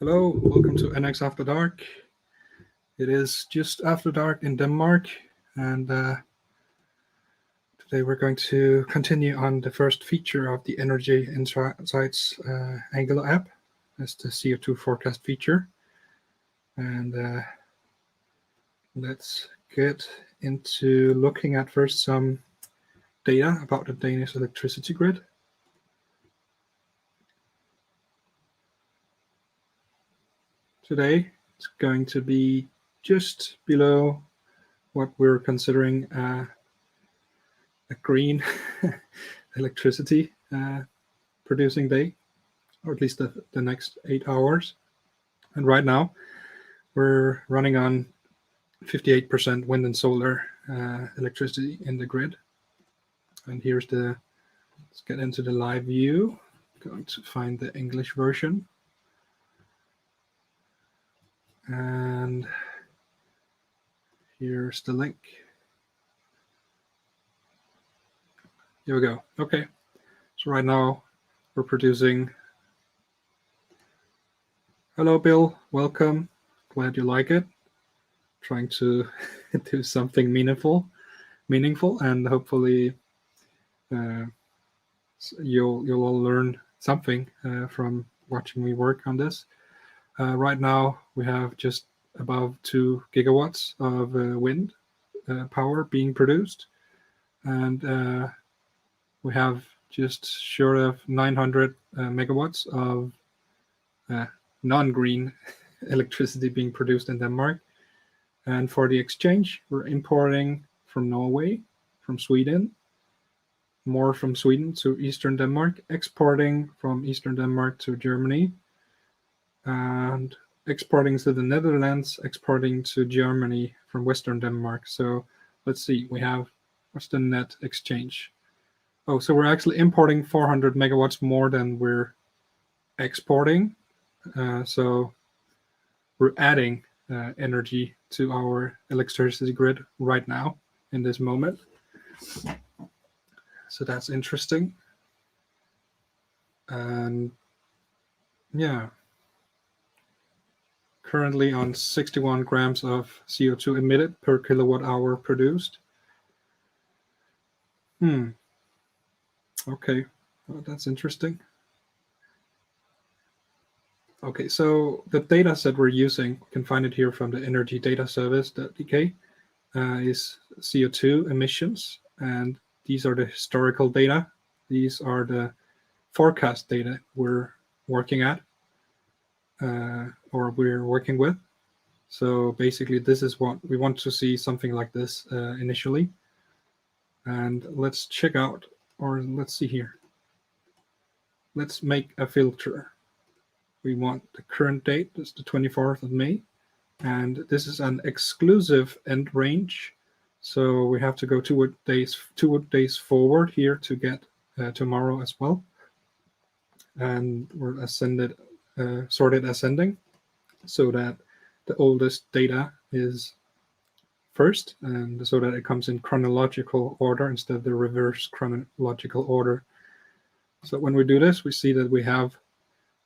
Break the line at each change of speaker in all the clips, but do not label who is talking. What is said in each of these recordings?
Hello, welcome to NX After Dark. It is just after dark in Denmark, and today we're going to continue on the first feature of the Energy Insights Angular app. That's the CO2 forecast feature. And let's get into looking at first some data about the Danish electricity grid. Today, it's going to be just below what we're considering a green electricity producing day, or at least the next 8 hours. And right now, we're running on 58% wind and solar electricity in the grid. And here's let's get into the live view. I'm going to find the English version. And here's the link. Here we go. Okay. So right now we're producing. Hello, Bill. Welcome. Glad you like it. Trying to do something meaningful, and hopefully you'll all learn something from watching me work on this. Right now we have just above 2 gigawatts of wind power being produced, and we have just short of 900 megawatts of non-green electricity being produced in Denmark. And for the exchange, we're importing from Norway, from Sweden, more from Sweden to Eastern Denmark, exporting from Eastern Denmark to Germany, and exporting to the Netherlands, exporting to Germany from Western Denmark. So let's see, what's the net exchange? Oh, so we're actually importing 400 megawatts more than we're exporting. So we're adding energy to our electricity grid right now in this moment. So that's interesting. And yeah, currently on 61 grams of CO2 emitted per kilowatt hour produced. Okay, well, that's interesting. Okay, so the data set we're using, you can find it here from the energy data service.dk, is CO2 emissions, and these are the historical data. These are the forecast data we're working at, or we're working with. So basically, this is what we want to see, something like this initially. And let's check out, or let's see here. Let's make a filter. We want the current date, that's the 24th of May. And this is an exclusive end range. So we have to go 2 days forward here to get tomorrow as well. And we're sorted ascending, so that the oldest data is first, and so that it comes in chronological order instead of the reverse chronological order. So when we do this, we see that we have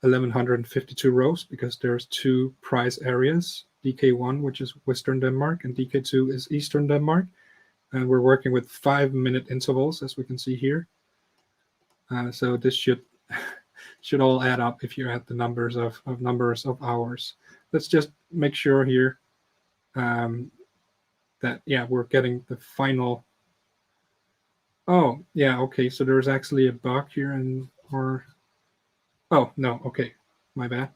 1,152 rows because there's 2 price areas, DK1, which is Western Denmark, and DK2 is Eastern Denmark. And we're working with 5-minute intervals, as we can see here. So this should all add up if you add the numbers of hours. Let's just make sure here that, yeah, we're getting the final. Oh, yeah, okay, so there's actually a bug here, oh, no, okay, my bad.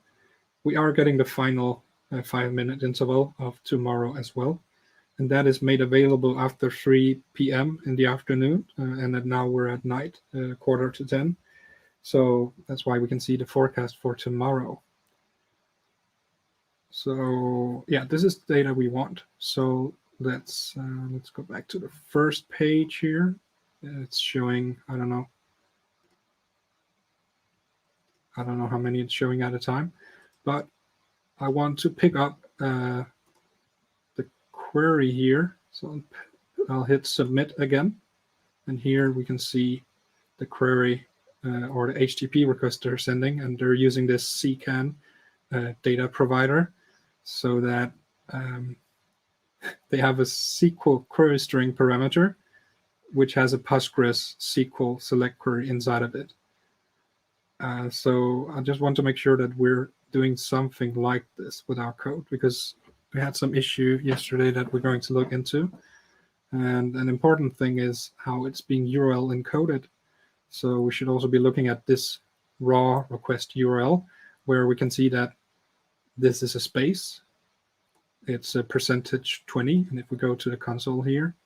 We are getting the final 5-minute interval of tomorrow as well. And that is made available after 3 p.m. in the afternoon. And then now we're at night, 9:45. So that's why we can see the forecast for tomorrow. So yeah, this is the data we want. So let's go back to the first page here. It's showing, I don't know how many it's showing at a time, but I want to pick up the query here. So I'll hit submit again, and here we can see the query or the HTTP request they're sending, and they're using this CCAN data provider, so that they have a SQL query string parameter, which has a Postgres SQL select query inside of it. So I just want to make sure that we're doing something like this with our code, because we had some issue yesterday that we're going to look into. And an important thing is how it's being URL encoded. So we should also be looking at this raw request URL, where we can see that this is a space. It's a %20. And if we go to the console here,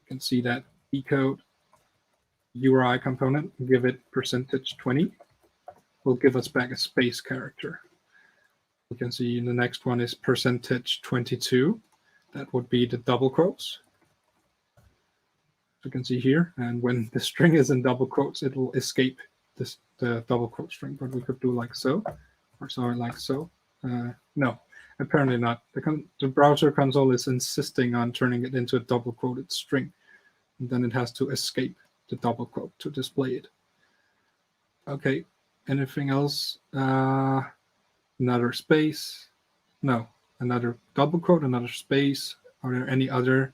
you can see that decode URI component, give it %20, will give us back a space character. We can see the next one is %22. That would be the double quotes. You can see here, and when the string is in double quotes, it will escape the double quote string. But we could do like so, or sorry, like so. No, apparently not. The browser console is insisting on turning it into a double quoted string, and then it has to escape the double quote to display it. Okay, anything else? Another space. No, another double quote, another space. Are there any other?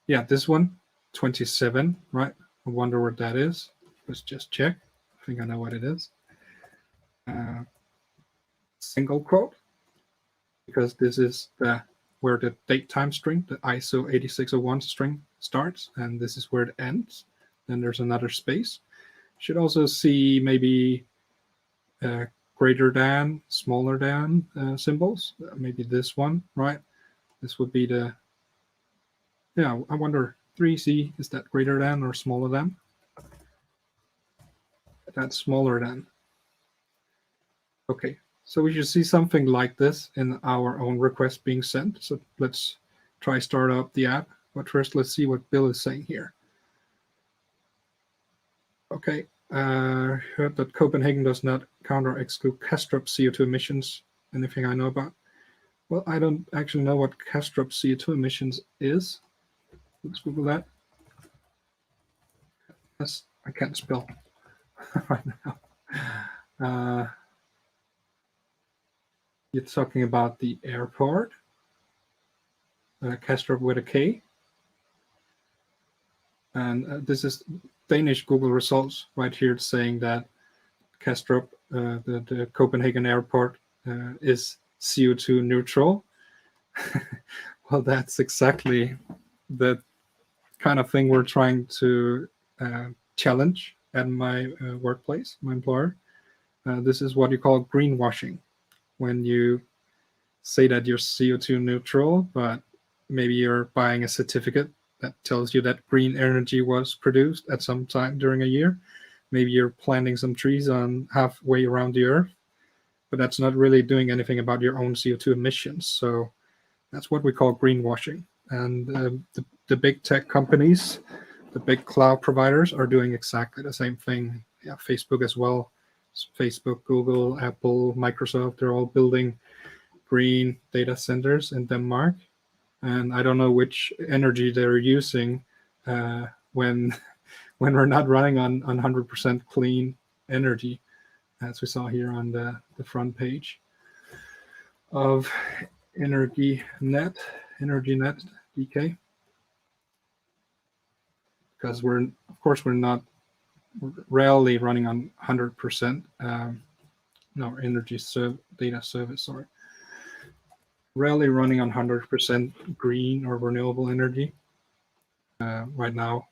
Yeah, this one, 27, right? I wonder what that is. Let's just check. I think I know what it is. Single quote, because this is where the date time string, the ISO 8601 string starts, and this is where it ends. Then there's another space. Should also see maybe greater than, smaller than symbols. Maybe this one, right? This would be the, yeah, I wonder, 3C, is that greater than or smaller than? That's smaller than. Okay, so we should see something like this in our own request being sent. So let's try start up the app. But first, let's see what Bill is saying here. Okay, heard that Copenhagen does not count or exclude Kastrup CO2 emissions. Anything I know about? Well, I don't actually know what Kastrup CO2 emissions is. Let's Google that. Yes, I can't spell right now. You're talking about the airport, Kastrup with a K. And this is Danish Google results right here saying that Kastrup, the Copenhagen airport, is CO2 neutral. Well, that's exactly the kind of thing we're trying to challenge at my workplace, my employer. This is what you call greenwashing, when you say that you're CO2 neutral, but maybe you're buying a certificate that tells you that green energy was produced at some time during a year. Maybe you're planting some trees on halfway around the earth, but that's not really doing anything about your own CO2 emissions. So that's what we call greenwashing. And the big tech companies, the big cloud providers are doing exactly the same thing. Yeah, Facebook as well. Facebook, Google, Apple, Microsoft, they're all building green data centers in Denmark. And I don't know which energy they're using when we're not running on 100% clean energy, as we saw here on the front page of EnergyNet DK. Because we're not rarely running on 100%. No, data service, sorry. Rarely running on 100% green or renewable energy. Right now,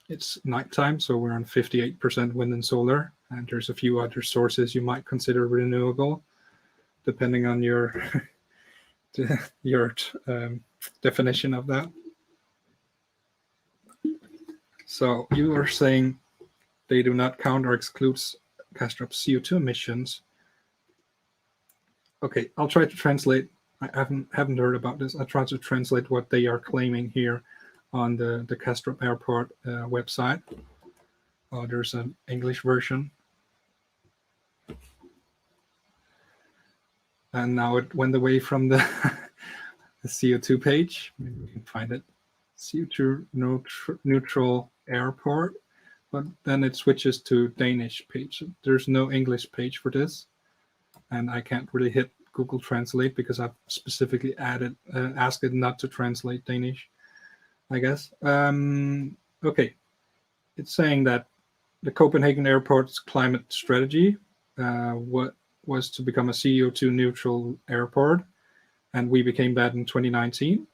it's nighttime, so we're on 58% wind and solar, and there's a few other sources you might consider renewable, depending on your definition of that. So you are saying they do not count or exclude Kastrup CO2 emissions. Okay, I'll try to translate. I haven't heard about this. I'll try to translate what they are claiming here on the Kastrup Airport website. Oh, there's an English version. And now it went away from the, the CO2 page. Maybe we can find it. CO2 neutral airport. but then it switches to Danish page. There's no English page for this, and I can't really hit Google Translate because I've specifically asked it not to translate Danish, I guess. Okay, it's saying that the Copenhagen Airport's climate strategy was to become a CO2 neutral airport, and we became that in 2019.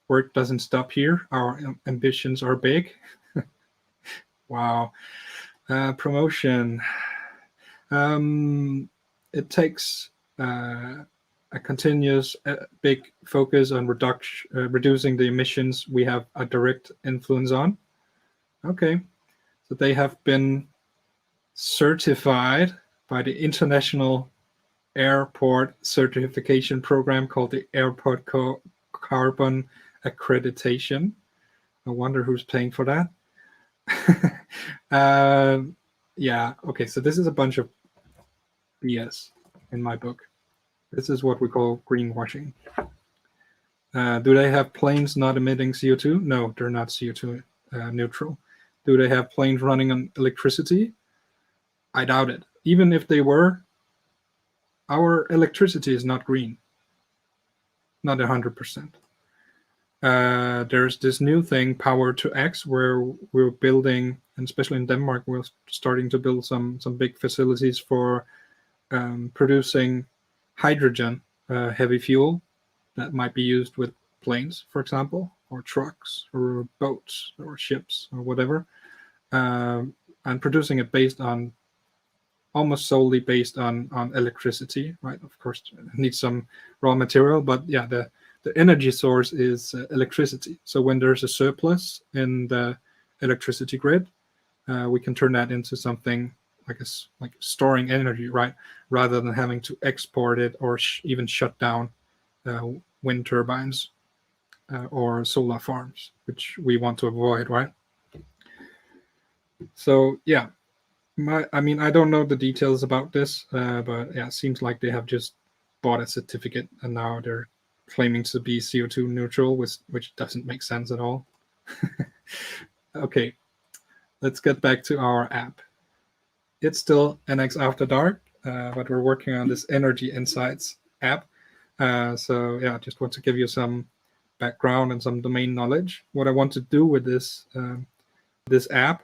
Work doesn't stop here. Our ambitions are big. Wow. Promotion. It takes a continuous big focus on reducing the emissions we have a direct influence on. Okay. So they have been certified by the International Airport Certification Program called the Airport Carbon Accreditation. I wonder who's paying for that. Yeah, okay, so this is a bunch of BS in my book. This is what we call greenwashing. Do they have planes not emitting CO2? No, they're not CO2 neutral. Do they have planes running on electricity? I doubt it. Even if they were, our electricity is not green. Not 100%. There's this new thing, Power to X, where we're building, and especially in Denmark, we're starting to build some big facilities for producing hydrogen heavy fuel that might be used with planes, for example, or trucks, or boats, or ships, or whatever, and producing it almost solely based on electricity, right? Of course, it needs some raw material, but yeah, the energy source is electricity. So when there's a surplus in the electricity grid, we can turn that into something like storing energy, right? Rather than having to export it or even shut down wind turbines or solar farms, which we want to avoid, right? So yeah, I don't know the details about this, but yeah, it seems like they have just bought a certificate and now they're claiming to be CO2 neutral, which doesn't make sense at all. Okay, let's get back to our app. It's still NX After Dark, but we're working on this Energy Insights app. So yeah, I just want to give you some background and some domain knowledge. What I want to do with this app,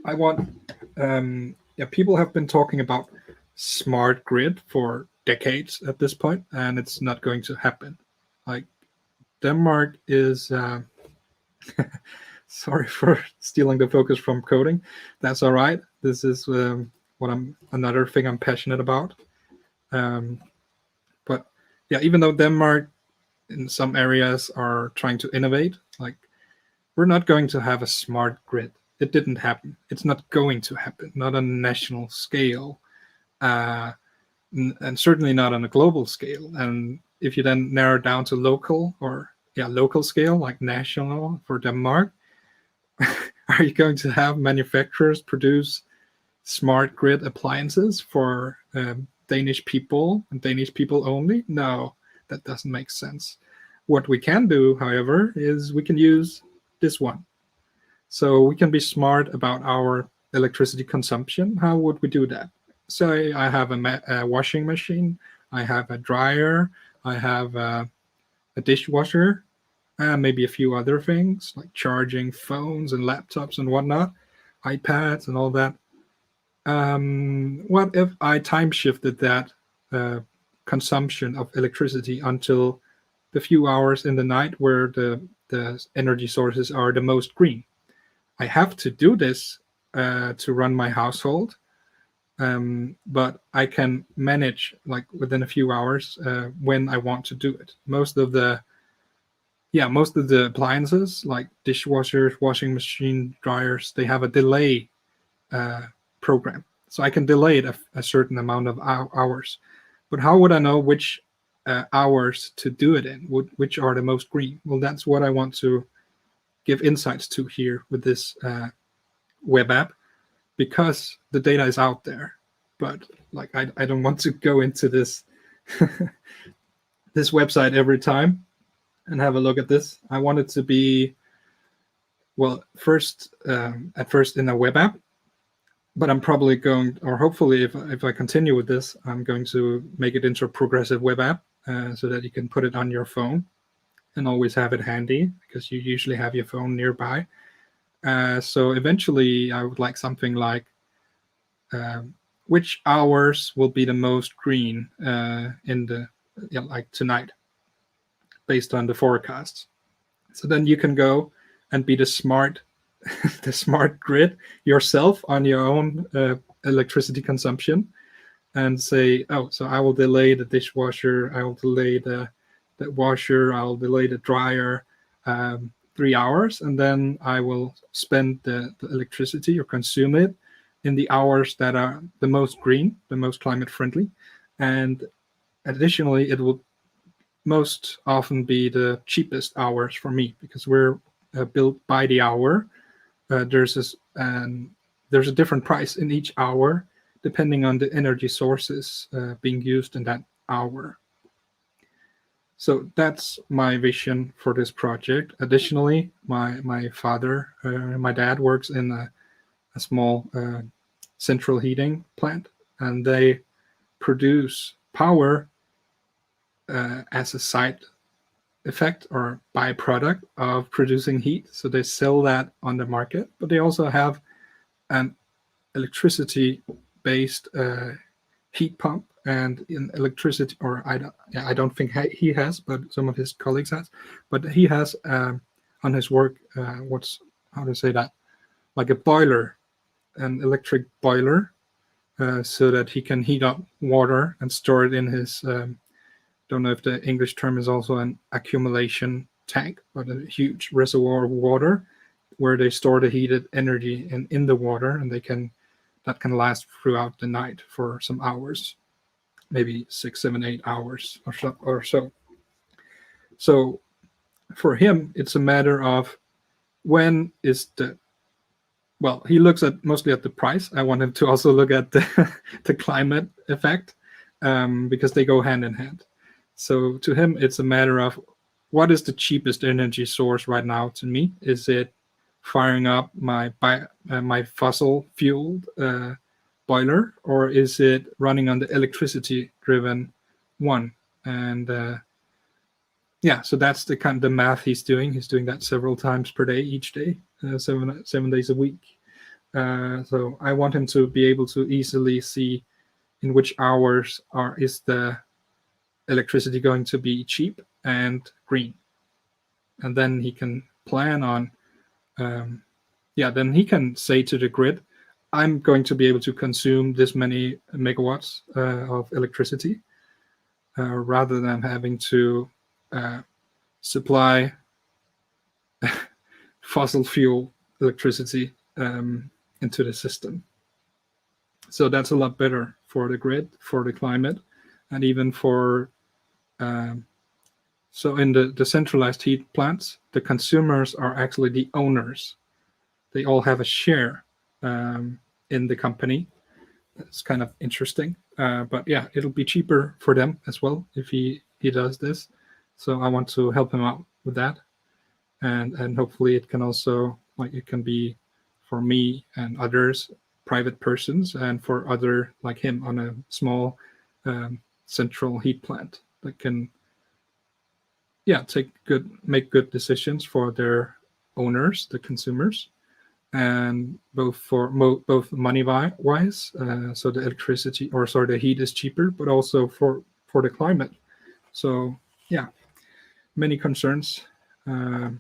I want, people have been talking about smart grid for decades at this point, and it's not going to happen. Like, Denmark is, sorry for stealing the focus from coding. That's all right. This is another thing I'm passionate about. But yeah, even though Denmark in some areas are trying to innovate, like, we're not going to have a smart grid. It didn't happen. It's not going to happen, not on a national scale, and certainly not on a global scale. And if you then narrow down to local scale, like national for Denmark, are you going to have manufacturers produce smart grid appliances for Danish people and Danish people only? No, that doesn't make sense. What we can do, however, is we can use this one. So we can be smart about our electricity consumption. How would we do that? Say I have a washing machine, I have a dryer, I have a dishwasher, and maybe a few other things like charging phones and laptops and whatnot, iPads and all that. What if I time shifted that consumption of electricity until the few hours in the night where the energy sources are the most green? I have to do this to run my household, but I can manage, like, within a few hours when I want to do it. Most of the appliances, like dishwashers, washing machine, dryers, they have a delay program, so I can delay it a certain amount of hours. But how would I know which hours to do it in? Which are the most green? Well, that's what I want to give insights to here with this web app, because the data is out there. But like, I don't want to go into this this website every time and have a look at this. I want it to be Well, first, at first in a web app, but I'm probably going, or hopefully, if I continue with this, I'm going to make it into a progressive web app so that you can put it on your phone and always have it handy because you usually have your phone nearby. So eventually, I would like something like which hours will be the most green in the like tonight, based on the forecasts. So then you can go and be the smart the smart grid yourself on your own electricity consumption, and say, oh, so I will delay the dishwasher, I will delay the washer, I'll delay the dryer 3 hours, and then I will spend the electricity or consume it in the hours that are the most green, the most climate friendly. And additionally, it will most often be the cheapest hours for me because we're built by the hour. There's a different price in each hour depending on the energy sources being used in that hour. So that's my vision for this project. Additionally, my father, my dad works in a small central heating plant, and they produce power as a side effect or byproduct of producing heat. So they sell that on the market, but they also have an electricity based heat pump and in electricity, or I don't think he has, but some of his colleagues has, but he has on his work what's, how to say that, like a boiler, an electric boiler, so that he can heat up water and store it in his don't know if the English term is also an accumulation tank, but a huge reservoir of water where they store the heated energy in the water, and that can last throughout the night for some hours, maybe 6, 7, 8 hours or so. So for him, it's a matter of when is the, well, he looks at mostly at the price. I want him to also look at the climate effect because they go hand in hand. So to him, it's a matter of what is the cheapest energy source right now to me? Is it firing up my fossil fueled boiler, or is it running on the electricity driven one? And so that's the kind of the math he's doing. He's doing that several times per day, each day, 7 days a week. So I want him to be able to easily see in which hours is the electricity going to be cheap and green, and then he can plan on then he can say to the grid, I'm going to be able to consume this many megawatts of electricity rather than having to supply fossil fuel electricity into the system. So that's a lot better for the grid, for the climate, and even for so in the centralized heat plants, the consumers are actually the owners. They all have a share in the company. It's kind of interesting. But yeah, it'll be cheaper for them as well if he does this. So I want to help him out with that. And hopefully it can also, like, it can be for me and others, private persons, and for other like him on a small central heat plant that can make good decisions for their owners, the consumers, and both money wise, so the electricity, or sorry, the heat is cheaper, but also for the climate. So yeah, many concerns to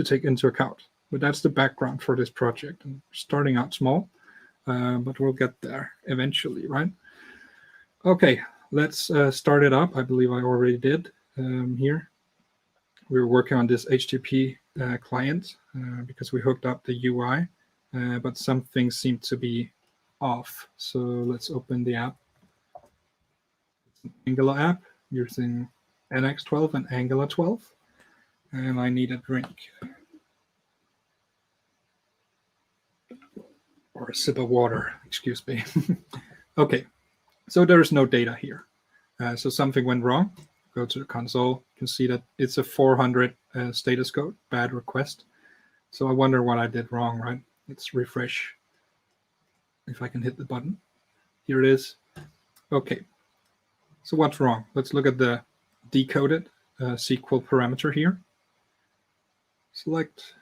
take into account. But that's the background for this project. And starting out small, but we'll get there eventually, right? Okay, let's start it up. I believe I already did here. We were working on this HTTP client because we hooked up the UI, but some things seem to be off. So let's open the app. It's an Angular app using NX12 and Angular 12. And I need a drink. Or a sip of water, excuse me. Okay, so there is no data here. So something went wrong. Go to the console, you can see that it's a 400 status code, bad request. So I wonder what I did wrong, right? Let's refresh if I can hit the button. Here it is. Okay. So what's wrong? Let's look at the decoded SQL parameter here. Select.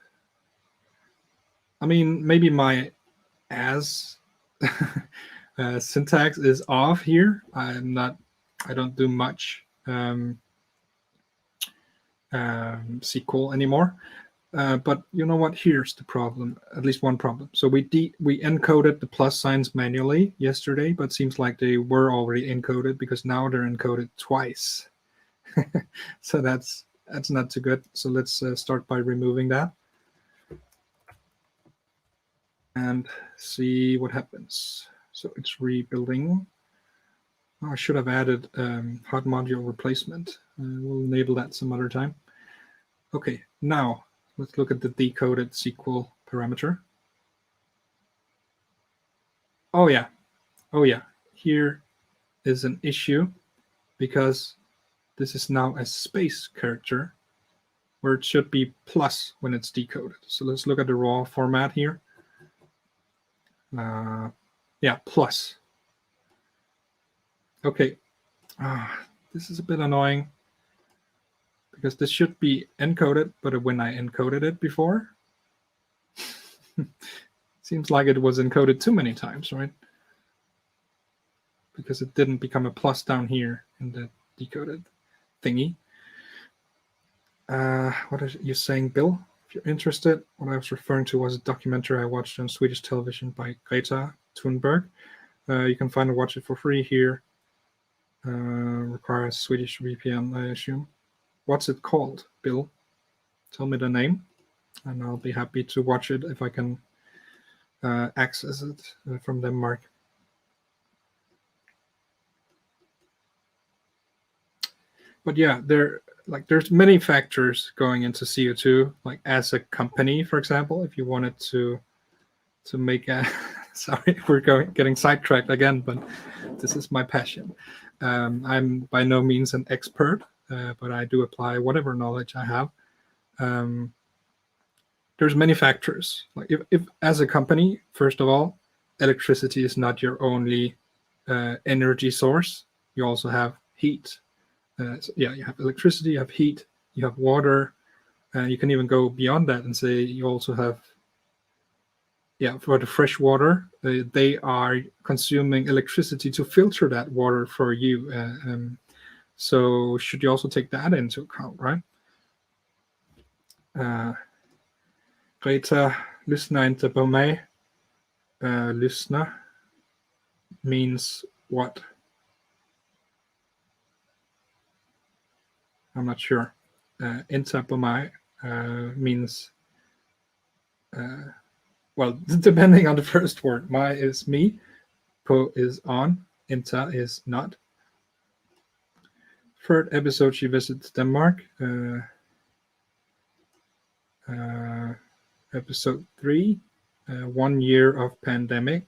I mean, maybe my as syntax is off here. I don't do much SQL anymore. But you know what? Here's the problem. At least one problem. So we encoded the plus signs manually yesterday, but seems like they were already encoded because now they're encoded twice. So that's not too good. So let's start by removing that and see what happens. So it's rebuilding. Oh, I should have added hot module replacement. We'll enable that some other time. Okay, now let's look at the decoded SQL parameter. Oh yeah, here is an issue because this is now a space character where it should be plus when it's decoded. So let's look at the raw format here. Yeah, plus. Okay, this is a bit annoying because this should be encoded, but when I encoded it before, seems like it was encoded too many times, right? Because it didn't become a plus down here in the decoded thingy. What are you saying, Bill? If you're interested, what I was referring to was a documentary I watched on Swedish television by Greta Thunberg. You can find and watch it for free here. Requires Swedish VPN, I assume. What's it called, Bill? Tell me the name, and I'll be happy to watch it if I can access it from Denmark. But yeah, there's many factors going into CO2. Like as a company, for example, if you wanted to make a sorry, we're getting sidetracked again, but this is my passion. I'm by no means an expert, but I do apply whatever knowledge I have. There's many factors. Like if as a company, first of all, electricity is not your only energy source. You also have heat. So yeah, you have electricity, you have heat, you have water. You can even go beyond that and say you also have, for the fresh water, they are consuming electricity to filter that water for you. So should you also take that into account, right? Greta, lyssna inte på mig. Lyssna means what? I'm not sure. Inte på mig means, well, depending on the first word. My is me, po is on, inte is not. Third episode, she visits Denmark. Episode 3, 1 year of pandemic.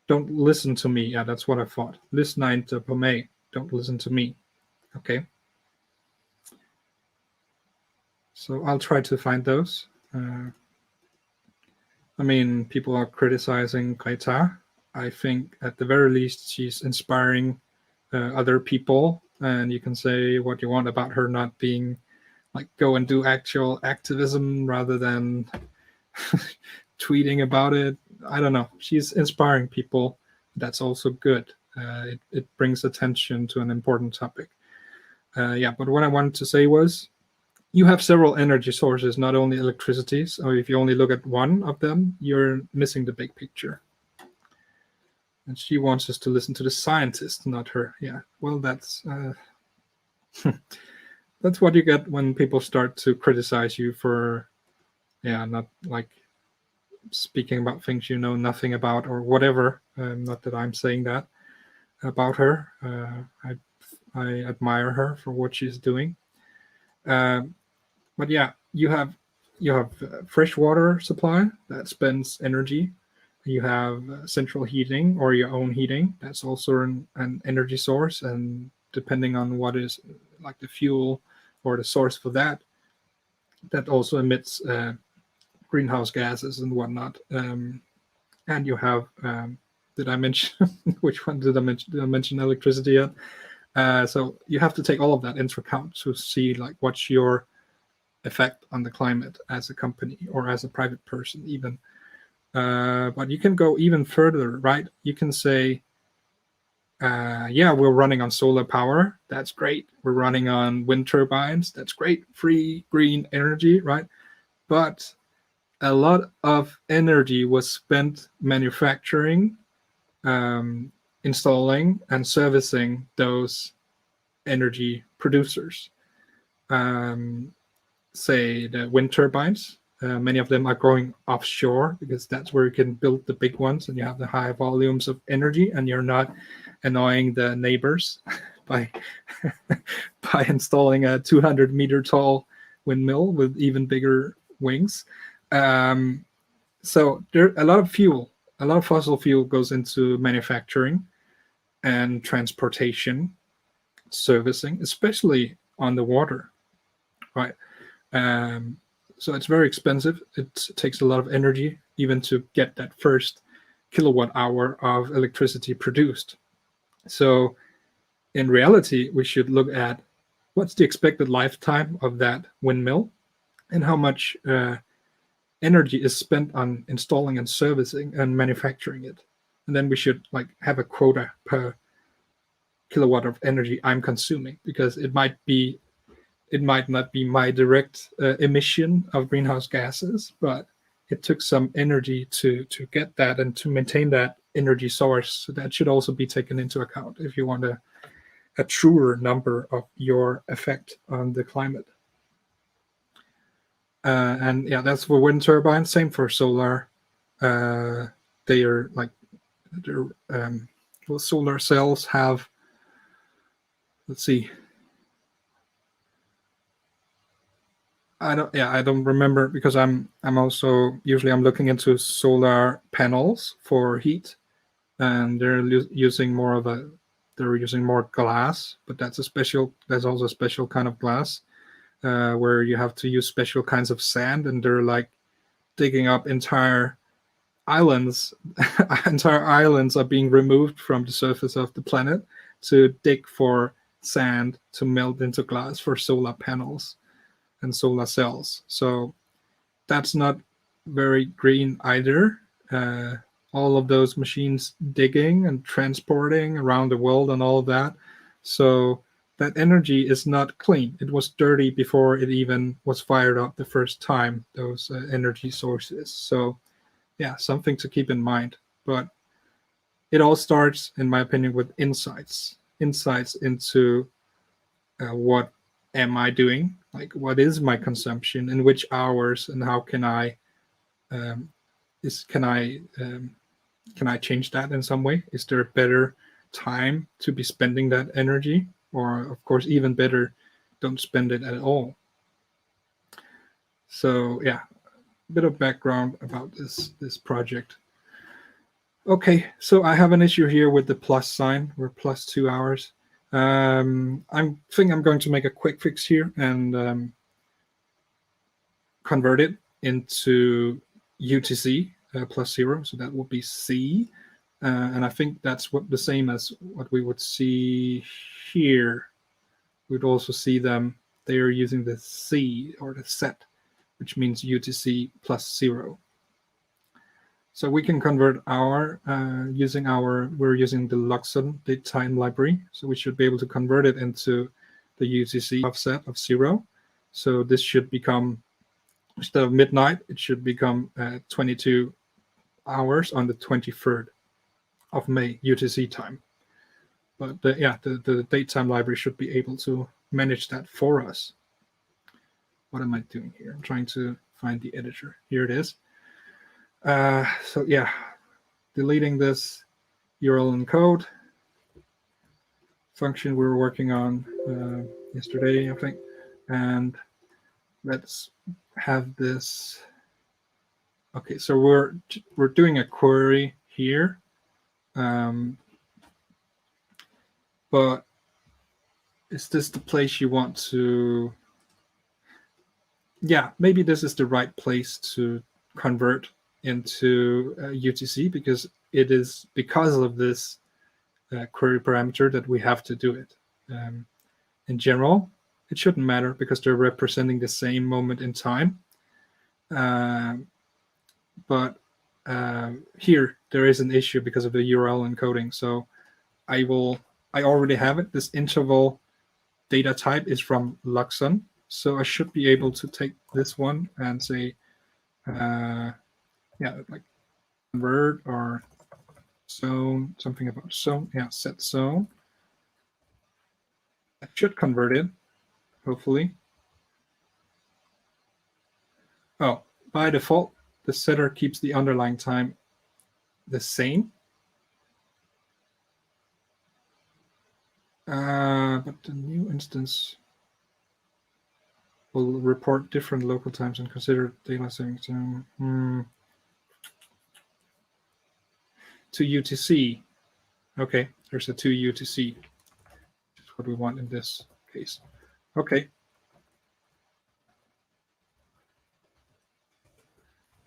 Don't listen to me. Yeah, that's what I thought. Lyssna inte på mig. Don't listen to me. Okay. So I'll try to find those. I mean, people are criticizing Greta. I think at the very least she's inspiring other people, and you can say what you want about her not being like go and do actual activism rather than tweeting about it. I don't know. She's inspiring people. That's also good. It brings attention to an important topic. But what I wanted to say was you have several energy sources, not only electricity. So if you only look at one of them, you're missing the big picture. And she wants us to listen to the scientist, not her. Yeah, well, that's that's what you get when people start to criticize you for, not like speaking about things you know nothing about or whatever. Not that I'm saying that about her. I admire her for what she's doing. But yeah, you have fresh water supply that spends energy. You have central heating or your own heating. That's also an energy source, and depending on what is like the fuel or the source for that, that also emits greenhouse gases and whatnot. And you have, did I mention, which one did I mention? Did I mention electricity yet? So you have to take all of that into account to see like what's your effect on the climate as a company or as a private person even. But you can go even further, right? You can say, yeah, we're running on solar power. That's great. We're running on wind turbines. That's great. Free green energy, right? But a lot of energy was spent manufacturing, installing, and servicing those energy producers. Say the wind turbines. Many of them are going offshore because that's where you can build the big ones and you have the high volumes of energy and you're not annoying the neighbors by by installing a 200-meter tall windmill with even bigger wings. So there a lot of fossil fuel goes into manufacturing and transportation, servicing, especially on the water, right? So it's very expensive. It takes a lot of energy even to get that first kilowatt hour of electricity produced. So in reality, we should look at what's the expected lifetime of that windmill and how much energy is spent on installing and servicing and manufacturing it. And then we should like have a quota per kilowatt of energy I'm consuming, because it might not be my direct emission of greenhouse gases, but it took some energy to get that and to maintain that energy source. So that should also be taken into account if you want a truer number of your effect on the climate. And yeah, that's for wind turbines. Same for solar. They are like well, solar cells have. Let's see. I don't remember because I'm also usually I'm looking into solar panels for heat, and they're using more glass, but that's also a special kind of glass where you have to use special kinds of sand, and they're like digging up entire islands. Entire islands are being removed from the surface of the planet to dig for sand to melt into glass for solar panels and solar cells. So that's not very green either. All of those machines digging and transporting around the world and all of that. So that energy is not clean. It was dirty before it even was fired up the first time, those energy sources. So yeah, something to keep in mind. But it all starts, in my opinion, with insights into what am I doing? Like, what is my consumption? In which hours? And how can I can I change that in some way? Is there a better time to be spending that energy? Or, of course, even better, don't spend it at all. So yeah, a bit of background about this project. Okay, so I have an issue here with the plus sign. We're plus 2 hours. I think I'm going to make a quick fix here and convert it into UTC plus 0. So that will be C. And I think that's the same as what we would see here. We'd also see them, they are using the C or the set, which means UTC plus 0. So we can convert we're using the Luxon datetime library. So we should be able to convert it into the UTC offset of 0. So this should become, instead of midnight, it should become 22 hours on the 23rd of May UTC time. But the datetime library should be able to manage that for us. What am I doing here? I'm trying to find the editor. Here it is. So yeah, deleting this URL and code function we were working on yesterday, I think, and let's have this. Okay, so we're doing a query here, but is this the place you want to? Yeah, maybe this is the right place to convert into UTC, because it is because of this query parameter that we have to do it. In general, it shouldn't matter because they're representing the same moment in time. But here there is an issue because of the URL encoding. So I already have it. This interval data type is from Luxon. So I should be able to take this one and say, like convert or zone, something about zone. Yeah, set zone. That should convert it, hopefully. Oh, by default, the setter keeps the underlying time the same. But the new instance will report different local times and consider daylight savings time to UTC. Okay, there's a to UTC. That's what we want in this case. Okay.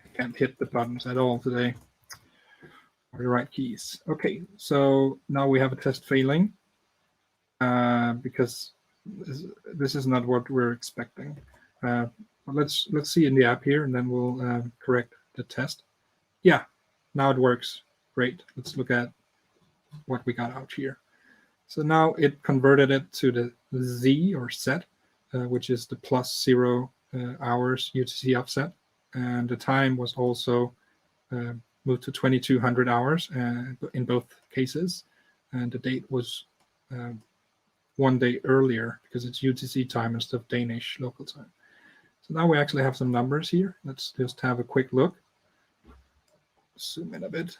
I can't hit the buttons at all today. Or the right keys. Okay, so now we have a test failing because this is not what we're expecting. Let's see in the app here, and then we'll correct the test. Yeah, now it works. Great. Let's look at what we got out here. So now it converted it to the Z or set, which is the +0 hours UTC offset, and the time was also moved to 2200 hours in both cases, and the date was 1 day earlier because it's UTC time instead of Danish local time. So now we actually have some numbers here. Let's just have a quick look. Zoom in a bit.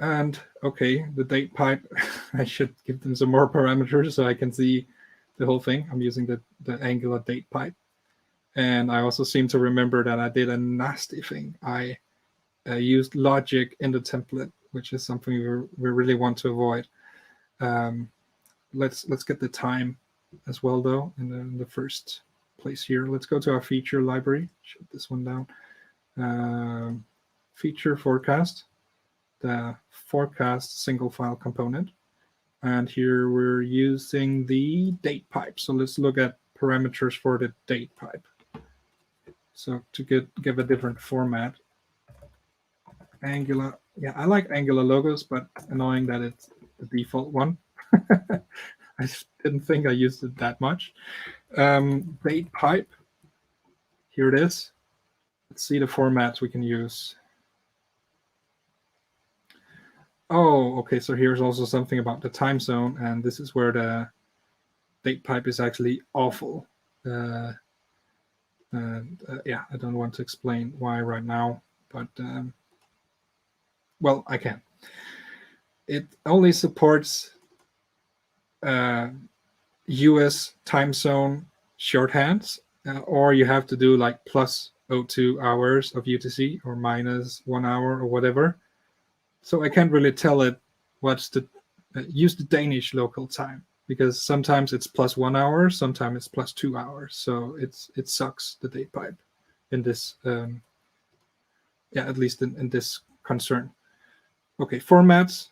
And okay, the date pipe, I should give them some more parameters so I can see the whole thing. I'm using the Angular date pipe. And I also seem to remember that I did a nasty thing. I used logic in the template, which is something we really want to avoid. Let's get the time as well, though, in the first place here. Let's go to our feature library. Shut this one down. Feature forecast, the forecast single file component. And here we're using the date pipe. So let's look at parameters for the date pipe. So to give a different format, Angular. Yeah, I like Angular logos, but annoying that it's the default one. I didn't think I used it that much. Date pipe. Here it is. Let's see the formats we can use. Oh, okay. So here's also something about the time zone, and this is where the date pipe is actually awful. Yeah, I don't want to explain why right now, but well, I can. It only supports US time zone shorthands, or you have to do like +02 hours of UTC or -1 hour or whatever. So I can't really tell it what's the use the Danish local time, because sometimes it's +1 hour, sometimes it's +2 hours. So it sucks, the date pipe in this at least in this concern. Okay, formats.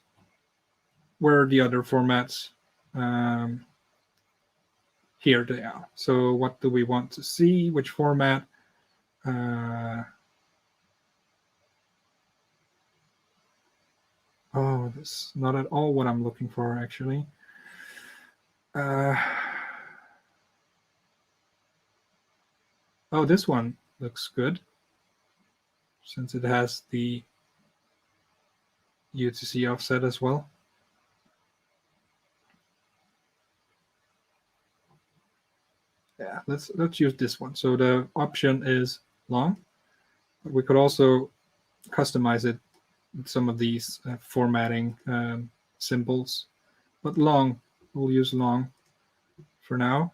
Where are the other formats? Here they are. So what do we want to see? Which format? Oh, this is not at all what I'm looking for, actually. Oh, this one looks good, since it has the UTC offset as well. Yeah, let's use this one. So the option is long. We could also customize it with some of these formatting symbols, but long, we'll use long for now.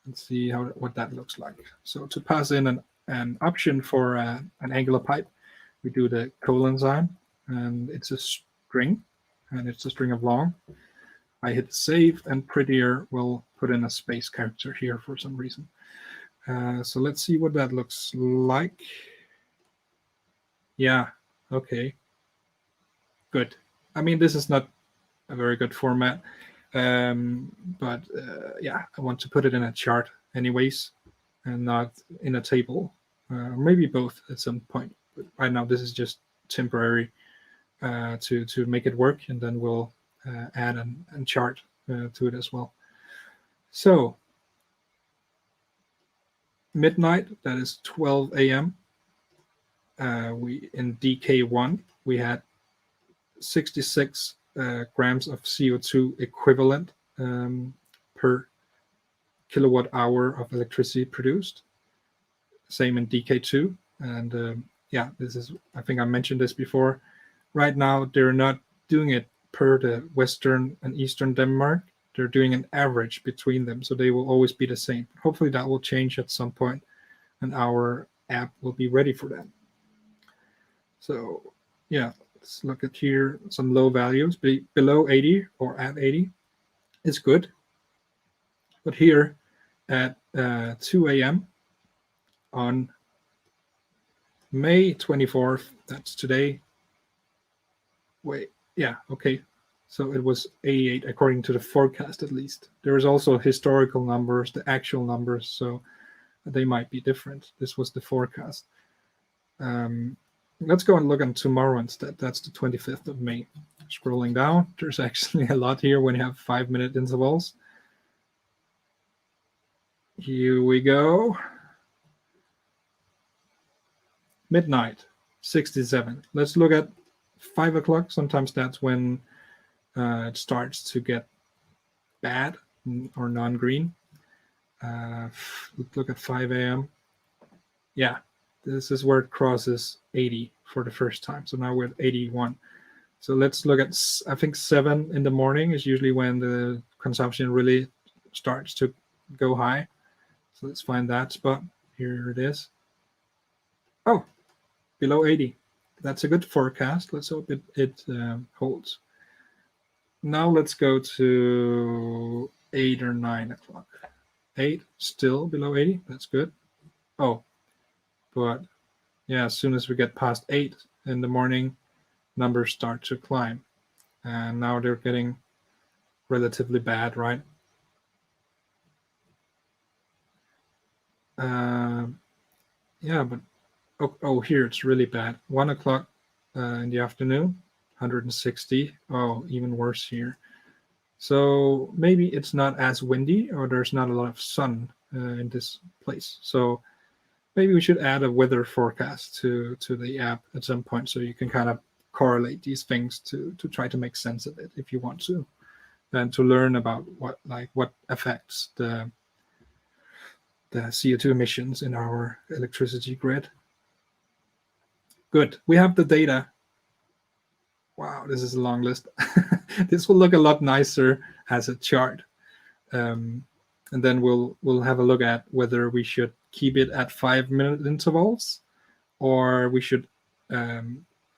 Let's see what that looks like. So to pass in an option for an Angular pipe, we do the colon sign, and it's a string, and it's a string of long. I hit save, and Prettier will put in a space character here for some reason. So let's see what that looks like. Yeah, okay, good. I mean, this is not a very good format, but yeah, I want to put it in a chart anyways, and not in a table. Maybe both at some point. But right now, this is just temporary to make it work, and then we'll add a chart to it as well. So midnight, that is 12 a.m. We in DK1 we had 66 grams of CO2 equivalent per kilowatt hour of electricity produced. Same in DK2, and yeah, this is, I think I mentioned this before. Right now, they're not doing it per the Western and Eastern Denmark. They're doing an average between them, so they will always be the same. Hopefully, that will change at some point, and our app will be ready for that. So, yeah, let's look at here some low values. Below 80 or at 80 is good. But here at 2 a.m. on May 24th, that's today. Wait, yeah, okay. So it was 88 according to the forecast, at least. There is also historical numbers, the actual numbers, so they might be different. This was the forecast. Let's go and look on tomorrow instead. That's the 25th of May. Scrolling down, there's actually a lot here when you have 5-minute intervals. Here we go. Midnight, 67. Let's look at 5 o'clock. Sometimes that's when it starts to get bad or non-green. Let's look at 5 a.m. Yeah, this is where it crosses 80 for the first time. So now we're at 81. So let's look at, I think 7 in the morning is usually when the consumption really starts to go high. So let's find that spot. Here it is. Oh, below 80. That's a good forecast. Let's hope it holds. Now let's go to 8 or 9 o'clock. 8, still below 80. That's good. Oh, but yeah, as soon as we get past 8 in the morning, numbers start to climb. And now they're getting relatively bad, right? Yeah, but oh, here it's really bad. 1 o'clock in the afternoon, 160. Oh, even worse here. So maybe it's not as windy, or there's not a lot of sun in this place. So maybe we should add a weather forecast to the app at some point, so you can kind of correlate these things to try to make sense of it if you want to, and to learn about what affects the CO2 emissions in our electricity grid. Good. We have the data. Wow, this is a long list. This will look a lot nicer as a chart. And then we'll have a look at whether we should keep it at 5-minute intervals, or we should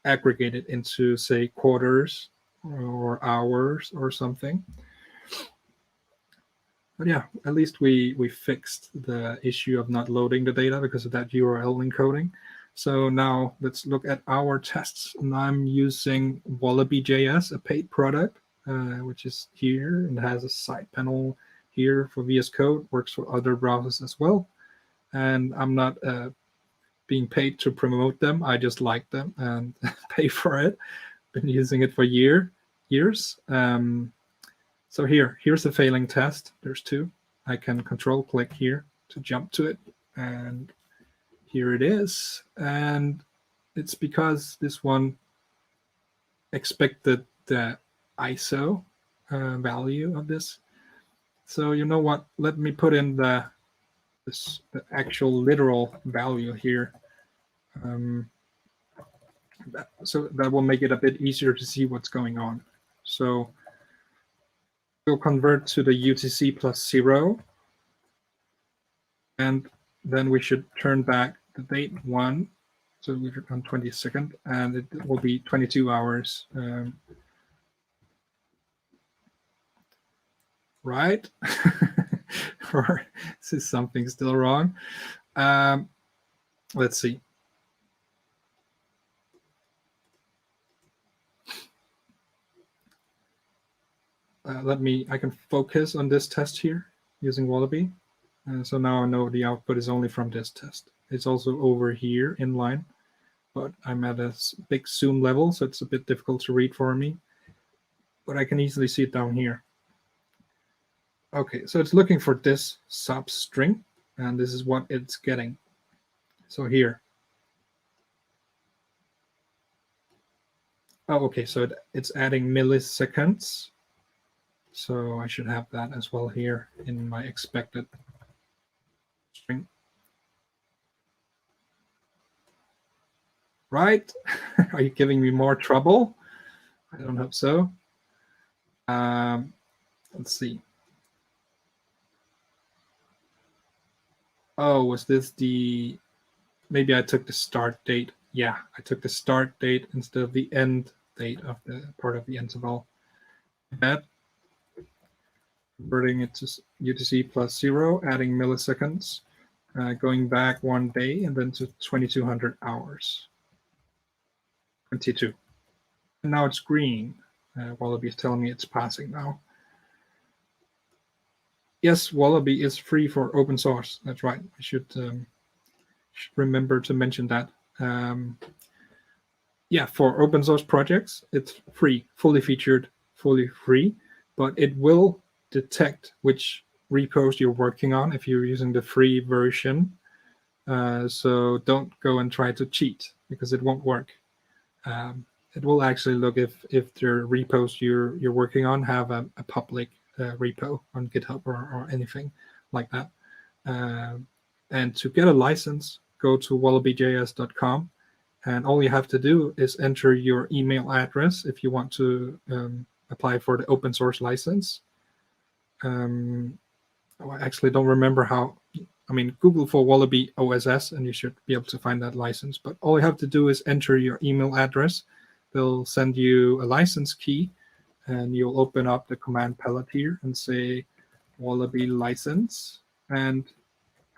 aggregate it into, say, quarters or hours or something. But yeah, at least we fixed the issue of not loading the data because of that URL encoding. So now let's look at our tests. And I'm using Wallaby.js, a paid product, which is here, and has a side panel here for VS Code, works for other browsers as well. And I'm not being paid to promote them. I just like them and pay for it. Been using it for years. So here's a failing test. There's 2. I can control click here to jump to it. And here it is. And it's because this one expected the ISO value of this. So you know what? Let me put in the actual literal value here. So that will make it a bit easier to see what's going on. So we'll convert to the UTC plus 0. And then we should turn back the date 1. So we're on 22nd, and it will be 22 hours. Right? or is something still wrong? Let's see. I can focus on this test here using Wallaby. So now I know the output is only from this test. It's also over here in line, but I'm at a big zoom level, so it's a bit difficult to read for me. But I can easily see it down here. Okay, so it's looking for this substring, and this is what it's getting. So here. Oh, okay, so it's adding milliseconds. So I should have that as well here in my expected string. Right? Are you giving me more trouble? I don't hope so. Let's see. Oh, was this the... Maybe I took the start date. Yeah, I took the start date instead of the end date of the part of the interval. Bad. Converting it to UTC plus 0, adding milliseconds, going back 1 day, and then to 2200 hours. 22. And now it's green. Wallaby is telling me it's passing now. Yes, Wallaby is free for open source. That's right. I should remember to mention that. Yeah, for open source projects, it's free, fully featured, fully free, but it will detect which repos you're working on if you're using the free version. So don't go and try to cheat, because it won't work. It will actually look if the repos you're working on have a public repo on GitHub or anything like that. And to get a license, go to wallabyjs.com, and all you have to do is enter your email address if you want to apply for the open source license. I actually don't remember how. I mean, Google for Wallaby OSS, and you should be able to find that license. But all you have to do is enter your email address. They'll send you a license key, and you'll open up the command palette here and say Wallaby license. And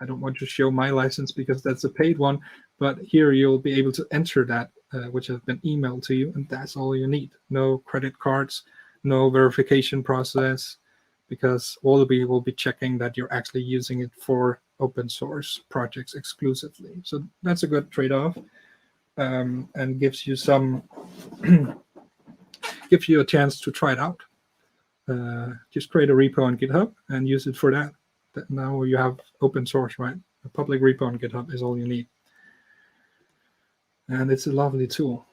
I don't want to show my license because that's a paid one, but here you'll be able to enter that, which has been emailed to you, and that's all you need. No credit cards, no verification process, because Wallaby will be checking that you're actually using it for open source projects exclusively. So that's a good trade-off, and gives you some gives you a chance to try it out. Just create a repo on GitHub and use it for that. Now you have open source, right? A public repo on GitHub is all you need. And it's a lovely tool.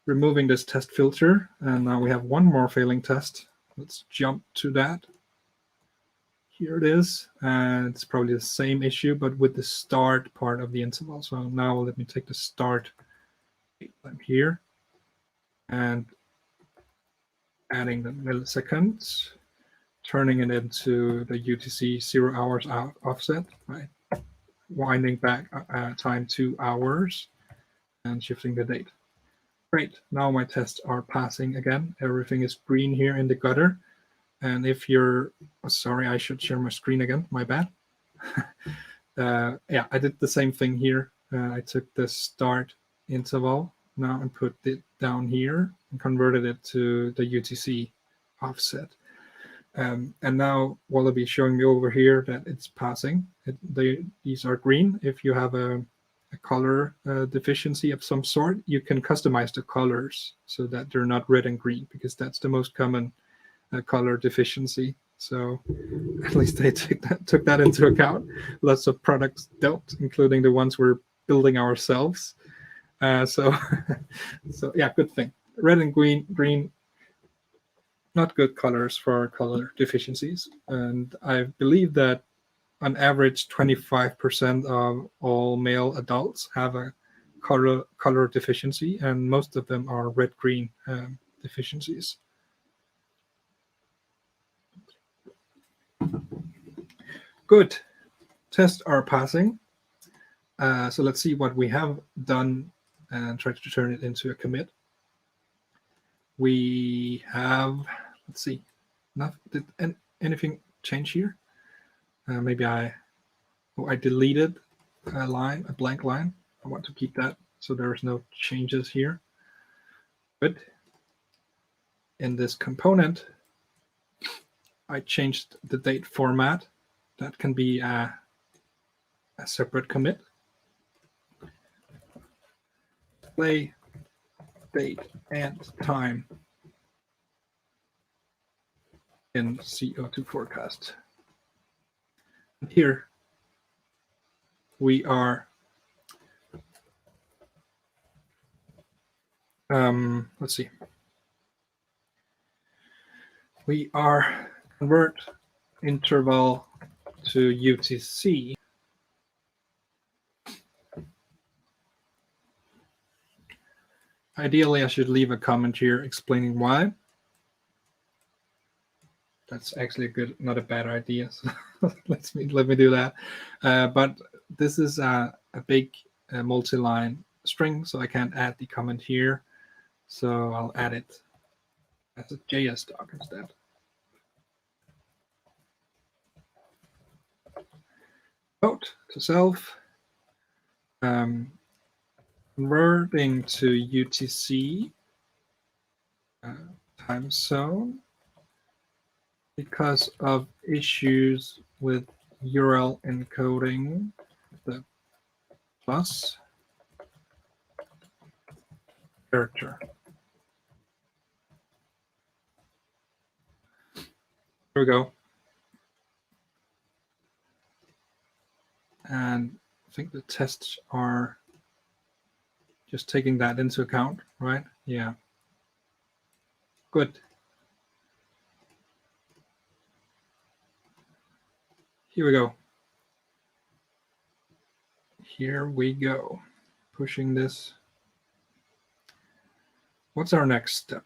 Removing this test filter, and now we have one more failing test. Let's jump to that. Here it is, and it's probably the same issue, but with the start part of the interval. So now let me take the start here and adding the milliseconds, turning it into the UTC 0 hours out offset, right? Winding back time 2 hours and shifting the date. Great, now my tests are passing again. Everything is green here in the gutter. And if you're, sorry, I should share my screen again, my bad. Yeah, I did the same thing here. I took the start interval now and put it down here and converted it to the UTC offset. And now Wallaby is showing me over here that it's passing. These are green. If you have a color deficiency of some sort, you can customize the colors so that they're not red and green, because that's the most common color deficiency. So at least they took that into account. Lots of products don't, including the ones we're building ourselves. So yeah, good thing. Red and green, not good colors for color deficiencies. And I believe that on average, 25% of all male adults have a color deficiency, and most of them are red-green deficiencies. Good. Tests are passing. So let's see what we have done and try to turn it into a commit. We have, let's see, did anything change here. Maybe I deleted a line, a blank line. I want to keep that so there's no changes here. But in this component, I changed the date format. That can be a separate commit. Display date and time in CO2 forecast. And here we are let's see. We are convert interval to UTC. Ideally, I should leave a comment here explaining why. That's actually not a bad idea. So let me do that. But this is a big multi-line string, so I can't add the comment here. So I'll add it as a JS doc instead. Note to self, converting to UTC time zone because of issues with URL encoding the plus character. Here we go. And I think the tests are just taking that into account, right? Yeah. Good. Here we go. Here we go. Pushing this. What's our next step?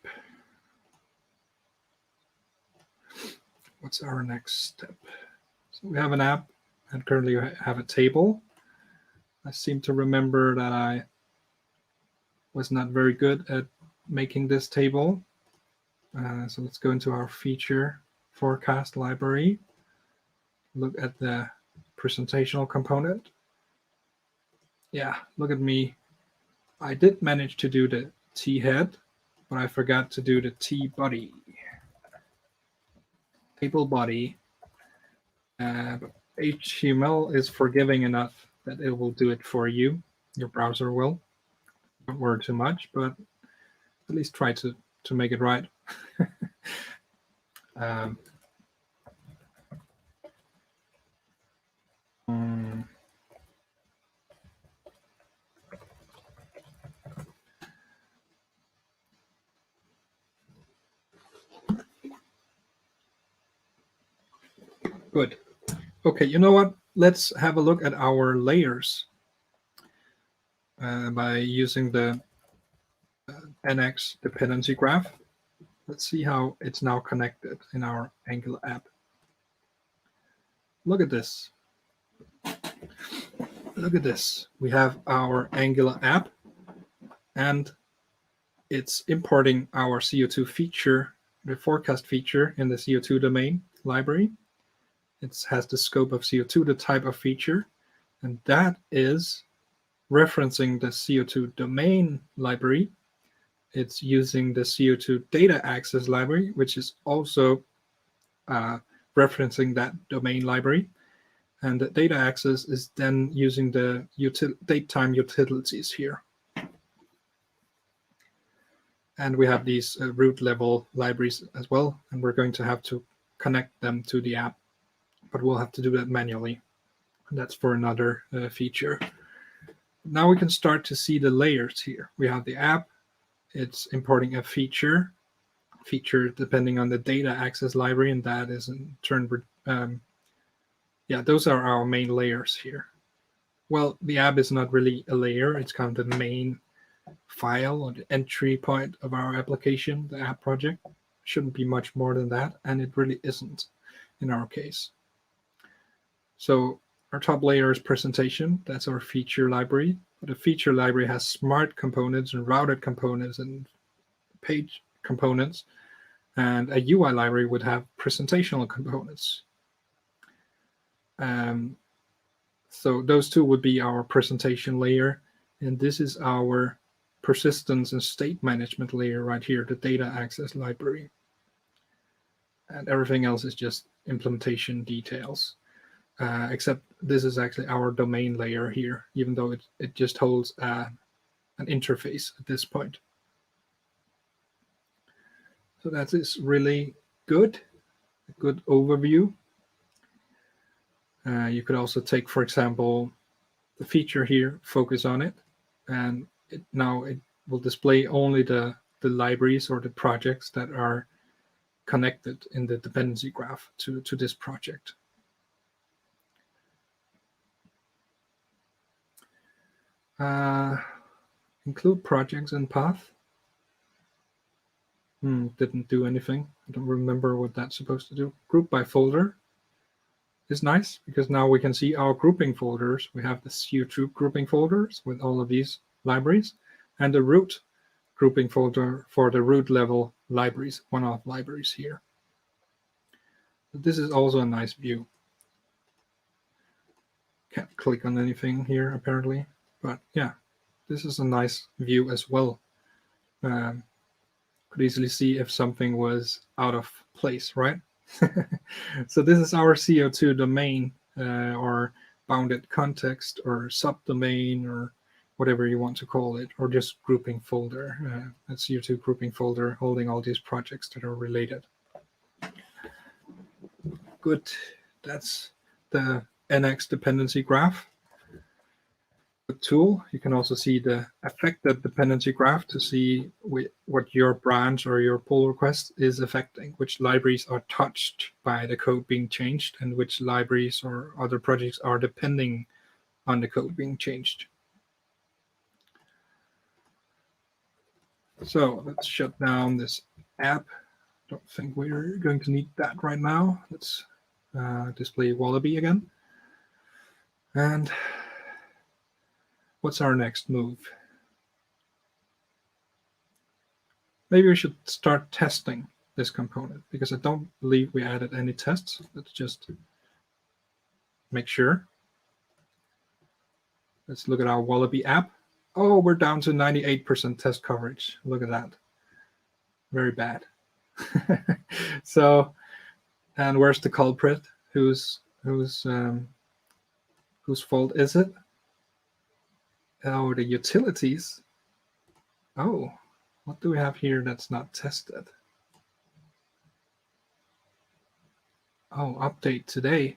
What's our next step? So we have an app and currently have a table. I seem to remember that I was not very good at making this table. So let's go into our feature forecast library. Look at the presentational component. Yeah, look at me. I did manage to do the T head, but I forgot to do the T body. Table body. But HTML is forgiving enough that it will do it for you. Your browser will. Don't worry too much, but at least try to make it right. Good. Okay, you know what? Let's have a look at our layers by using the NX dependency graph. Let's see how it's now connected in our Angular app. Look at this. Look at this. We have our Angular app, and it's importing our CO2 feature, the forecast feature in the CO2 domain library. It has the scope of CO2, the type of feature, and that is referencing the CO2 domain library. It's using the CO2 data access library, which is also referencing that domain library. And the data access is then using the datetime utilities here. And we have these root level libraries as well, and we're going to have to connect them to the app, but we'll have to do that manually. And that's for another feature. Now we can start to see the layers here. We have the app. It's importing a feature depending on the data access library, and that is in turn, yeah, those are our main layers here. Well, the app is not really a layer. It's kind of the main file or the entry point of our application, the app project. Shouldn't be much more than that, and it really isn't in our case. So our top layer is presentation. That's our feature library. But the feature library has smart components and routed components and page components. And a UI library would have presentational components. So those two would be our presentation layer, and this is our persistence and state management layer right here, the data access library. And everything else is just implementation details. Except this is actually our domain layer here, even though it just holds an interface at this point. So that is really good, a good overview. You could also take, for example, the feature here, focus on it, and now it will display only the libraries or the projects that are connected in the dependency graph to this project. Include projects in path. Didn't do anything. I don't remember what that's supposed to do. Group by folder is nice because now we can see our grouping folders. We have the CO2 grouping folders with all of these libraries, and the root grouping folder for the root level libraries, one-off libraries here. But this is also a nice view. Can't click on anything here apparently, but yeah, this is a nice view as well. Could easily see if something was out of place, right? So this is our CO2 domain, or bounded context, or subdomain, or whatever you want to call it, or just grouping folder. A CO2 grouping folder holding all these projects that are related. Good. That's the NX dependency graph. Good tool. You can also see the affected dependency graph to see what your branch or your pull request is affecting, which libraries are touched by the code being changed, and which libraries or other projects are depending on the code being changed. So let's shut down this app. Don't think we're going to need that right now. Let's display Wallaby again. And what's our next move? Maybe we should start testing this component, because I don't believe we added any tests. Let's just make sure. Let's look at our Wallaby app. Oh, we're down to 98% test coverage. Look at that. Very bad. So, and where's the culprit? Whose fault is it? Oh, the utilities. Oh, what do we have here that's not tested? Oh, update today.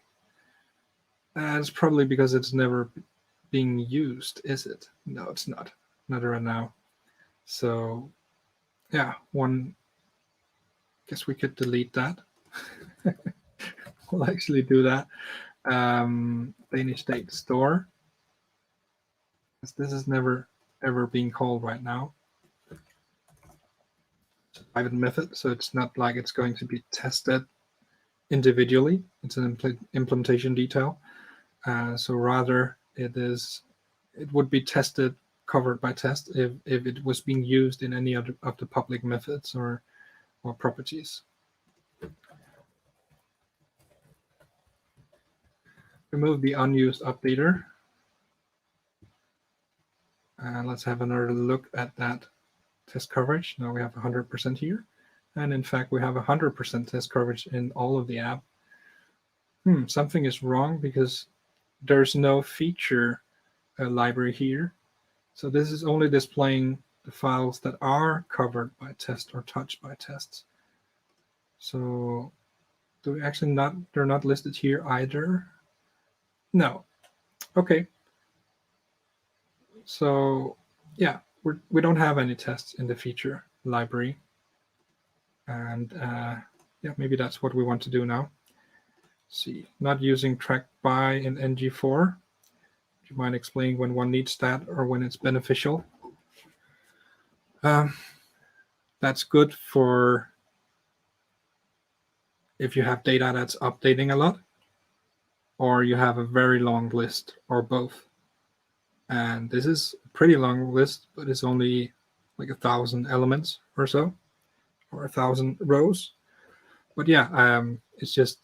It's probably because it's never being used, is it? No, it's not. Not right now. So, yeah, guess we could delete that. We'll actually do that. Danish state store. This is never ever being called right now. It's a private method, so it's not like it's going to be tested individually. It's an implementation detail. So rather, it would be tested, covered by test, if it was being used in any other of the public methods or properties. Remove the unused updater. Let's have another look at that test coverage. Now we have 100% here. And in fact, we have 100% test coverage in all of the app. Something is wrong because there's no feature library here. So this is only displaying the files that are covered by test or touched by tests. So do we actually they're not listed here either? No. Okay. So yeah, we don't have any tests in the feature library. And yeah, maybe that's what we want to do now. See, not using trackby in NG4. Do you mind explaining when one needs that or when it's beneficial? That's good for if you have data that's updating a lot, or you have a very long list, or both. And this is a pretty long list, but it's only like 1,000 elements or so, or 1,000 rows. But yeah, it's just,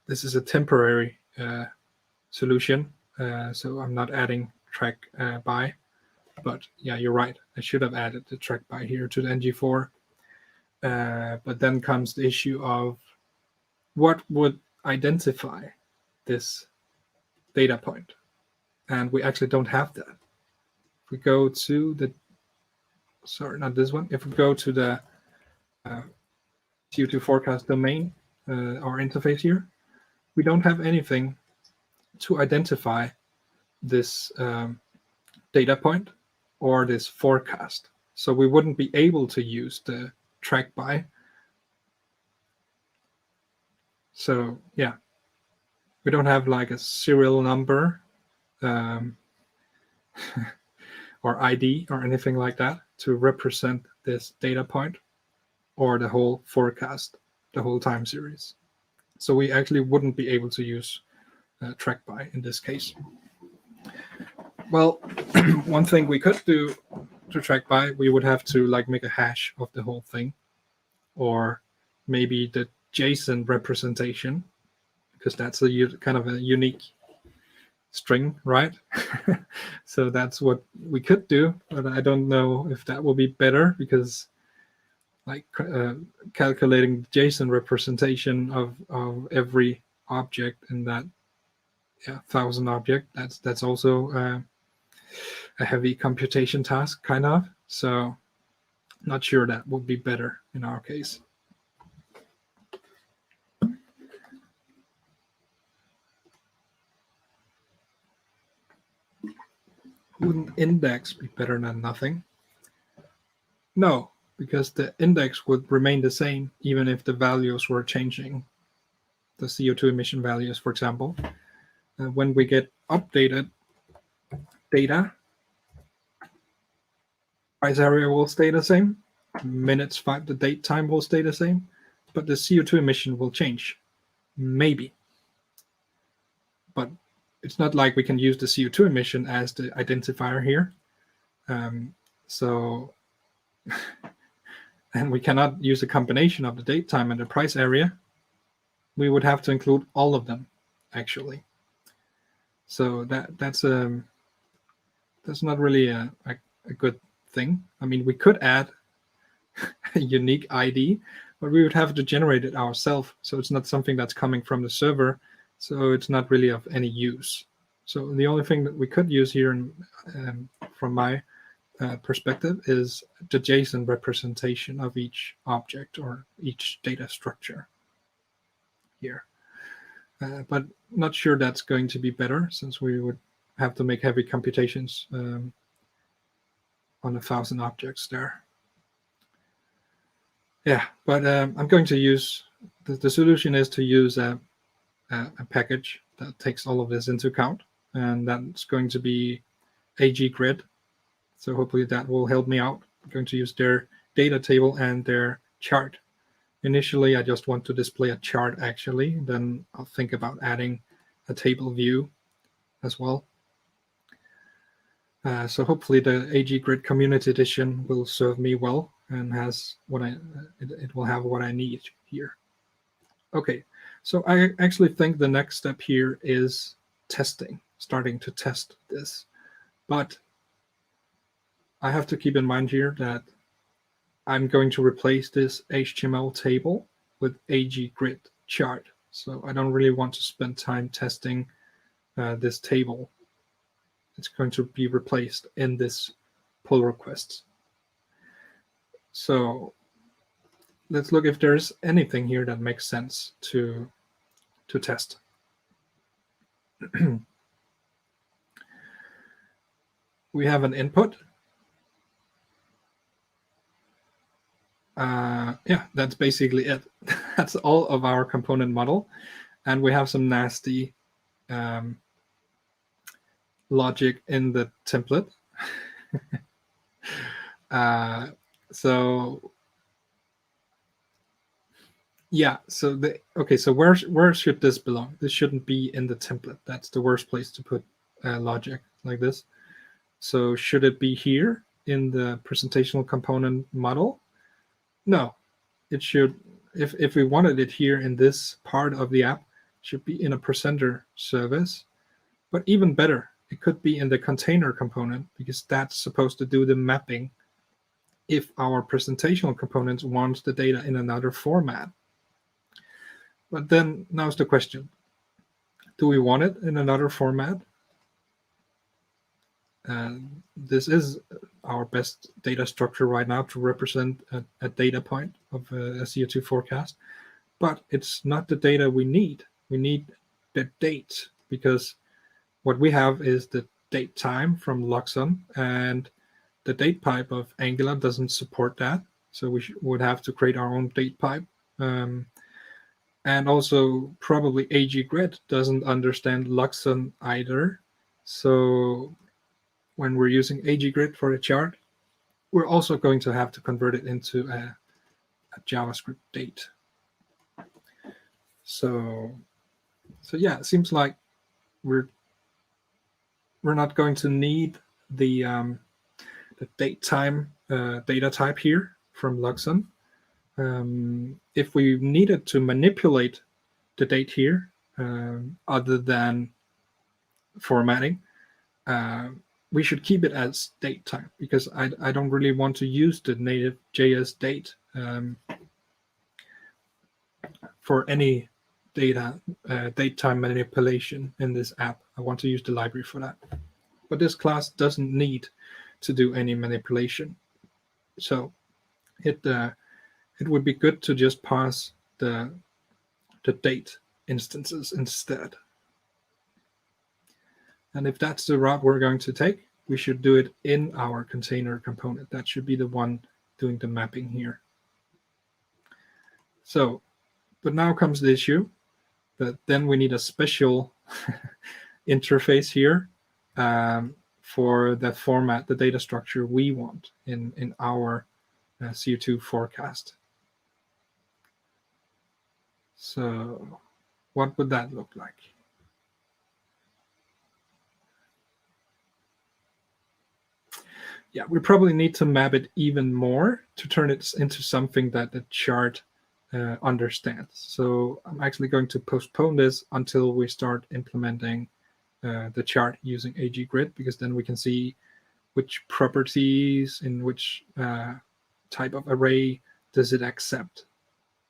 this is a temporary solution. So I'm not adding track by, but yeah, you're right. I should have added the track by here to the ng4. But then comes the issue of what would identify this data point, and we actually don't have that. If we go to the, sorry, not this one. If we go to the CO2 forecast domain, our interface here, we don't have anything to identify this data point or this forecast. So we wouldn't be able to use the track by. So yeah, we don't have like a serial number or ID or anything like that to represent this data point or the whole forecast, the whole time series. So we actually wouldn't be able to use track by in this case. Well, one thing we could do to track by, we would have to like make a hash of the whole thing, or maybe the JSON representation, because that's a kind of a unique string, right? So that's what we could do, but I don't know if that will be better, because like calculating the JSON representation of every object in that 1,000 object, that's also a heavy computation task, kind of. So not sure that would be better in our case. Wouldn't index be better than nothing? No, because the index would remain the same even if the values were changing. The CO2 emission values, for example. When we get updated data, price area will stay the same, minutes, the date time will stay the same, but the CO2 emission will change. Maybe. But it's not like we can use the CO2 emission as the identifier here. And we cannot use a combination of the date time and the price area. We would have to include all of them, actually. So that's not really a good thing. I mean, we could add a unique ID, but we would have to generate it ourselves. So it's not something that's coming from the server. So it's not really of any use. So the only thing that we could use here, from my perspective, is the JSON representation of each object or each data structure here. But not sure that's going to be better, since we would have to make heavy computations on 1,000 objects there. Yeah, but I'm going to use, the solution is to use a package that takes all of this into account, and that's going to be AG Grid. So hopefully that will help me out. I'm going to use their data table and their chart. Initially, I just want to display a chart, actually. Then I'll think about adding a table view as well. So hopefully the AG Grid Community Edition will serve me well and has what it will have what I need here. Okay, so I actually think the next step here is testing, starting to test this. But I have to keep in mind here that I'm going to replace this HTML table with AG Grid chart. So I don't really want to spend time testing this table. It's going to be replaced in this pull request. So let's look if there's anything here that makes sense to test. We have an input. Yeah, that's basically it. That's all of our component model. And we have some nasty logic in the template. So yeah, so so where should this belong? This shouldn't be in the template. That's the worst place to put logic like this. So should it be here in the presentational component model? No, it should, if we wanted it here in this part of the app, it should be in a presenter service. But even better, it could be in the container component, because that's supposed to do the mapping if our presentational components wants the data in another format. But then now's the question, do we want it in another format? This is our best data structure right now to represent a data point of a CO2 forecast, but it's not the data we need. We need the date, because what we have is the date time from Luxon, and the date pipe of Angular doesn't support that. So we would have to create our own date pipe. And also probably AG-Grid doesn't understand Luxon either. So when we're using AG-Grid for a chart, we're also going to have to convert it into a JavaScript date. So yeah, it seems like we're not going to need the date time data type here from Luxon. If we needed to manipulate the date here, other than formatting, we should keep it as date time, because I don't really want to use the native JS date for any date time manipulation in this app. I want to use the library for that. But this class doesn't need to do any manipulation. So it would be good to just pass the date instances instead. And if that's the route we're going to take, we should do it in our container component. That should be the one doing the mapping here. So, but now comes the issue that then we need a special interface here for the format, the data structure we want in our CO2 forecast. So what would that look like? Yeah, we probably need to map it even more to turn it into something that the chart understands. So I'm actually going to postpone this until we start implementing the chart using AG-Grid, because then we can see which properties in which type of array does it accept.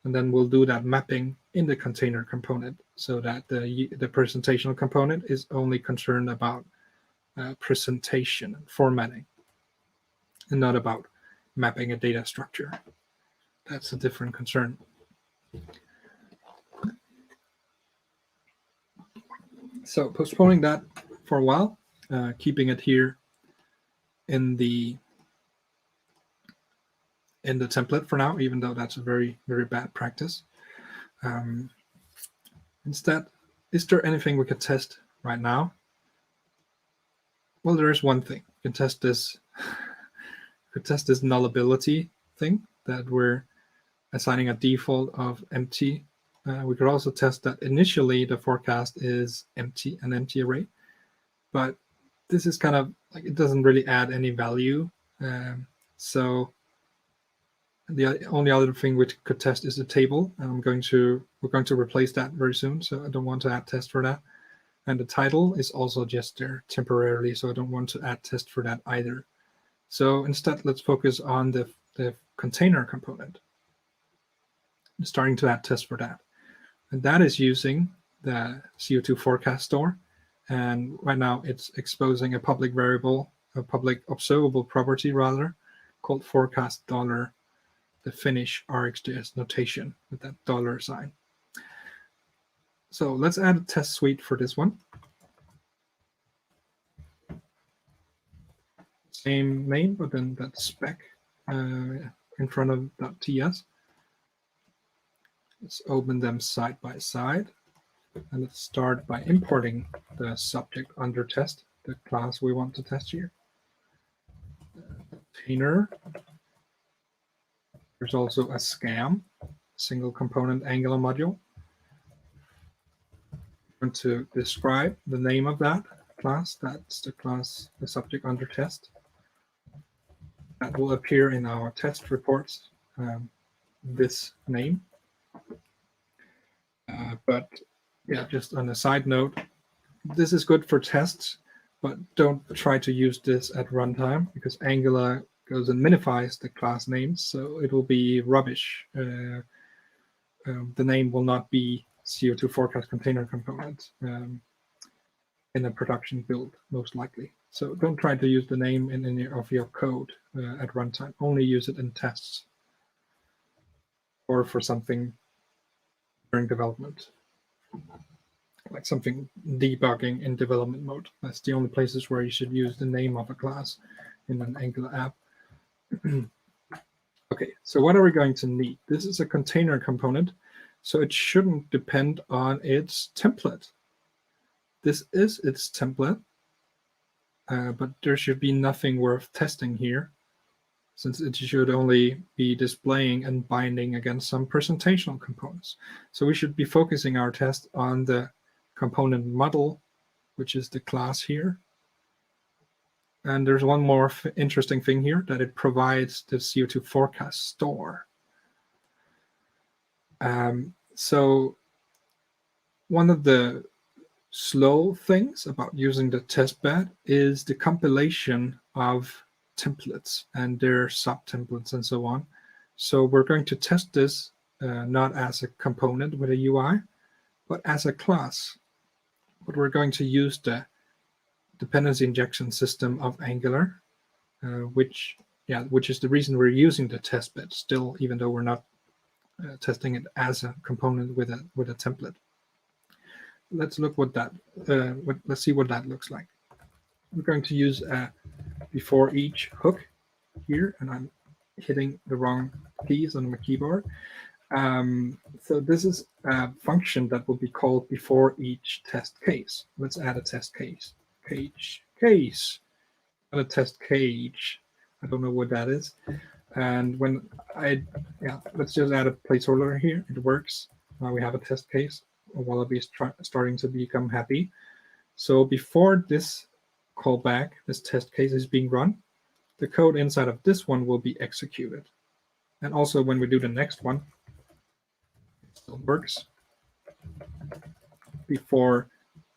And then we'll do that mapping in the container component, so that the presentational component is only concerned about presentation and formatting, and not about mapping a data structure. That's a different concern. So postponing that for a while, keeping it here in the template for now, even though that's a very, very bad practice. Instead, is there anything we could test right now? Well, there is one thing. We can test this. We could test this nullability thing, that we're assigning a default of empty. We could also test that initially the forecast is empty, an empty array. But this is kind of like, it doesn't really add any value. So the only other thing we could test is the table, and we're going to replace that very soon. So I don't want to add test for that. And the title is also just there temporarily, so I don't want to add test for that either. So instead, let's focus on the container component, starting to add test for that. And that is using the CO2 forecast store. And right now it's exposing a public variable, a public observable property rather, called forecast dollar, the Finnish RxJS notation with that dollar sign. So let's add a test suite for this one. Same name, but then that spec in front of .ts. Let's open them side by side. And let's start by importing the subject under test, the class we want to test here. Container. There's also a scam, single component Angular module. I'm going to describe the name of that class. That's the class, the subject under test. That will appear in our test reports, this name. But yeah, just on a side note, This is good for tests, but don't try to use this at runtime because Angular goes and minifies the class names, so it will be rubbish. The name will not be CO2 forecast container component in a production build, most likely. So don't try to use the name in any of your code at runtime. Only use it in tests or for something during development, like something debugging in development mode. That's the only places where you should use the name of a class in an Angular app. Okay, so what are we going to need? This is a container component, so it shouldn't depend on its template. This is its template, but there should be nothing worth testing here, since it should only be displaying and binding against some presentational components. So we should be focusing our test on the component model, which is the class here. And there's one more interesting thing here, that it provides the CO2 forecast store. So one of the slow things about using the testbed is the compilation of templates and their sub-templates and so on. So we're going to test this not as a component with a UI, but as a class. But we're going to use the dependency injection system of Angular, which is the reason we're using the testbed still, even though we're not testing it as a component with a template. Let's look what that. Let's see what that looks like. We're going to use a before each hook here, and I'm hitting the wrong keys on my keyboard. So this is a function that will be called before each test case. Let's add a test case. Case, not a test cage. I don't know what that is. And when let's just add a placeholder here. It works. Now we have a test case. Wallaby is starting to become happy. So before this callback, this test case is being run, the code inside of this one will be executed. And also when we do the next one, it still works. Before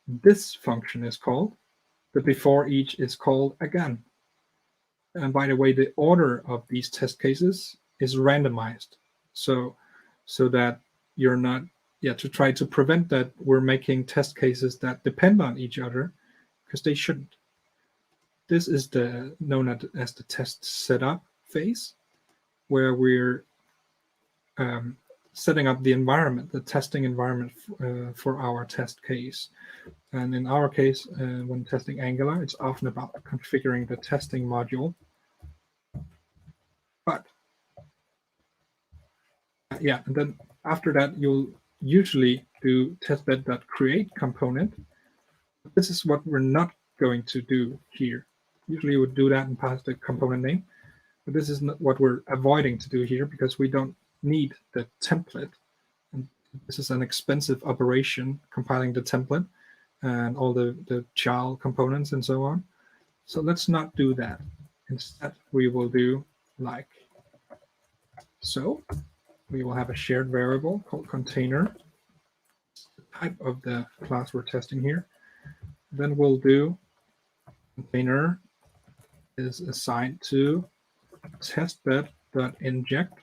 this function is called, the before each is called again. And by the way, the order of these test cases is randomized. So that you're not, to try to prevent that, we're making test cases that depend on each other, because they shouldn't. This is known as the test setup phase, where we're setting up the environment, the testing environment for our test case. And in our case, when testing Angular, it's often about configuring the testing module. But and then after that, you'll usually do testbed.create component. This is what we're not going to do here. Usually you would do that and pass the component name, but this is not what we're avoiding to do here, because we don't need the template. And this is an expensive operation, compiling the template and all the child components and so on. So let's not do that. Instead, we will do like so. We will have a shared variable called container, the type of the class we're testing here. Then we'll do container is assigned to testbed.inject,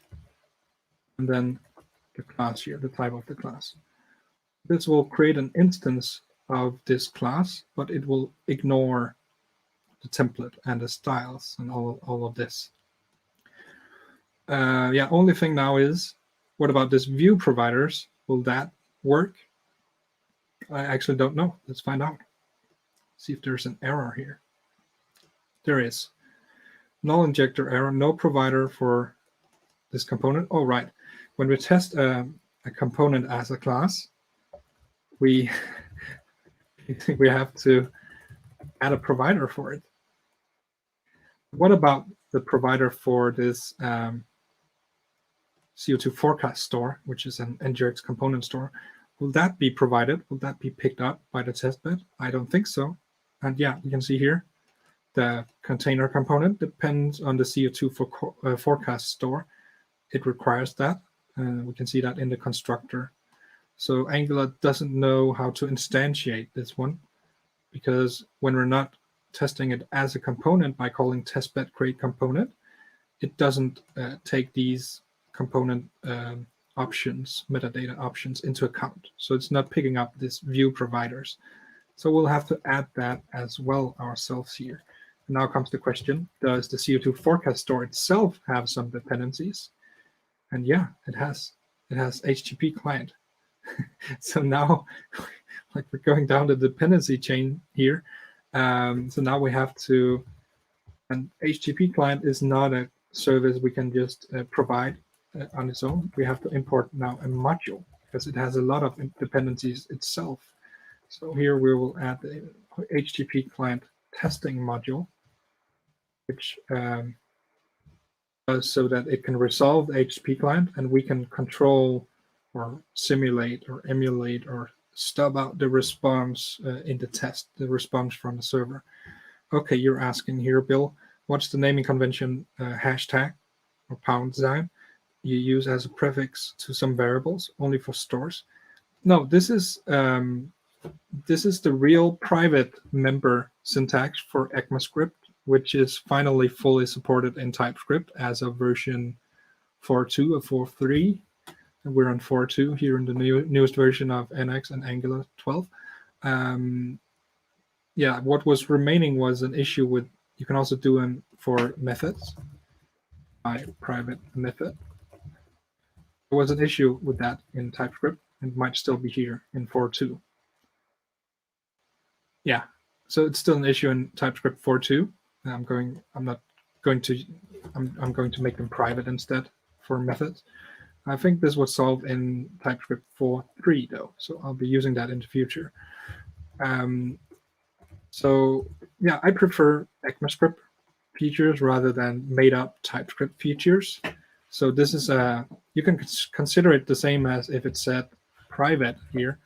and then the class here, the type of the class. This will create an instance of this class, but it will ignore the template and the styles and all of this. Only thing now is, what about this view providers? Will that work? I actually don't know. Let's find out. See if there's an error here. There is. Null injector error, no provider for this component. Oh, right. When we test a component as a class, we have to add a provider for it. What about the provider for this CO2 forecast store, which is an NGX component store? Will that be provided? Will that be picked up by the testbed? I don't think so. And you can see here, the container component depends on the CO2 forecast store. It requires that. We can see that in the constructor. So Angular doesn't know how to instantiate this one. because when we're not testing it as a component by calling testbed create component, it doesn't take these component options, metadata options into account. So it's not picking up this view providers. So we'll have to add that as well ourselves here. And now comes the question, does the CO2 forecast store itself have some dependencies? And yeah, it has. It has HTTP client. So now, like, we're going down the dependency chain here. So now we have to, and HTTP client is not a service we can just provide on its own. We have to import now a module because it has a lot of dependencies itself. So here we will add the HTTP client testing module, which does so that it can resolve the HTTP client and we can control or simulate or emulate or stub out the response in the test, the response from the server. Okay, you're asking here, Bill, what's the naming convention hashtag or $sign you use as a prefix to some variables only for stores? No, this is the real private member syntax for ECMAScript, which is finally fully supported in TypeScript as of version 4.2 or 4.3. And we're on 4.2 here in the newest version of NX and Angular 12. Yeah, what was remaining was an issue with, you can also do them for methods by private method. There was an issue with that in TypeScript and might still be here in 4.2. Yeah, so it's still an issue in TypeScript 4.2. I'm going to make them private instead for methods. I think this was solved in TypeScript 4.3 though, so I'll be using that in the future. So yeah, I prefer ECMAScript features rather than made-up TypeScript features. So this is you can consider it the same as if it said private here,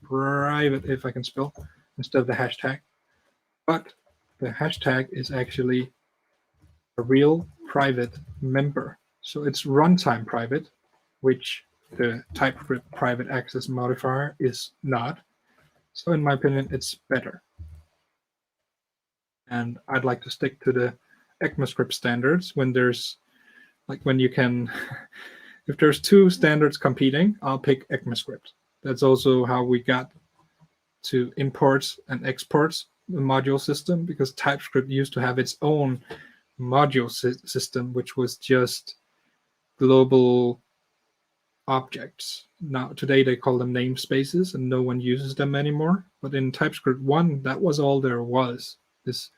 private if I can spell, instead of the hashtag. But the hashtag is actually a real private member. So it's runtime private, which the TypeScript private access modifier is not. So in my opinion, it's better. And I'd like to stick to the ECMAScript standards when there's, like, when you can, if there's two standards competing, I'll pick ECMAScript. That's also how we got to imports and exports the module system, because TypeScript used to have its own module system, which was just global objects. Now today they call them namespaces and no one uses them anymore. But in TypeScript 1, that was all there was, this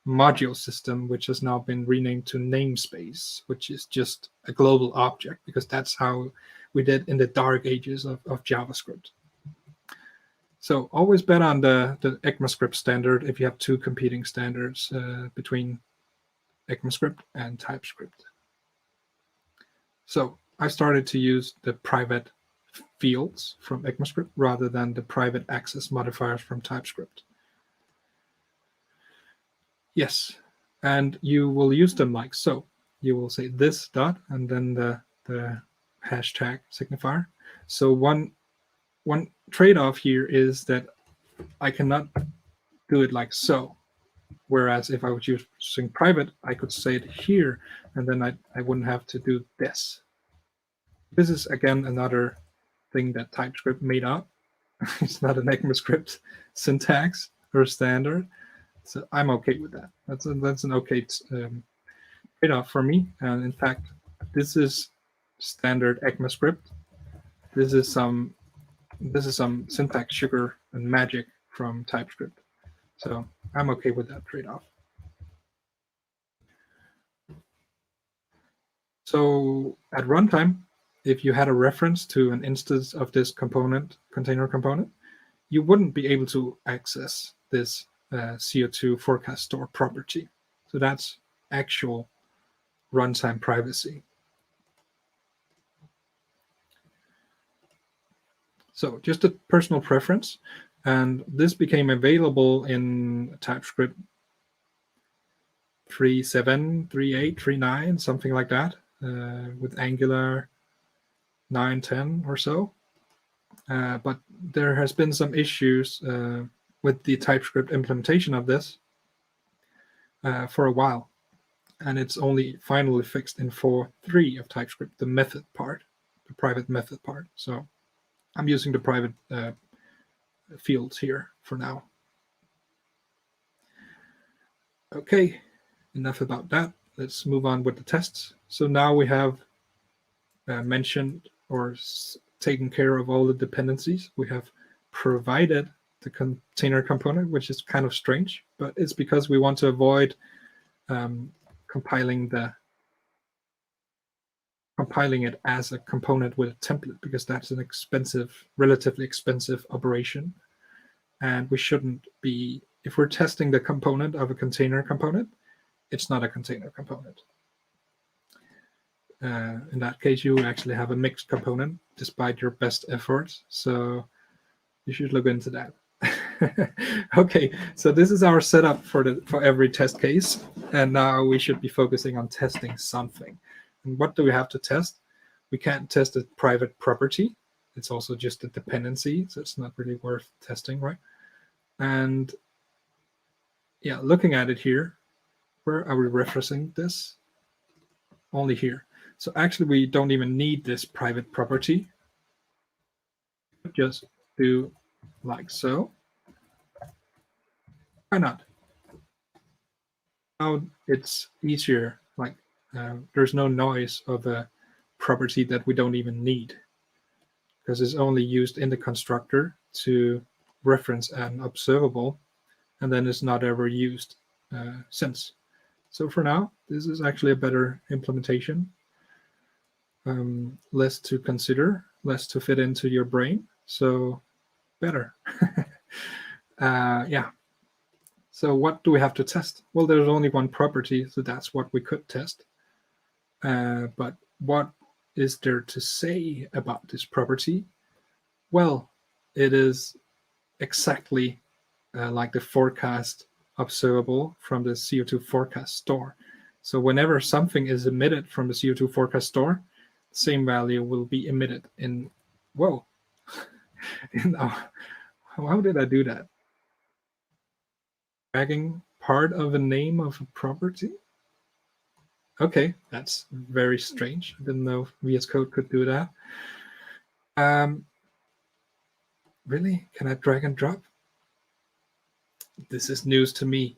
module system, which has now been renamed to namespace, which is just a global object, because that's how we did in the dark ages of JavaScript. So always bet on the ECMAScript standard if you have two competing standards between ECMAScript and TypeScript. So I started to use the private fields from ECMAScript rather than the private access modifiers from TypeScript. Yes, and you will use them like so. You will say this dot and then the hashtag signifier. So one trade-off here is that I cannot do it like so. Whereas if I was using private, I could say it here, and then I wouldn't have to do this. This is, again, another thing that TypeScript made up. It's not an ECMAScript syntax or standard. So I'm okay with that. That's an okay trade-off for me. And in fact, this is standard ECMAScript. This is some syntax sugar and magic from TypeScript. So I'm okay with that trade-off. So at runtime, if you had a reference to an instance of this container component, you wouldn't be able to access this CO2 forecast store property. So that's actual runtime privacy. So just a personal preference, and this became available in TypeScript 3.7, 3.8, 3.9, something like that, with Angular 9.10 or so. But there has been some issues with the TypeScript implementation of this for a while. And it's only finally fixed in 4.3 of TypeScript, the method part, the private method part. So I'm using the private fields here for now. Okay, enough about that. Let's move on with the tests. So now we have mentioned or taken care of all the dependencies. We have provided the container component, which is kind of strange, but it's because we want to avoid compiling it as a component with a template, because that's an expensive, relatively expensive operation. And we shouldn't be, if we're testing the component of a container component, it's not a container component. In that case, you actually have a mixed component despite your best efforts. So you should look into that. Okay, so this is our setup for every test case. And now we should be focusing on testing something. And what do we have to test? We can't test a private property. It's also just a dependency, so it's not really worth testing, right? And yeah, looking at it here, where are we referencing this? Only here. So actually, we don't even need this private property. Just do like so. Why not? Now it's easier. Like there's no noise of a property that we don't even need, because it's only used in the constructor to reference an observable, and then it's not ever used since. So for now, this is actually a better implementation. Less to consider, less to fit into your brain. So better. Yeah. So what do we have to test? Well, there's only one property, so that's what we could test. But what is there to say about this property? Well, it is exactly like the forecast observable from the CO2 forecast store. So whenever something is emitted from the CO2 forecast store, the same value will be emitted in, whoa, how did I do that? Dragging part of a name of a property? Okay, that's very strange. I didn't know VS Code could do that. Really? Can I drag and drop? This is news to me.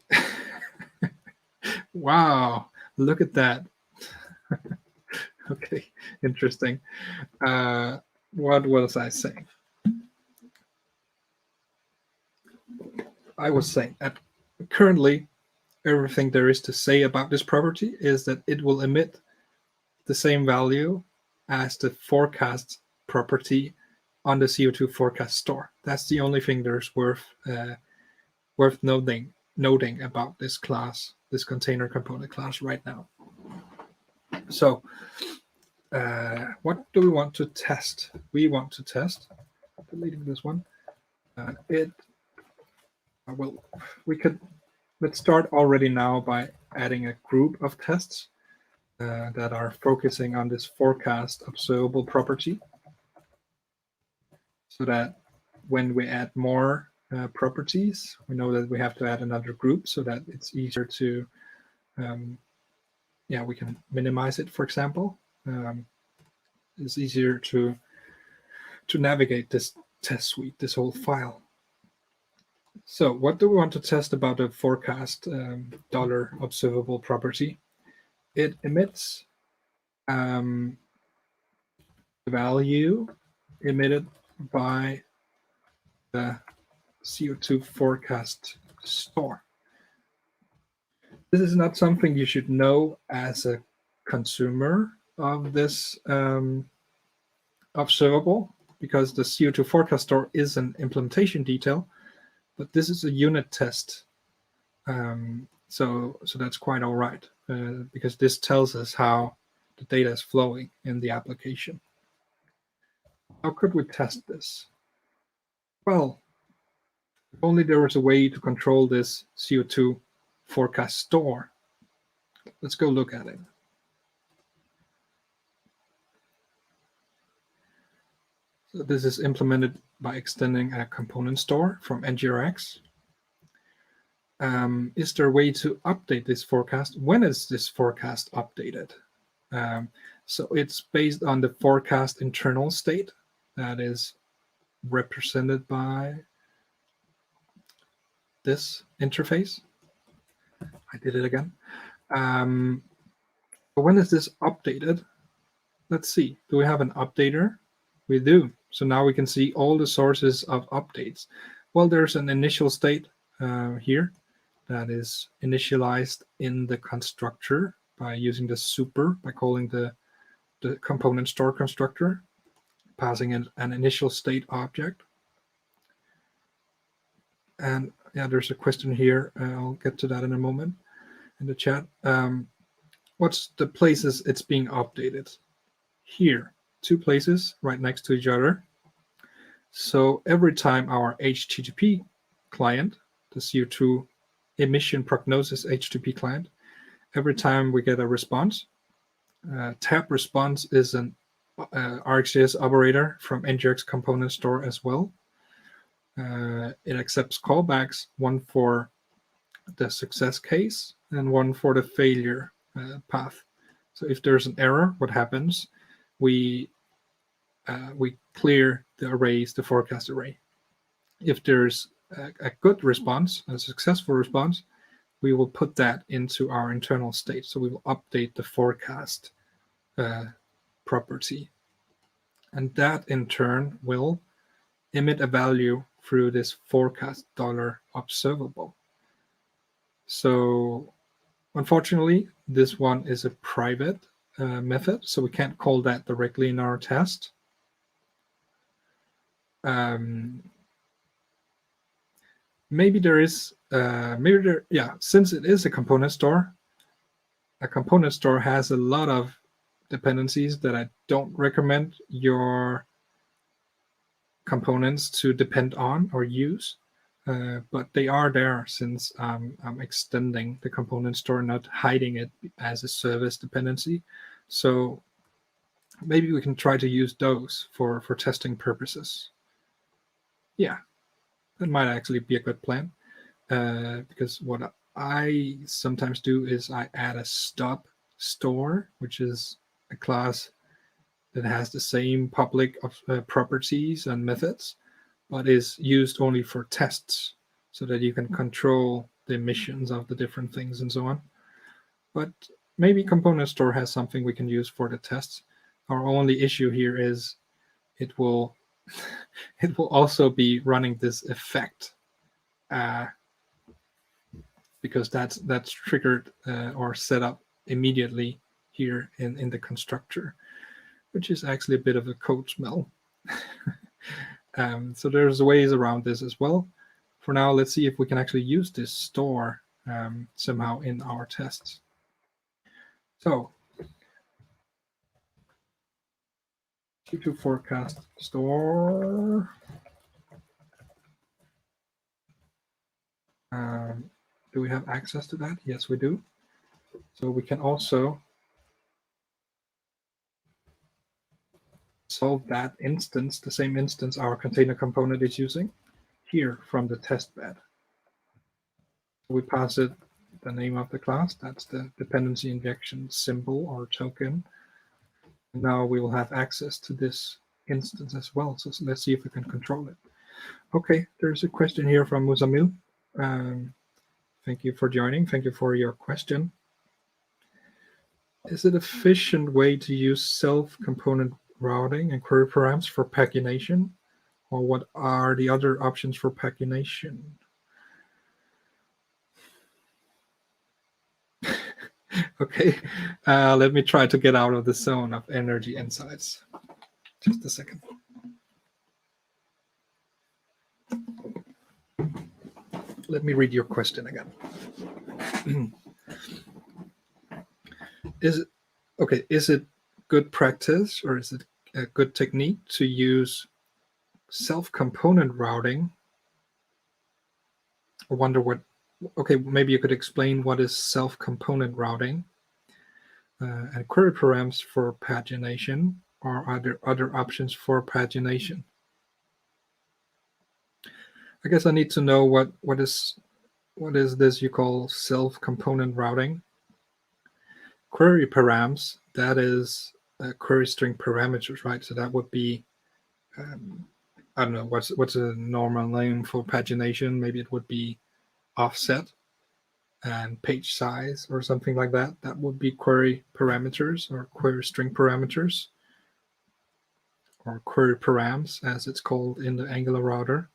Wow, look at that. Okay, interesting. What was I saying? I was saying that currently everything there is to say about this property is that it will emit the same value as the forecast property on the CO2 forecast store. That's the only thing there's worth noting about this class, this container component class right now. So what do we want to test? We want to test, deleting this one, well, let's start already now by adding a group of tests that are focusing on this forecast observable property, so that when we add more properties, we know that we have to add another group, so that it's easier to, we can minimize it, for example. It's easier to navigate this test suite, this whole file. So what do we want to test about the forecast dollar observable property? It emits the value emitted by the CO2 forecast store. This is not something you should know as a consumer of this observable, because the CO2 forecast store is an implementation detail, but this is a unit test. So that's quite all right, because this tells us how the data is flowing in the application. How could we test this? Well, if only there was a way to control this CO2 forecast store. Let's go look at it. So this is implemented by extending a component store from NGRX. is there a way to update this forecast? When is this forecast updated? So it's based on the forecast internal state that is represented by this interface. I did it again. When is this updated? Let's see. Do we have an updater? We do. So now we can see all the sources of updates. Well, there's an initial state here that is initialized in the constructor by using the super, by calling the component store constructor, passing in an initial state object. And yeah, there's a question here. I'll get to that in a moment in the chat. What's the places it's being updated? Here, 2 places right next to each other. So every time our HTTP client, the CO2 emission prognosis HTTP client, every time we get a response, tab response is an RxJS operator from NGX component store as well. It accepts callbacks, one for the success case and one for the failure path. So if there's an error, what happens? We clear the arrays, the forecast array. If there's a good response, a successful response, we will put that into our internal state. So we will update the forecast property. And that in turn will emit a value through this forecast $observable. So unfortunately, this one is a private method, so we can't call that directly in our test. Maybe there is, since it is a component store has a lot of dependencies that I don't recommend your components to depend on or use, but they are there since I'm extending the component store, not hiding it as a service dependency. So maybe we can try to use those for testing purposes. Yeah, that might actually be a good plan, because what I sometimes do is I add a stop store, which is a class that has the same public properties and methods, but is used only for tests so that you can control the emissions of the different things and so on. But maybe component store has something we can use for the tests. Our only issue here is it will also be running this effect, because that's triggered or set up immediately here in the constructor, which is actually a bit of a code smell. So there's ways around this as well. For now, let's see if we can actually use this store somehow in our tests. So CO2 forecast store. Do we have access to that? Yes, we do. So we can also solve that instance, the same instance our container component is using, here from the test bed. We pass it the name of the class. That's the dependency injection symbol or token. And now we will have access to this instance as well. So let's see if we can control it. Okay, there's a question here from Musamil. Thank you for joining. Thank you for your question. Is it an efficient way to use self-component routing and query params for pagination? Or what are the other options for pagination? Okay, let me try to get out of the zone of energy insights. Just a second. Let me read your question again. Is it good practice, or is it a good technique to use self-component routing? I wonder what. Okay, maybe you could explain what is self-component routing and query params for pagination, or are there other options for pagination? I guess I need to know what is what is this you call self-component routing? Query params, that is query string parameters, right? So that would be, I don't know, what's a normal name for pagination? Maybe it would be offset and page size or something like that. That would be query parameters or query string parameters, or query params as it's called in the Angular router.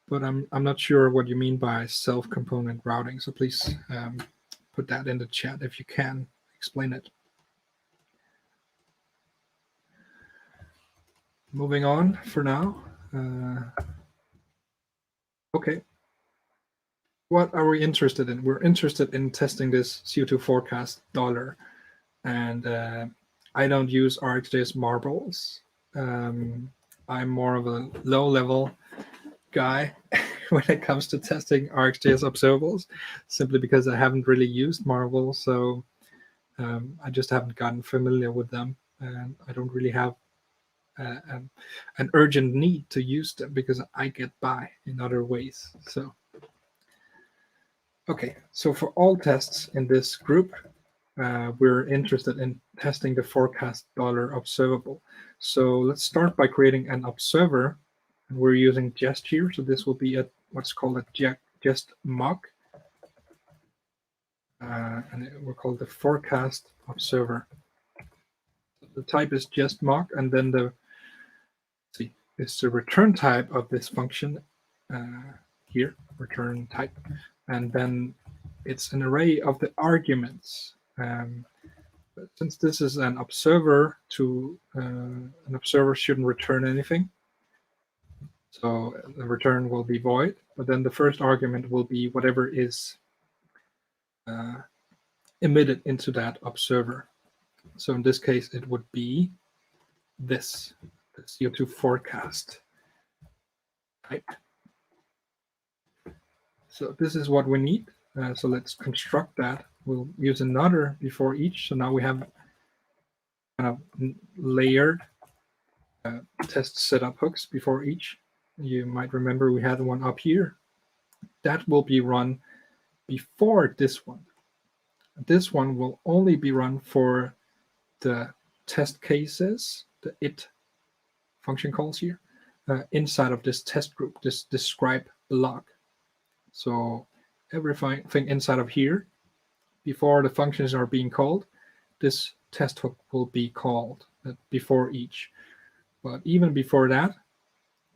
But I'm not sure what you mean by self-component routing. So please put that in the chat if you can explain it. Moving on for now. Okay. What are we interested in? We're interested in testing this CO2 forecast dollar. And I don't use RxJS marbles. I'm more of a low-level guy when it comes to testing RxJS observables, simply because I haven't really used marbles. So I just haven't gotten familiar with them. And I don't really have an urgent need to use them because I get by in other ways. So, okay, so for all tests in this group, we're interested in testing the forecast dollar observable. So let's start by creating an observer. And we're using jest here. So this will be what's called a jest mock. And we're called the forecast observer. The type is jest mock, and then it's the return type of this function here, return type. And then it's an array of the arguments. But since this is an observer, an observer shouldn't return anything. So the return will be void, but then the first argument will be whatever is emitted into that observer. So in this case, it would be this, the CO2 forecast type. So this is what we need. So let's construct that. We'll use another before each. So now we have kind of layered test setup hooks before each. You might remember we had one up here. That will be run before this one. This one will only be run for the test cases, the it function calls here, inside of this test group, this describe block. So everything inside of here, before the functions are being called, this test hook will be called before each. But even before that,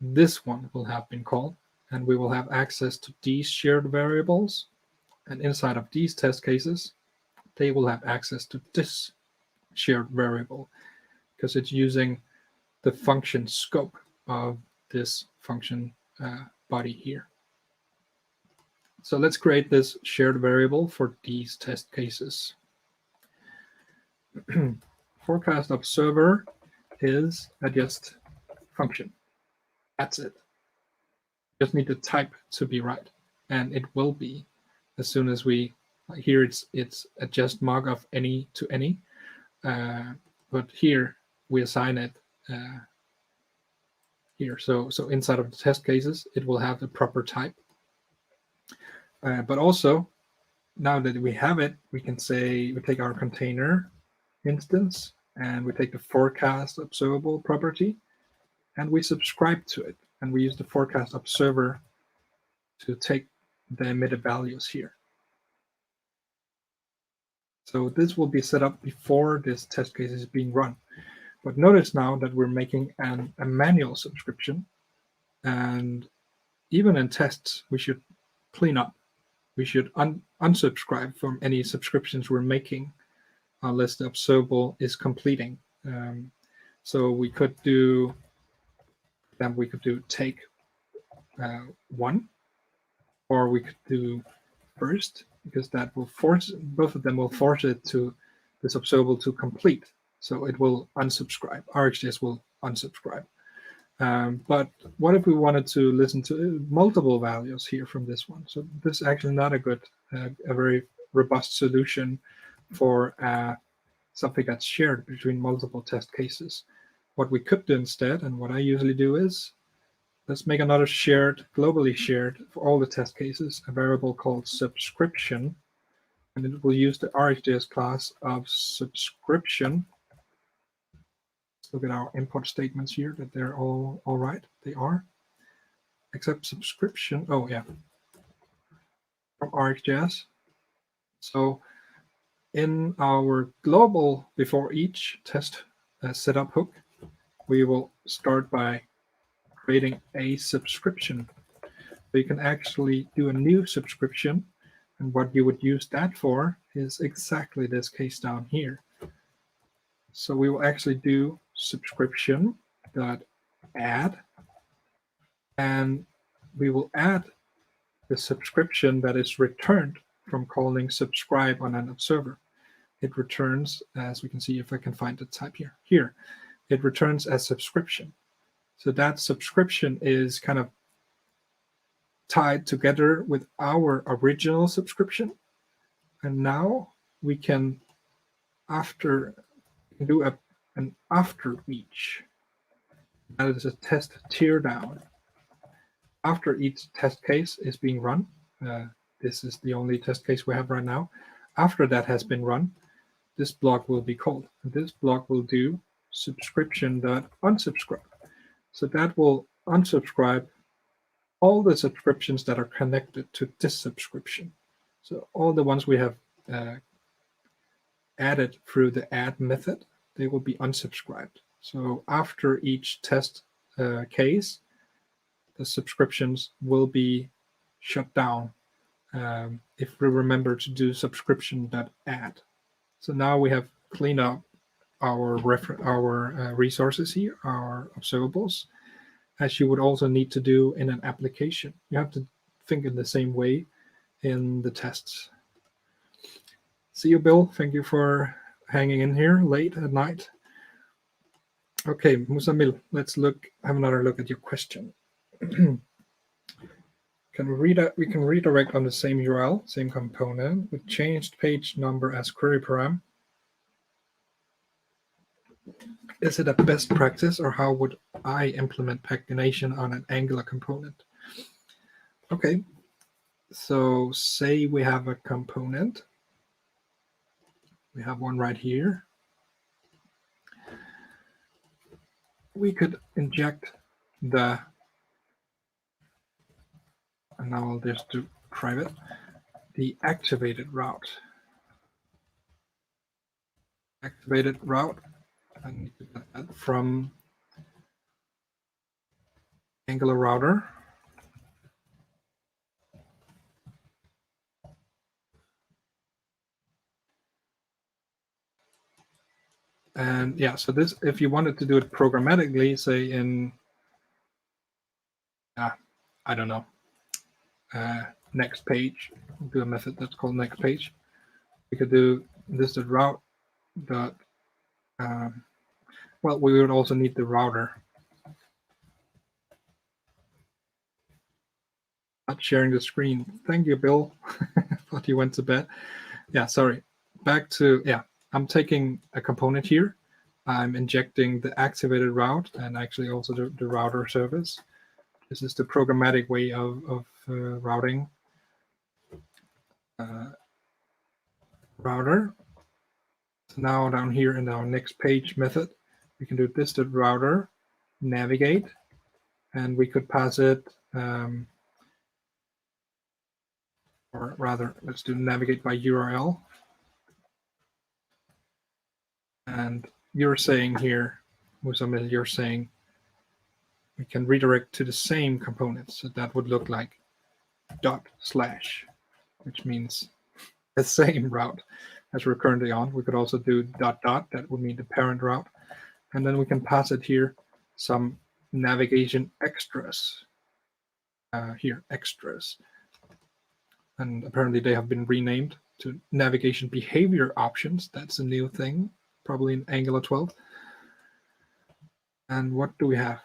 this one will have been called, and we will have access to these shared variables. And inside of these test cases, they will have access to this shared variable because it's using the function scope of this function body here. So let's create this shared variable for these test cases. Forecast observer is a just function. That's it. Just need the type to be right, and it will be as soon as we here it's a just mock of any to any, but here we assign it here. So inside of the test cases, it will have the proper type. But also, now that we have it, we can say we take our container instance and we take the forecast observable property and we subscribe to it. And we use the forecast observer to take the emitted values here. So this will be set up before this test case is being run. But notice now that we're making a manual subscription. And even in tests, we should clean up. We should unsubscribe from any subscriptions we're making unless the observable is completing. So we could do take one, or we could do first, because that will force, both of them will force it to this observable to complete. So it will unsubscribe. RxJS will unsubscribe. But what if we wanted to listen to multiple values here from this one? So this is actually not a good, a very robust solution for something that's shared between multiple test cases. What we could do instead, and what I usually do is, let's make another shared, globally shared for all the test cases, a variable called subscription, and it will use the RxJS class of subscription. Let's look at our import statements here, that they're all right. They are, except subscription. Oh yeah, from RxJS. So in our global before each test setup hook, we will start by creating a subscription. So you can actually do a new subscription, and what you would use that for is exactly this case down here. So we will actually do subscription.add, and we will add the subscription that is returned from calling subscribe on an observer. It returns, as we can see, if I can find the type here, it returns as subscription. So that subscription is kind of tied together with our original subscription. And now we can do an after each. That is a test teardown. After each test case is being run, this is the only test case we have right now. After that has been run, this block will be called. And this block will do subscription.unsubscribe. So that will unsubscribe all the subscriptions that are connected to this subscription. So all the ones we have added through the add method, they will be unsubscribed. So after each test case, the subscriptions will be shut down if we remember to do subscription.add. So now we have cleaned up our resources here, our observables, as you would also need to do in an application. You have to think in the same way in the tests. See you, Bill. Thank you for hanging in here late at night. Okay, Musamil, let's have another look at your question. We can redirect on the same URL, same component, with changed page number as query param. Is it a best practice, or how would I implement pagination on an Angular component? Okay, so say we have a component. We have one right here. We could inject and now I'll just do private, the activated route. Activated route, I need to get that from Angular router. And yeah, so this, if you wanted to do it programmatically, say in, I don't know, next page, do a method that's called next page. We could do this route dot, well, we would also need the router. Not sharing the screen. Thank you, Bill. Thought you went to bed. Yeah, sorry. Back to, yeah, I'm taking a component here. I'm injecting the activated route and actually also the router service. This is the programmatic way of routing. Router. So now down here in our next page method, we can do this router, navigate, and we could pass it, or rather, let's do navigate by URL. And you're saying here, Musamil, you're saying we can redirect to the same component. So that would look like /, which means the same route as we're currently on. We could also do .. That would mean the parent route. And then we can pass it here some navigation extras. Here, extras. And apparently they have been renamed to navigation behavior options. That's a new thing, probably in Angular 12. And what do we have?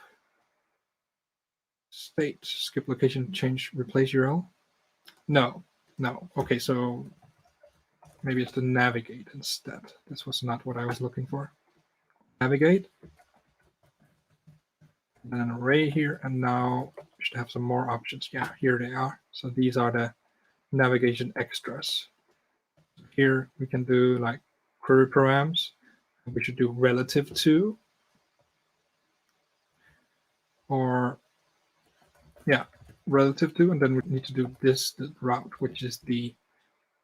State, skip location, change, replace URL? No. Okay, so maybe it's the navigate instead. This was not what I was looking for. Navigate. and an array here, and now we should have some more options. Yeah, here they are. So these are the navigation extras. Here we can do like query params. We should do relative to, or yeah, relative to, and then we need to do this route, which is the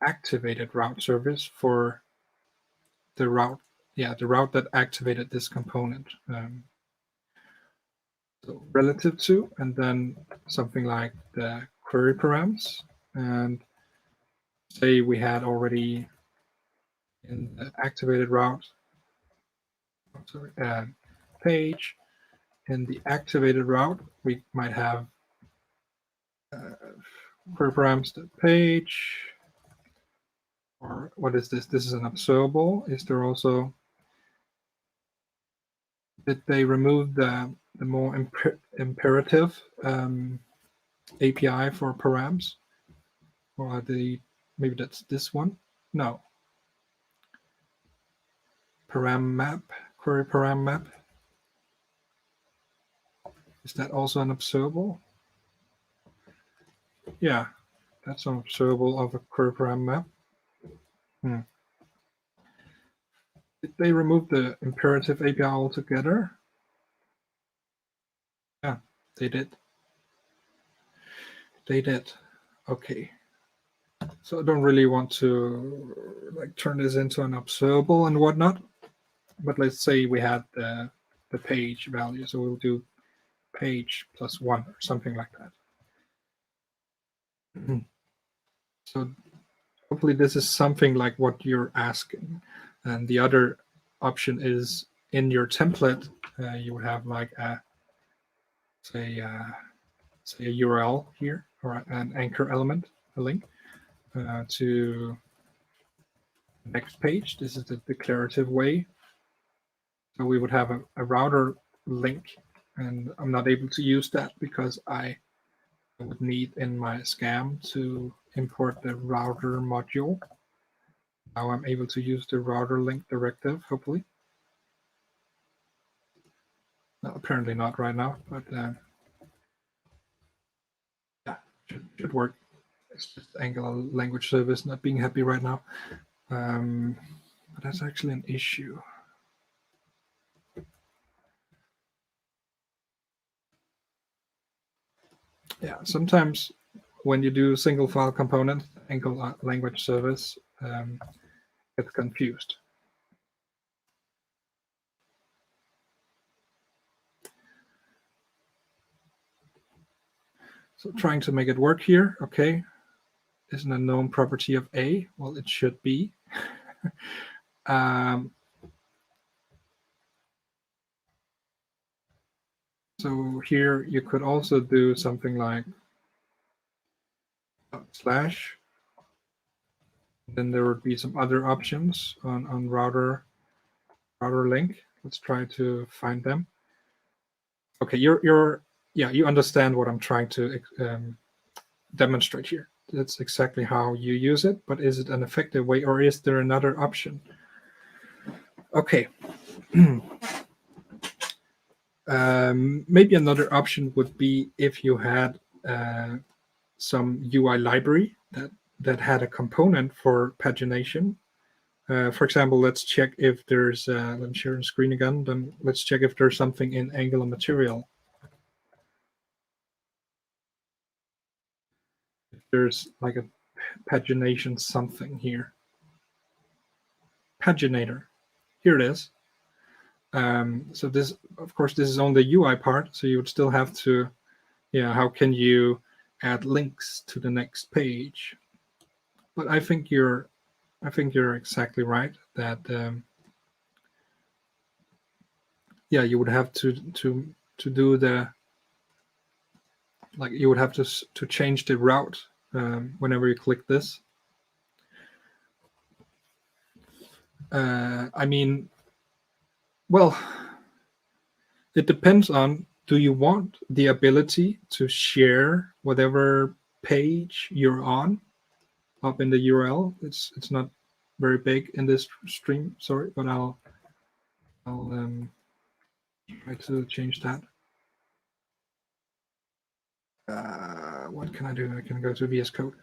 activated route service for the route. Yeah, the route that activated this component. So relative to, and then something like the query params. And say we had already in the activated route, sorry, page. In the activated route, we might have query params the page. Or what is this? This is an observable. Is there also, did they remove the more imperative API for params? Or are they, maybe that's this one? No. Param map, query param map. Is that also an observable? Yeah, that's an observable of a query param map. Did they remove the imperative API altogether? Yeah, they did. They did. Okay. So I don't really want to like turn this into an observable and whatnot. But let's say we had the page value, so we'll do page plus 1 or something like that. So hopefully this is something like what you're asking. And the other option is in your template, you would have like a, say a URL here, or an anchor element, a link to the next page. This is the declarative way. So we would have a router link, and I'm not able to use that because I would need in my scam to import the router module. Now I'm able to use the router link directive, hopefully. No, apparently not right now, but yeah, should work. It's just Angular language service not being happy right now. But that's actually an issue. Yeah, sometimes when you do single file component, Angular language service gets confused. So trying to make it work here, okay. Isn't a known property of A? Well, it should be. So here you could also do something like slash. Then there would be some other options on router link. Let's try to find them. Okay, you understand what I'm trying to demonstrate here. That's exactly how you use it, but is it an effective way, or is there another option? Okay. Maybe another option would be if you had some UI library that had a component for pagination. For example, let's check if there's, let me share the screen again, then let's check if there's something in Angular material. If there's like a pagination something here. Paginator, here it is. So this, of course, this is on the UI part, so you would still have to, yeah, how can you add links to the next page? But I think you're exactly right that yeah, you would have to do the, like, you would have to change the route whenever you click this. I mean, well, it depends on, do you want the ability to share whatever page you're on up in the URL? It's not very big in this stream, sorry, but I'll try to change that. what can I do? I can go to VS Code.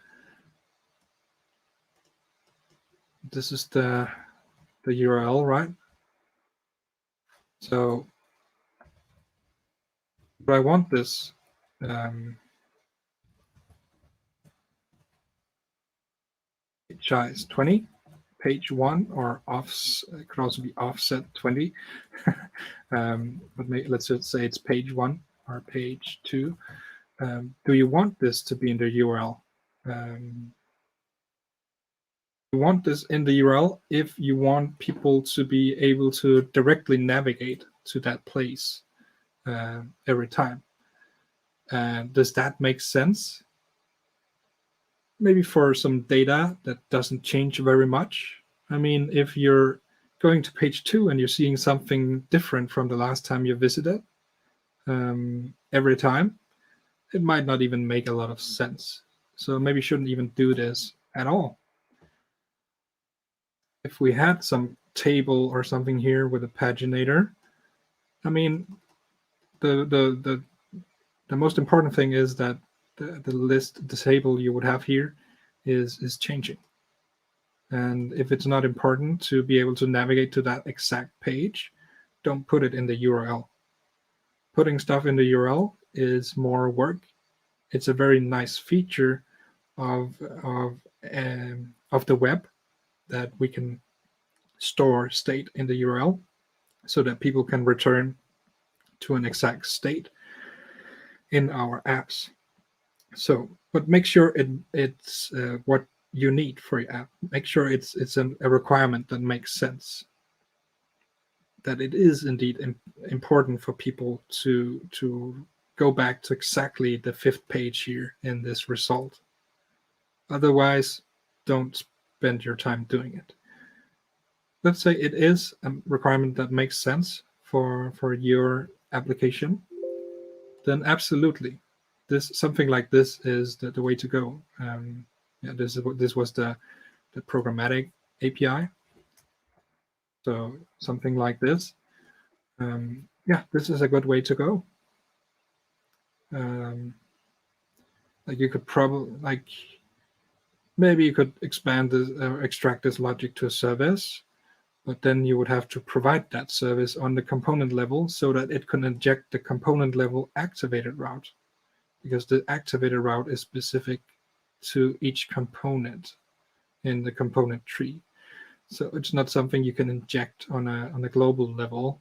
This is the URL, right? So but I want this size 20, page 1, or it could also be offset 20. But let's just say it's page 1 or page 2. Do you want this to be in the URL? You want this in the URL if you want people to be able to directly navigate to that place every time. Does that make sense? Maybe for some data that doesn't change very much. I mean, if you're going to page 2 and you're seeing something different from the last time you visited every time, it might not even make a lot of sense. So maybe you shouldn't even do this at all. If we had some table or something here with a paginator, I mean, the most important thing is that the list, the table you would have here is changing. And if it's not important to be able to navigate to that exact page, don't put it in the URL. Putting stuff in the URL is more work. It's a very nice feature of the web that we can store state in the URL so that people can return to an exact state in our apps. So, but make sure it's what you need for your app. Make sure it's a requirement that makes sense. That it is indeed important for people to go back to exactly the 5th page here in this result. Otherwise, don't spend your time doing it. Let's say it is a requirement that makes sense for your application, then absolutely, something like this is the way to go. Yeah, this was the programmatic API. So something like this. Yeah, this is a good way to go. Like you could probably maybe you could expand this extract this logic to a service, but then you would have to provide that service on the component level so that it can inject the component level activated route, because the activated route is specific to each component in the component tree. So it's not something you can inject on a global level,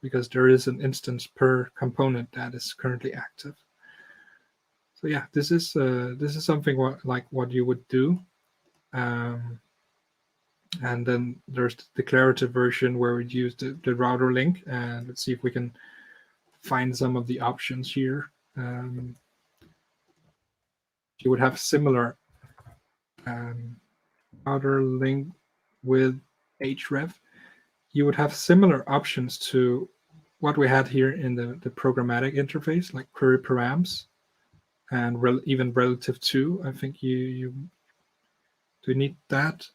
because there is an instance per component that is currently active. So yeah, this is something what you would do. And then there's the declarative version where we use the router link, and let's see if we can find some of the options here. You would have similar router link with href. You would have similar options to what we had here in the programmatic interface, like query params and even relative to. I think you do need that.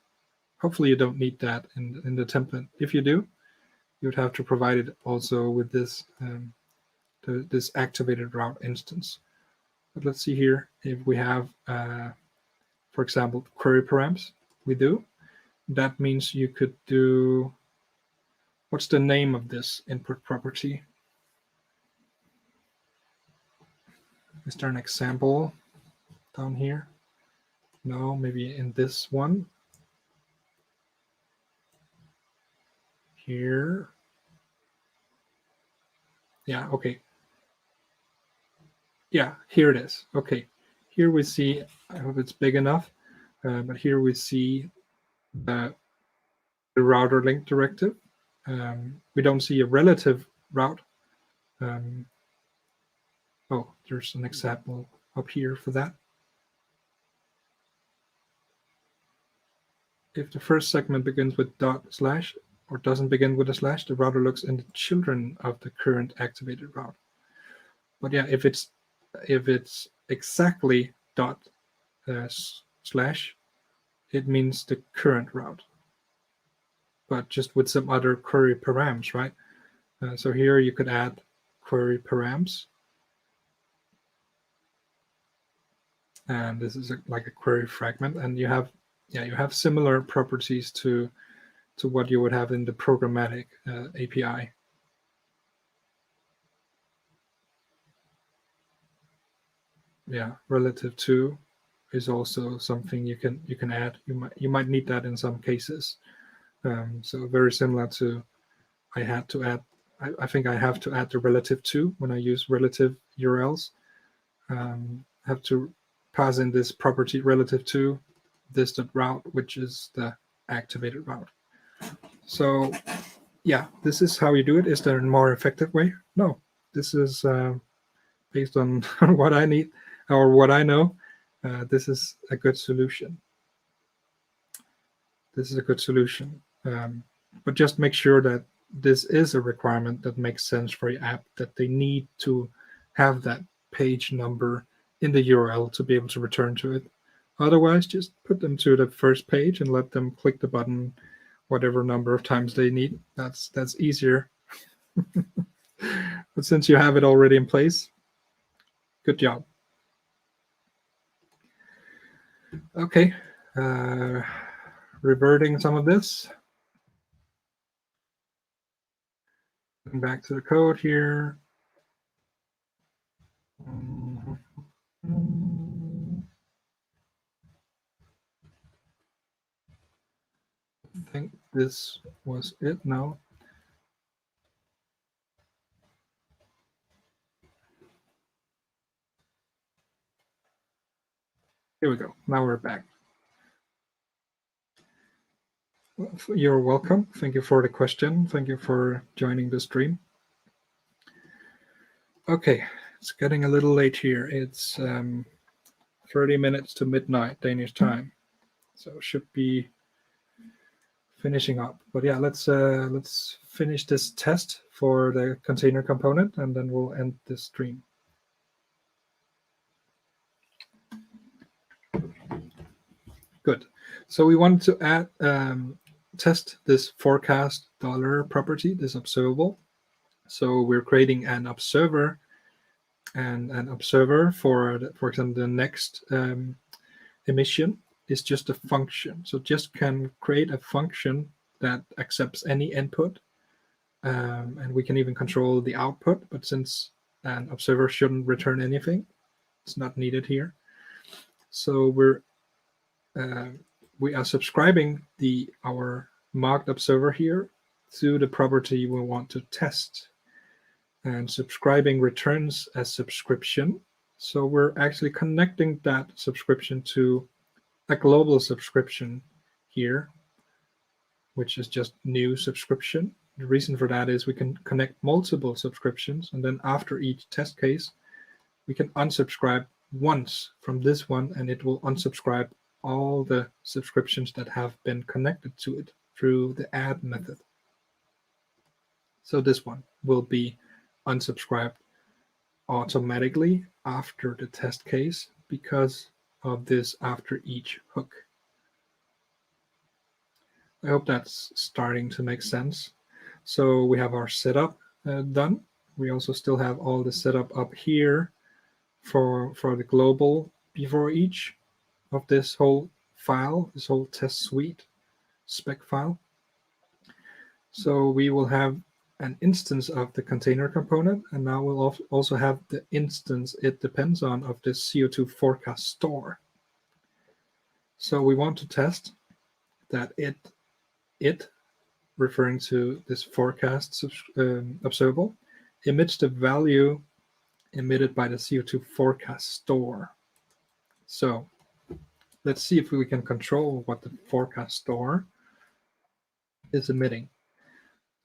Hopefully you don't need that in the template. If you do, you would have to provide it also with this this activated route instance. But let's see here if we have, for example, query params. We do. That means you could do, what's the name of this input property? Is there an example down here? No, maybe in this one. Here. Yeah, okay. Yeah, here it is. Okay, here we see, I hope it's big enough, but here we see the router link directive. We don't see a relative route. Oh, there's an example up here for that. If the first segment begins with // or doesn't begin with a slash, the router looks in the children of the current activated route. But yeah, if it's exactly // it means the current route, but just with some other query params, right? So here you could add query params. and this is like a query fragment, and you have similar properties to what you would have in the programmatic API. Yeah, relative to is also something you can add. You might need that in some cases. So very similar to I had to add. I think I have to add the relative to when I use relative URLs. Have to pass in this property relative to this route, which is the activated route. So yeah, this is how you do it. Is there a more effective way? No, this is based on what I need or what I know. This is a good solution. This is a good solution. But just make sure that this is a requirement that makes sense for your app, that they need to have that page number in the URL to be able to return to it. Otherwise, just put them to the first page and let them click the button whatever number of times they need. That's easier. But since you have it already in place, good job. Okay, reverting some of this. Going back to the code here. I think this was it now. Here we go. Now we're back. You're welcome. Thank you for the question. Thank you for joining the stream. Okay, it's getting a little late here. It's 30 minutes to midnight Danish time, so should be finishing up. But yeah, let's finish this test for the container component, and then we'll end this stream. Good. So we wanted to add test this forecast dollar property, this observable. So we're creating an observer and an observer for example, the next emission is just a function. So just can create a function that accepts any input, and we can even control the output. But since an observer shouldn't return anything, it's not needed here. So we are subscribing our marked observer here to the property we want to test. And subscribing returns a subscription. So we're actually connecting that subscription to a global subscription here, which is just new subscription. The reason for that is we can connect multiple subscriptions, and then after each test case, we can unsubscribe once from this one, and it will unsubscribe all the subscriptions that have been connected to it through the add method. So this one will be unsubscribed automatically after the test case because of this after each hook. I hope that's starting to make sense. So we have our setup done. We also still have all the setup up here for the global before each of this whole file, this whole test suite spec file. So we will have an instance of the container component, and now we'll also have the instance it depends on of the CO2 forecast store. So we want to test that it referring to this forecast observable emits the value emitted by the CO2 forecast store. So let's see if we can control what the forecast store is emitting.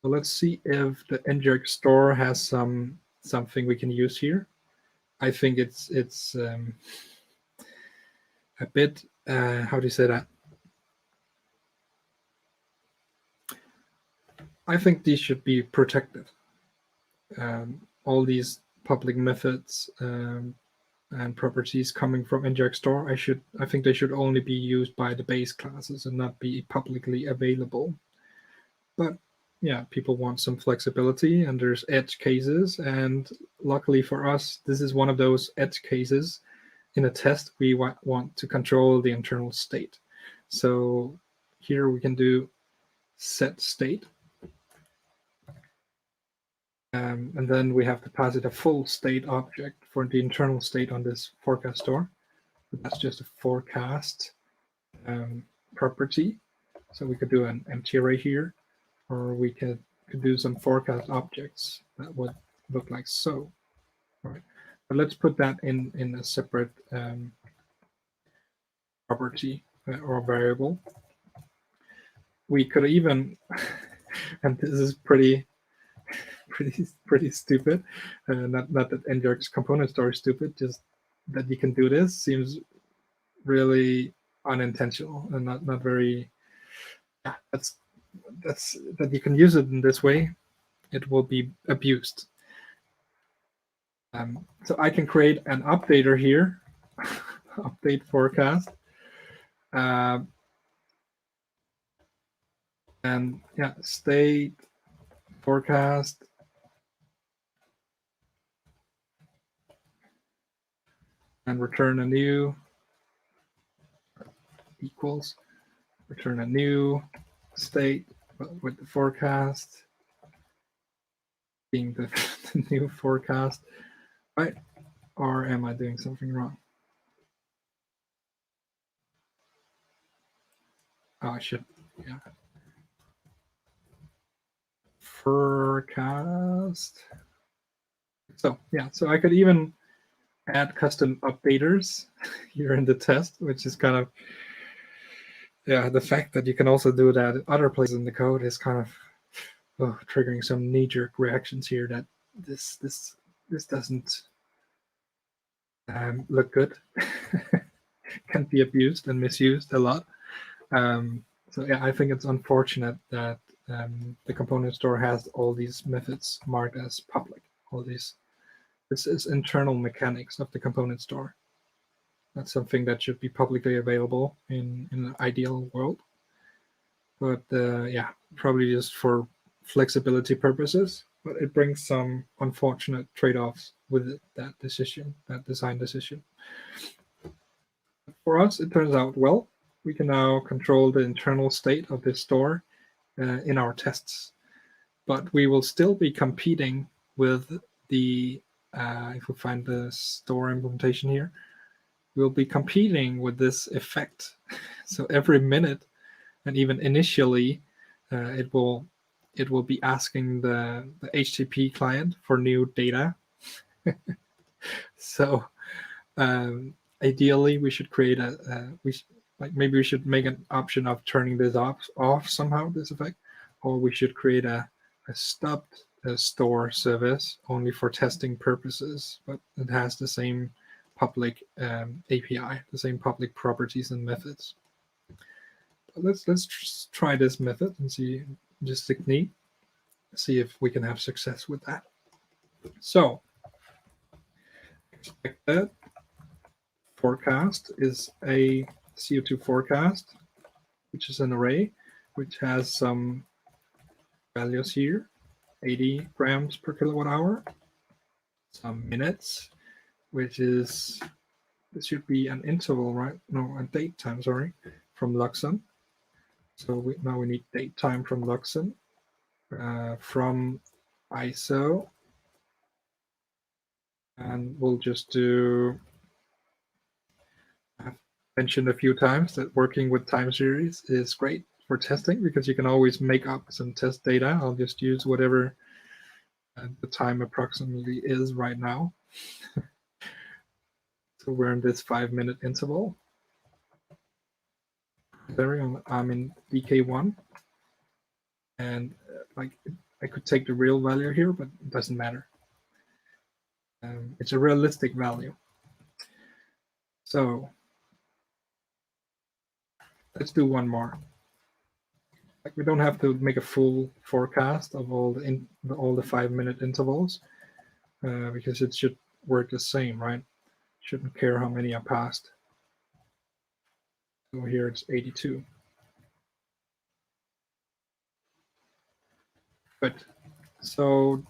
So let's see if the NGRX store has something we can use here. I think it's a bit how do you say that? I think these should be protected. All these public methods and properties coming from NGRX store, I think they should only be used by the base classes and not be publicly available. But yeah, people want some flexibility, and there's edge cases, and luckily for us, this is one of those edge cases in a test, we want to control the internal state. So here we can do set state. And then we have to pass it a full state object for the internal state on this forecast store. That's just a forecast property. So we could do an empty array here, or we could do some forecast objects that would look like so. All right. But let's put that in a separate property or variable. We could even, and this is pretty stupid. Not that NGRX component store is stupid, just that you can do this seems really unintentional and not very. Yeah, that's that you can use it in this way. It will be abused. So I can create an updater here, update forecast, and yeah, state forecast. And return a new equals, return a new state with the forecast being the new forecast, right? Or am I doing something wrong? Oh, I should, yeah. Forecast. So yeah, so I could even add custom updaters here in the test, which is kind of, yeah, the fact that you can also do that in other places in the code is kind of triggering some knee-jerk reactions here that this doesn't look good. Can be abused and misused a lot. So yeah, I think it's unfortunate that the component store has all these methods marked as public. All these, this is internal mechanics of the component store. That's something that should be publicly available in an ideal world. But yeah, probably just for flexibility purposes. But it brings some unfortunate trade-offs with that decision, that design decision. For us, it turns out well. We can now control the internal state of this store in our tests. But we will still be competing with the, if we find the store implementation here, we'll be competing with this effect. So every minute, and even initially, it will be asking the HTTP client for new data. So ideally, we should create maybe we should make an option of turning this off somehow, this effect, or we should create a stopped store service only for testing purposes, but it has the same public API, the same public properties and methods. But let's try this method and see this technique, see if we can have success with that. So expected forecast is a CO2 forecast, which is an array which has some values here, 80 grams per kilowatt hour, some minutes, which is, this should be an interval, right? No, a date time, sorry, from Luxon. So now we need date time from Luxon, from ISO, and we'll just do, I've mentioned a few times that working with time series is great for testing because you can always make up some test data. I'll just use whatever the time approximately is right now. So we're in this 5-minute interval. I'm in DK1, and like I could take the real value here, but it doesn't matter. It's a realistic value. So let's do one more. Like we don't have to make a full forecast of all the 5-minute intervals because it should work the same, right? Shouldn't care how many are passed. So here it's 82. Good. So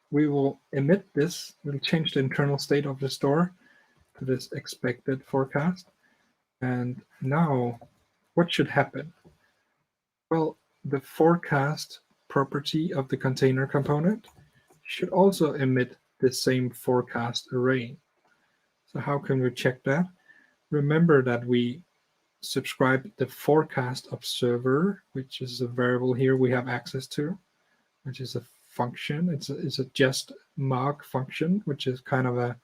we will emit this. We'll change the internal state of the store to this expected forecast. And now, what should happen? Well, the forecast property of the container component should also emit the same forecast array. So how can we check that? Remember that we subscribe the forecast observer, which is a variable here we have access to, which is a function. It's a just mark function, which is kind of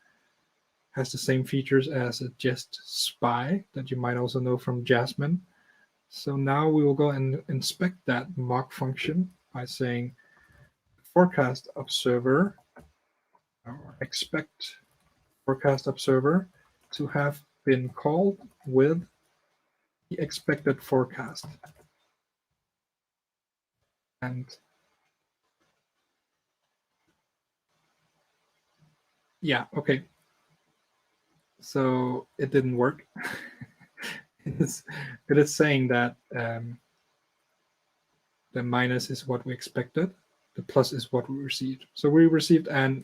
has the same features as a just spy that you might also know from Jasmine. So now we will go and inspect that mock function by saying forecast observer, or expect forecast observer to have been called with the expected forecast. And yeah, okay. So it didn't work. it is saying that the minus is what we expected, the plus is what we received. So we received an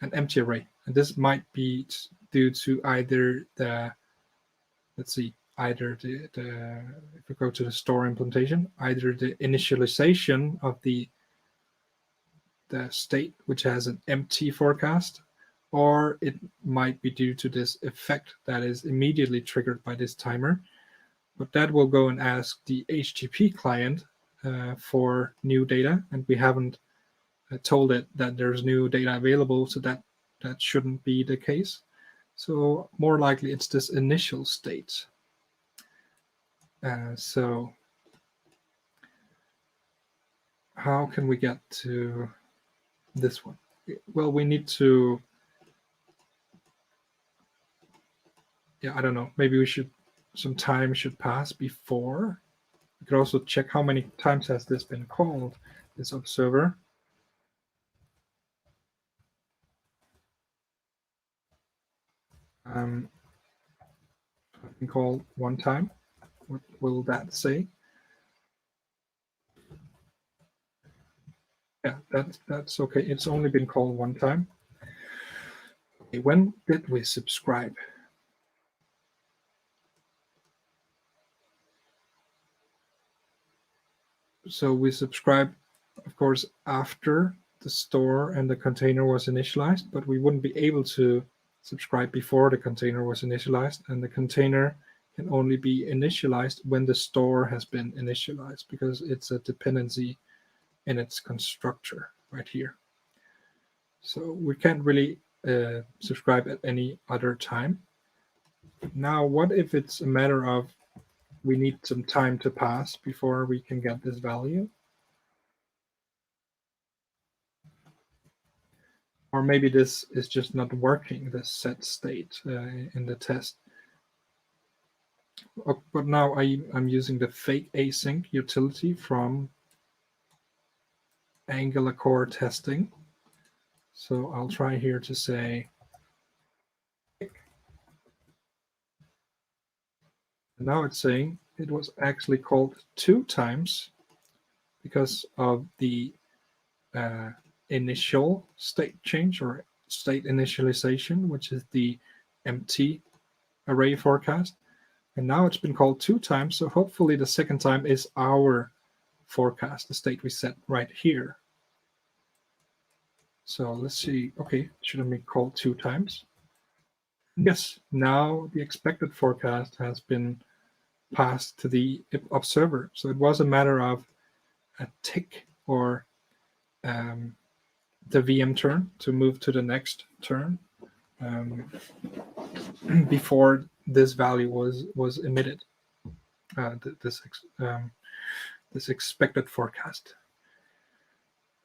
empty array, and this might be due to either the, let's see, either the if we go to the store implementation, either the initialization of the state which has an empty forecast, or it might be due to this effect that is immediately triggered by this timer. But that will go and ask the HTTP client for new data, and we haven't told it that there's new data available, so that shouldn't be the case. So more likely it's this initial state. So how can we get to this one? Well, we need to, yeah, I don't know, maybe we should, some time should pass before. We could also check how many times has this been called, this observer. I can call one time. What will that say? Yeah, that's okay. It's only been called one time. Okay, when did we subscribe? So we subscribe, of course, after the store and the container was initialized, but we wouldn't be able to subscribe before the container was initialized, and the container can only be initialized when the store has been initialized, because it's a dependency in its constructor right here. So we can't really subscribe at any other time. Now, what if it's a matter of we need some time to pass before we can get this value? Or maybe this is just not working, the set state in the test. But now I'm using the fake async utility from Angular core testing. So I'll try here to say, now it's saying it was actually called 2 times because of the initial state change or state initialization, which is the empty array forecast. And now it's been called 2 times. So hopefully the second time is our forecast, the state we set right here. So let's see. Okay, should have been called 2 times. Yes, now the expected forecast has been passed to the observer. So it was a matter of a tick or the VM turn to move to the next turn before this value was emitted. This expected forecast.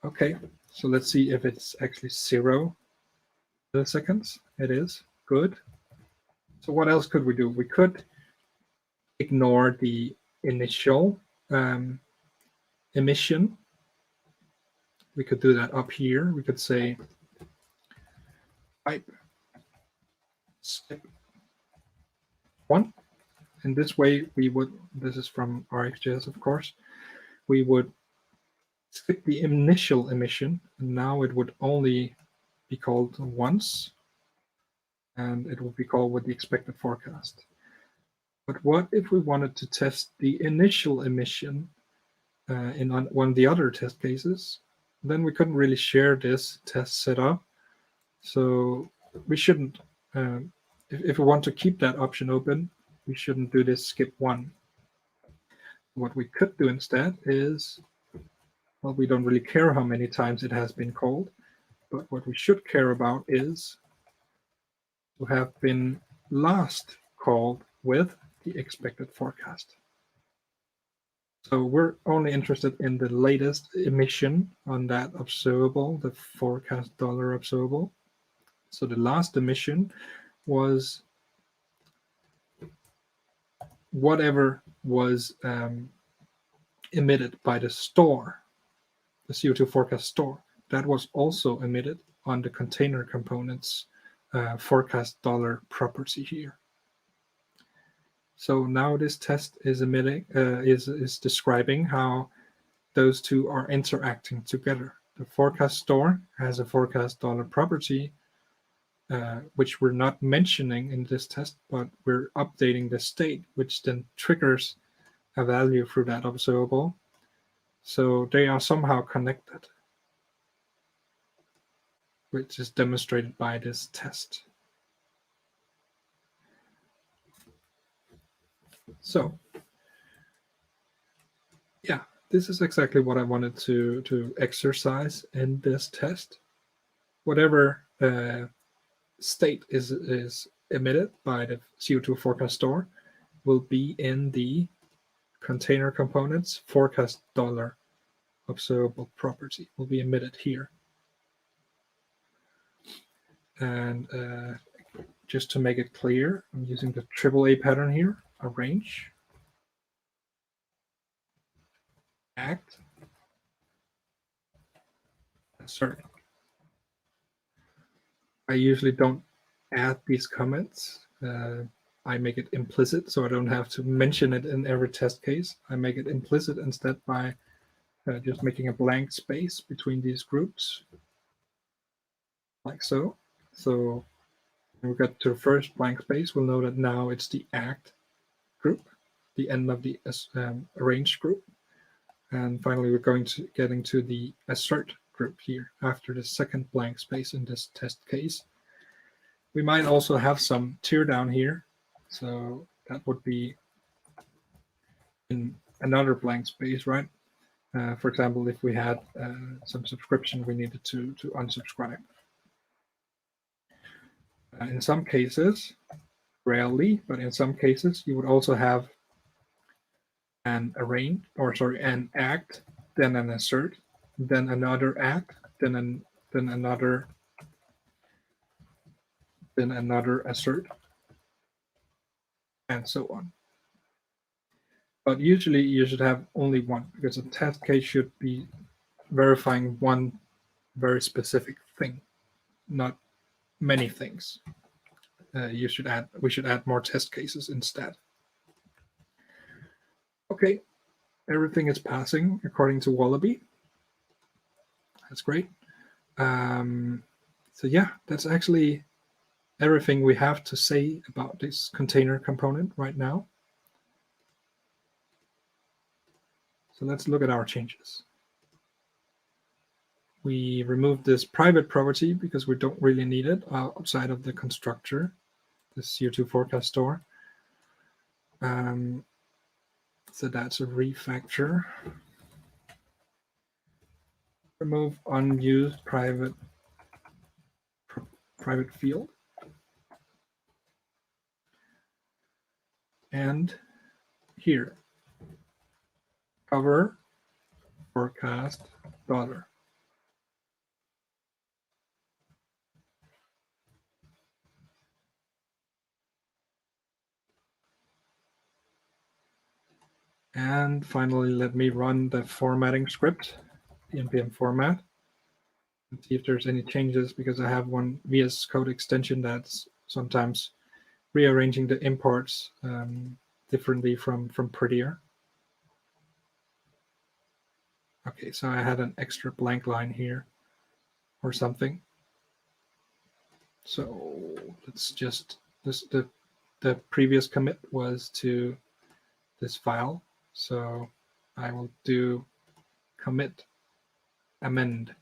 Okay, so let's see if it's actually 0 milliseconds. It is. Good. So what else could we do? We could ignore the initial emission. We could do that up here. We could say pipe skip 1. And this way we would, this is from RxJS, of course, we would skip the initial emission, and now it would only be called once. and it will be called with the expected forecast. But what if we wanted to test the initial emission in one of the other test cases? Then we couldn't really share this test setup. So we shouldn't, if we want to keep that option open, we shouldn't do this skip one. What we could do instead is, well, we don't really care how many times it has been called, but what we should care about is to have been last called with the expected forecast. So we're only interested in the latest emission on that observable, the forecast dollar observable. So the last emission was whatever was emitted by the store, the CO2 forecast store. That was also emitted on the container components forecast dollar property here. So now this test is is describing how those two are interacting together. The forecast store has a forecast dollar property, which we're not mentioning in this test, but we're updating the state, which then triggers a value through that observable. So they are somehow connected, which is demonstrated by this test. So yeah, this is exactly what I wanted to exercise in this test. Whatever state is emitted by the CO2 forecast store will be in the container components forecast dollar observable property, will be emitted here. And just to make it clear, I'm using the AAA pattern here, arrange, act, assert. I usually don't add these comments. I make it implicit, so I don't have to mention it in every test case. I make it implicit instead by just making a blank space between these groups, like so. So when we get to the first blank space, we'll know that now it's the act group, the end of the arrange group. And finally, we're getting to the assert group here after the second blank space in this test case. We might also have some tear down here. So that would be in another blank space, right? For example, if we had some subscription we needed to unsubscribe. In some cases, rarely, but in some cases, you would also have an an act, then an assert, then another act, then another assert, and so on. But usually you should have only one, because a test case should be verifying one very specific thing, not many things. We should add more test cases instead. Okay, everything is passing according to Wallaby. That's great. So yeah, that's actually everything we have to say about this container component right now. So let's look at our changes. We removed this private property because we don't really need it outside of the constructor, the CO2 forecast store. So that's a refactor. Remove unused private field. And here, cover forecast dollar. And finally, let me run the formatting script, the npm format, and see if there's any changes, because I have one VS Code extension that's sometimes rearranging the imports differently from Prettier. Okay, so I had an extra blank line here or something. So let's just the previous commit was to this file, so I will do commit amend.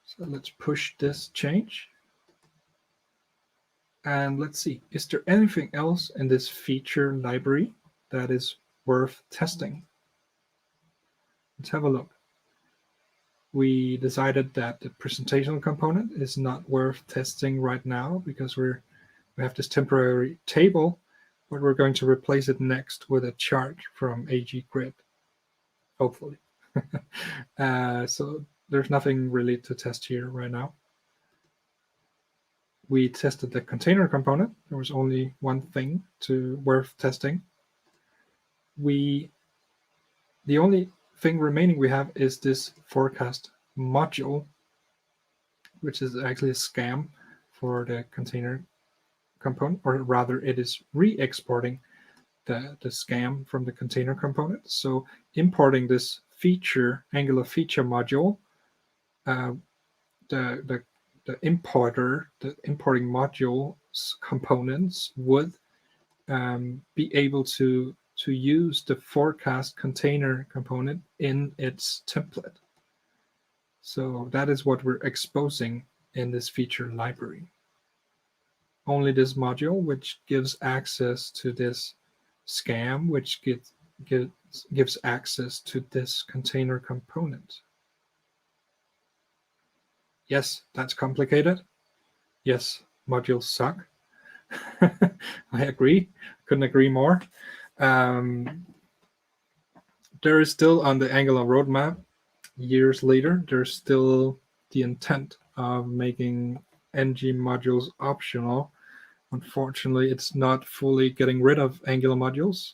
So let's push this change. And let's see, is there anything else in this feature library that is worth testing? Let's have a look. We decided that the presentation component is not worth testing right now because we have this temporary table, but we're going to replace it next with a chart from AG Grid, hopefully. So there's nothing really to test here right now. We tested the container component. There was only one thing worth testing. The only thing remaining we have is this forecast module, which is actually a scam for the container component, or rather it is re-exporting the scam from the container component. So importing this Angular feature module, the importing module's components would be able to use the forecast container component in its template. So that is what we're exposing in this feature library. Only this module, which gives access to this scam, which gives access to this container component. Yes, that's complicated. Yes, modules suck. I agree. Couldn't agree more. There is still on the Angular roadmap, years later, there's still the intent of making ng modules optional. Unfortunately, it's not fully getting rid of Angular modules.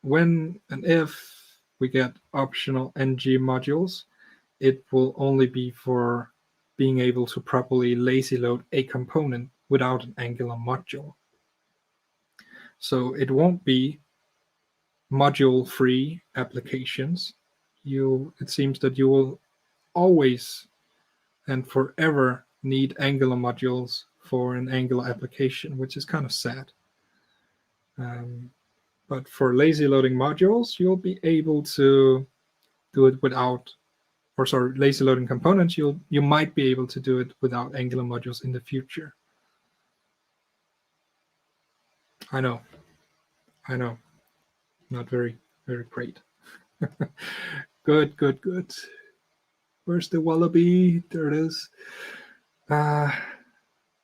When and if we get optional ng modules, it will only be for being able to properly lazy load a component without an Angular module. So it won't be module-free applications. It seems that you will always and forever need Angular modules for an Angular application, which is kind of sad. But for lazy loading modules, you'll be able to do it without, or sorry, lazy loading components, you might be able to do it without Angular modules in the future. I know. Not very, very great. Good. Where's the wallaby? There it is.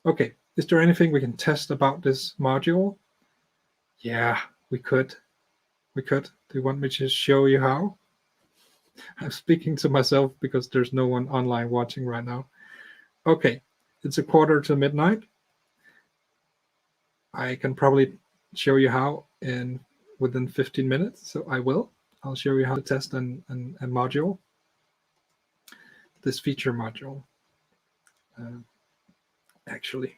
Okay, is there anything we can test about this module? Yeah, we could. Do you want me to show you how? I'm speaking to myself because there's no one online watching right now. Okay, it's 1:15 midnight. I can probably show you how within 15 minutes, so I will. I'll show you how to test a module, this feature module. Actually,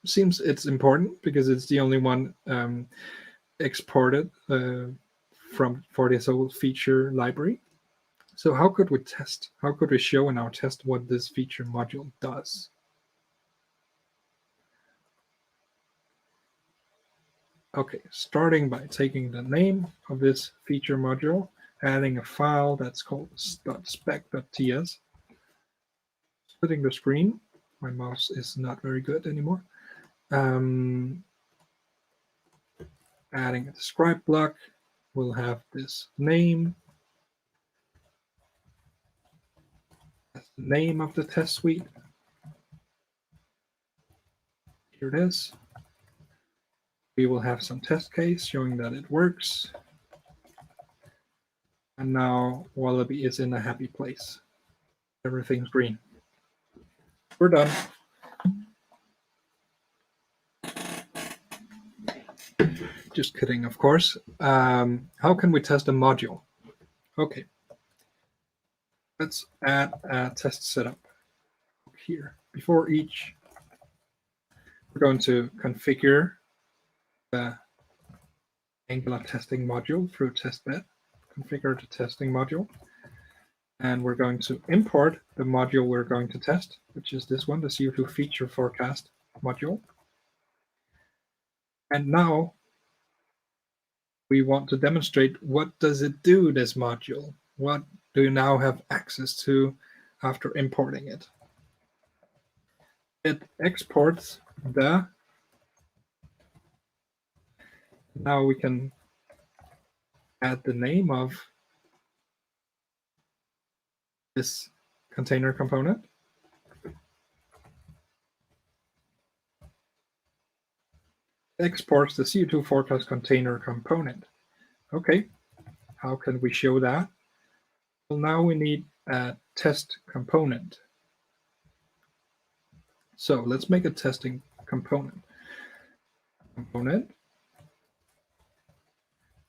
seems it's important because it's the only one exported for this whole feature library. So how could we test? How could we show in our test what this feature module does? Okay, starting by taking the name of this feature module, adding a file that's called .spec.ts, splitting the screen. My mouse is not very good anymore. Adding a describe block. We'll have this name. That's the name of the test suite. Here it is. We will have some test case showing that it works. And now Wallaby is in a happy place. Everything's green. We're done. Just kidding, of course. How can we test a module? Okay. Let's add a test setup here. Before each, we're going to configure the Angular testing module through testbed. Configure the testing module. And we're going to import the module we're going to test, which is this one, the CO2 feature forecast module. And now we want to demonstrate what does it do, this module? What do you now have access to after importing it? It exports the, now we can add the name of this container component. Exports the CO2 forecast container component. Okay, how can we show that? Well, now we need a test component. So let's make a testing component. Component,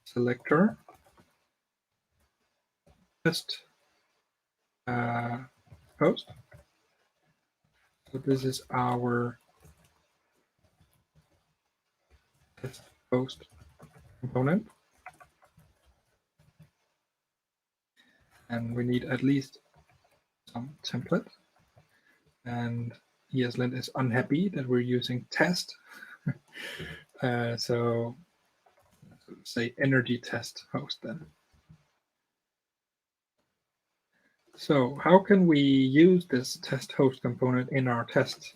selector, test host. So this is our test host component. And we need at least some template. And ESLint is unhappy that we're using test. So say energy test host then. So how can we use this test host component in our tests?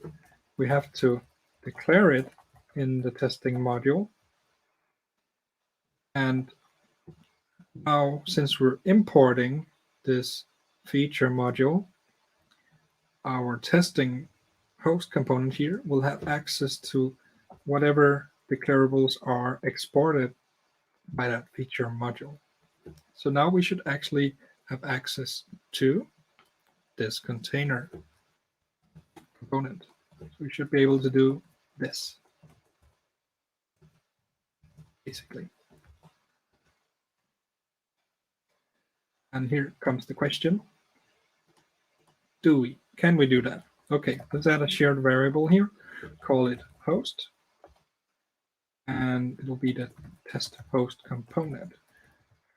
We have to declare it in the testing module. And now, since we're importing this feature module, our testing host component here will have access to whatever declarables are exported by that feature module. So now we should actually have access to this container component. So we should be able to do this, basically. And here comes the question. Can we do that? Okay, let's add a shared variable here. Call it host. And it will be the test host component.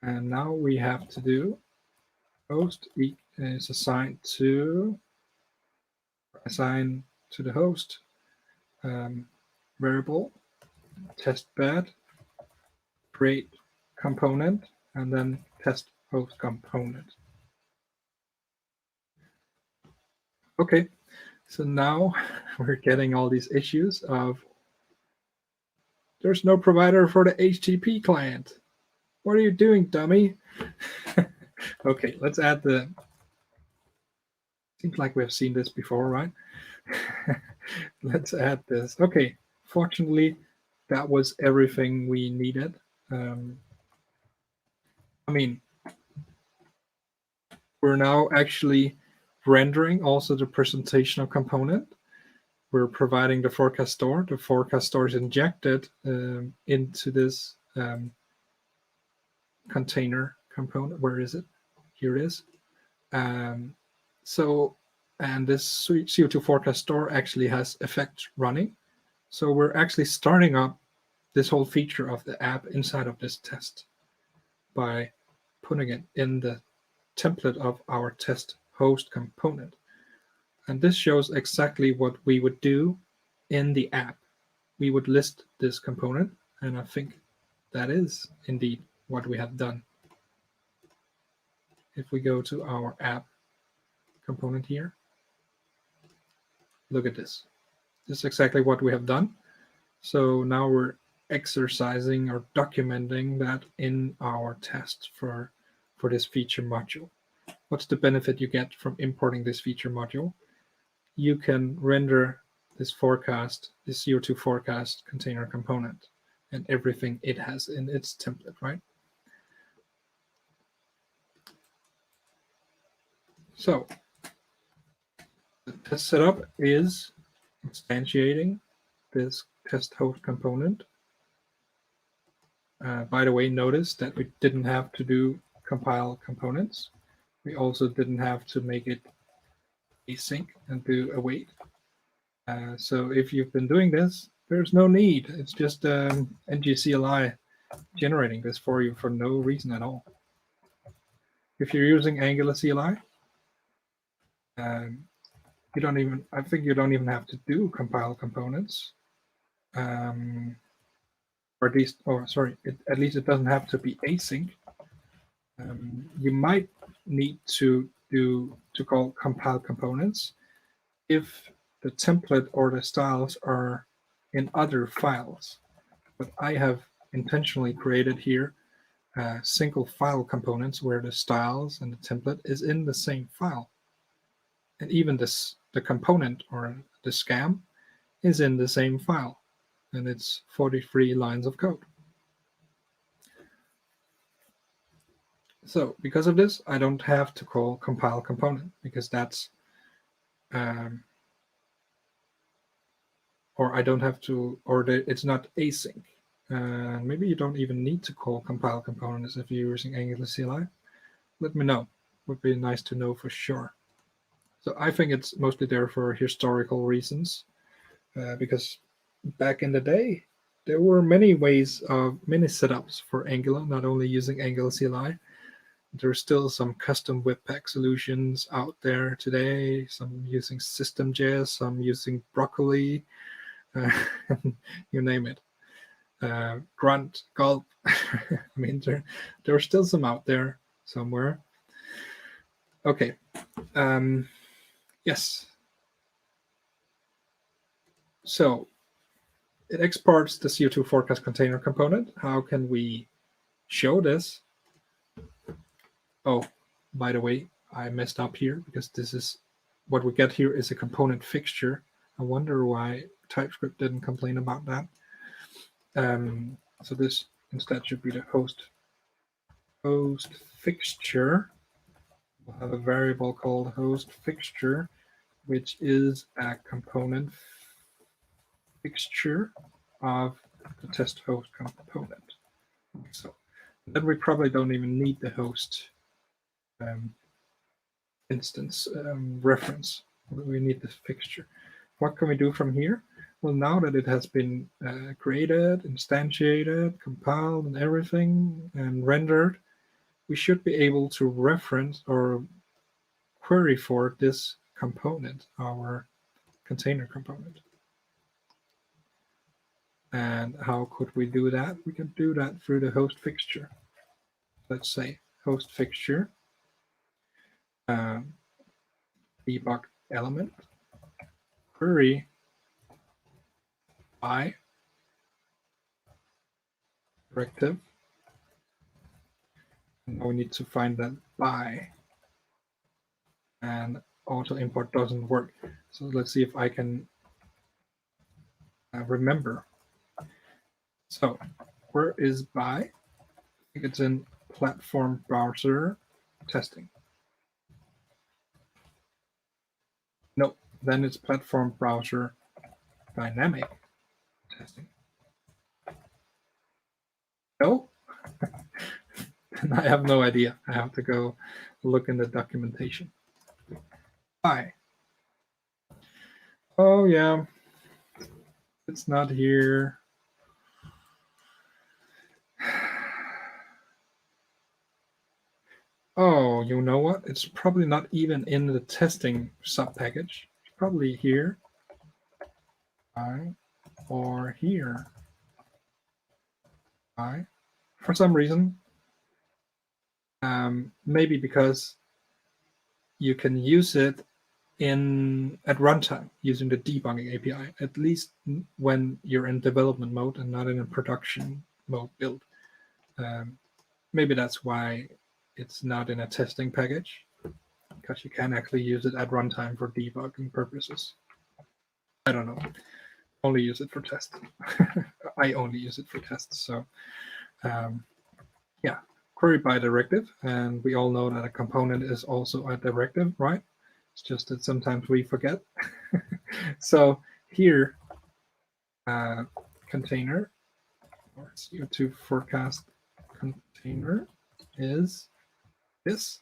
And now we have to do host is assigned to the host variable testbed create component and then test host component. Okay, so now we're getting all these issues of there's no provider for the HTTP client. What are you doing, dummy? Okay, let's add the, seems like we've seen this before, right? Let's add this. Okay, fortunately, that was everything we needed. I mean, we're now actually rendering also the presentational component. We're providing the forecast store. The forecast store is injected into this container component. Where is it? Here it is. And this CO2 forecast store actually has effect running. So we're actually starting up this whole feature of the app inside of this test by putting it in the template of our test host component. And this shows exactly what we would do in the app. We would list this component, and I think that is indeed what we have done. If we go to our app component here, look at this. This is exactly what we have done. So now we're exercising or documenting that in our test for this feature module. What's the benefit you get from importing this feature module? You can render this forecast, this CO2 forecast container component and everything it has in its template, right? So the test setup is instantiating this test host component. By the way, notice that we didn't have to do compile components. We also didn't have to make it async and do await. So if you've been doing this, there's no need. It's just ngCli generating this for you for no reason at all. if you're using Angular CLI, you don't even, I think you don't even have to do compile components. Or at least, at least it doesn't have to be async. You might need to call compile components if the template or the styles are in other files. But I have intentionally created here single file components where the styles and the template is in the same file. And even the component or the scam is in the same file. And it's 43 lines of code. So because of this, I don't have to call compile component because that's, or I don't have to, or it's not async. Maybe you don't even need to call compile components if you're using Angular CLI. Let me know. Would be nice to know for sure. So I think it's mostly there for historical reasons, because back in the day, there were many ways of many setups for Angular, not only using Angular CLI. There's still some custom Webpack solutions out there today, some using System.js, some using Broccoli, you name it. Grunt, Gulp. I mean, there are still some out there somewhere. Okay. Yes. So it exports the CO2 forecast container component. How can we show this? Oh, by the way, I messed up here because this is what we get here is a component fixture. I wonder why TypeScript didn't complain about that. So this instead should be the host fixture. We'll have a variable called host fixture, which is a component fixture of the test host component. So then we probably don't even need the host instance reference. We need this fixture. What can we do from here? Well, now that it has been created, instantiated, compiled, and everything, and rendered, we should be able to reference or query for this component, our container component. And how could we do that? We can do that through the host fixture. Let's say host fixture, debug element, query by directive. And now we need to find that by, and auto import doesn't work. So let's see if I can remember. So where is by? I think it's in platform browser testing. No, then it's platform browser dynamic testing. No? I have no idea. I have to go look in the documentation. By. Oh, yeah. It's not here. Oh, you know what? It's probably not even in the testing subpackage. It's probably here. Or here. For some reason. Maybe because you can use it at runtime using the debugging API, at least when you're in development mode and not in a production mode build. Maybe that's why it's not in a testing package, because you can actually use it at runtime for debugging purposes. I don't know. Only use it for tests. I only use it for tests. So yeah, query by directive. And we all know that a component is also a directive, right? It's just that sometimes we forget. So here, container or CO2 forecast container is this.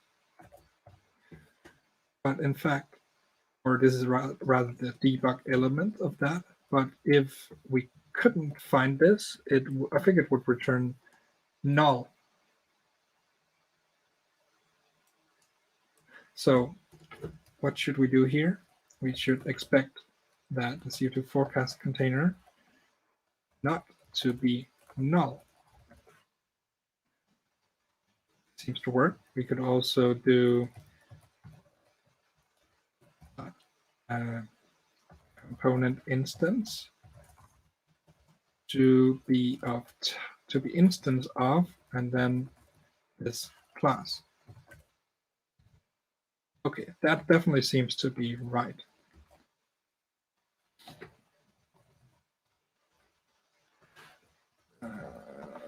But in fact, or this is rather the debug element of that. But if we couldn't find this, I think it would return null. So what should we do here? We should expect that the CO2 forecast container not to be null. Seems to work. We could also do component instance to be instance of, and then this class. Okay, that definitely seems to be right.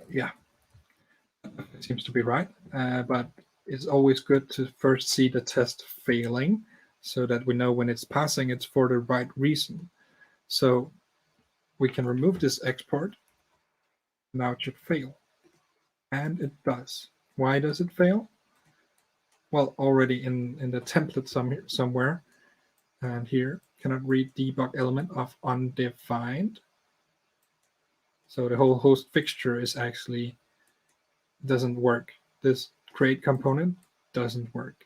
Yeah, it seems to be right, but it's always good to first see the test failing so that we know when it's passing, it's for the right reason. So we can remove this export. Now it should fail. And it does. Why does it fail? Well, already in the template somewhere, and here, cannot read debug element of undefined. So the whole host fixture is actually doesn't work. This create component doesn't work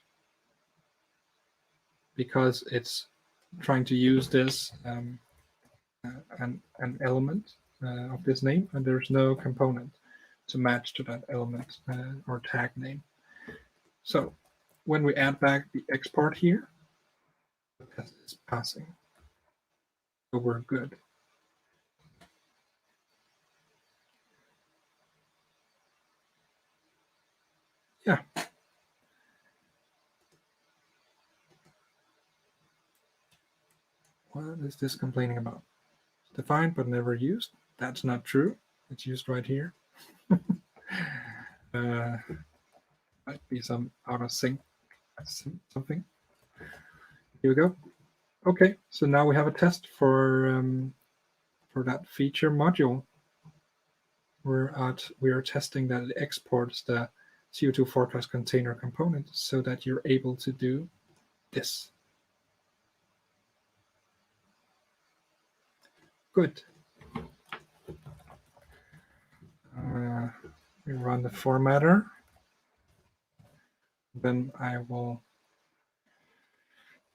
because it's trying to use this an element of this name, and there's no component to match to that element or tag name. So when we add back the export here, the test is passing. So we're good. Yeah. What is this complaining about? Defined but never used. That's not true. It's used right here. Might be some out of sync something. Here we go. Okay, so now we have a test for that feature module. We are testing that it exports the CO2 forecast container component so that you're able to do this. Good. We run the formatter. Then I will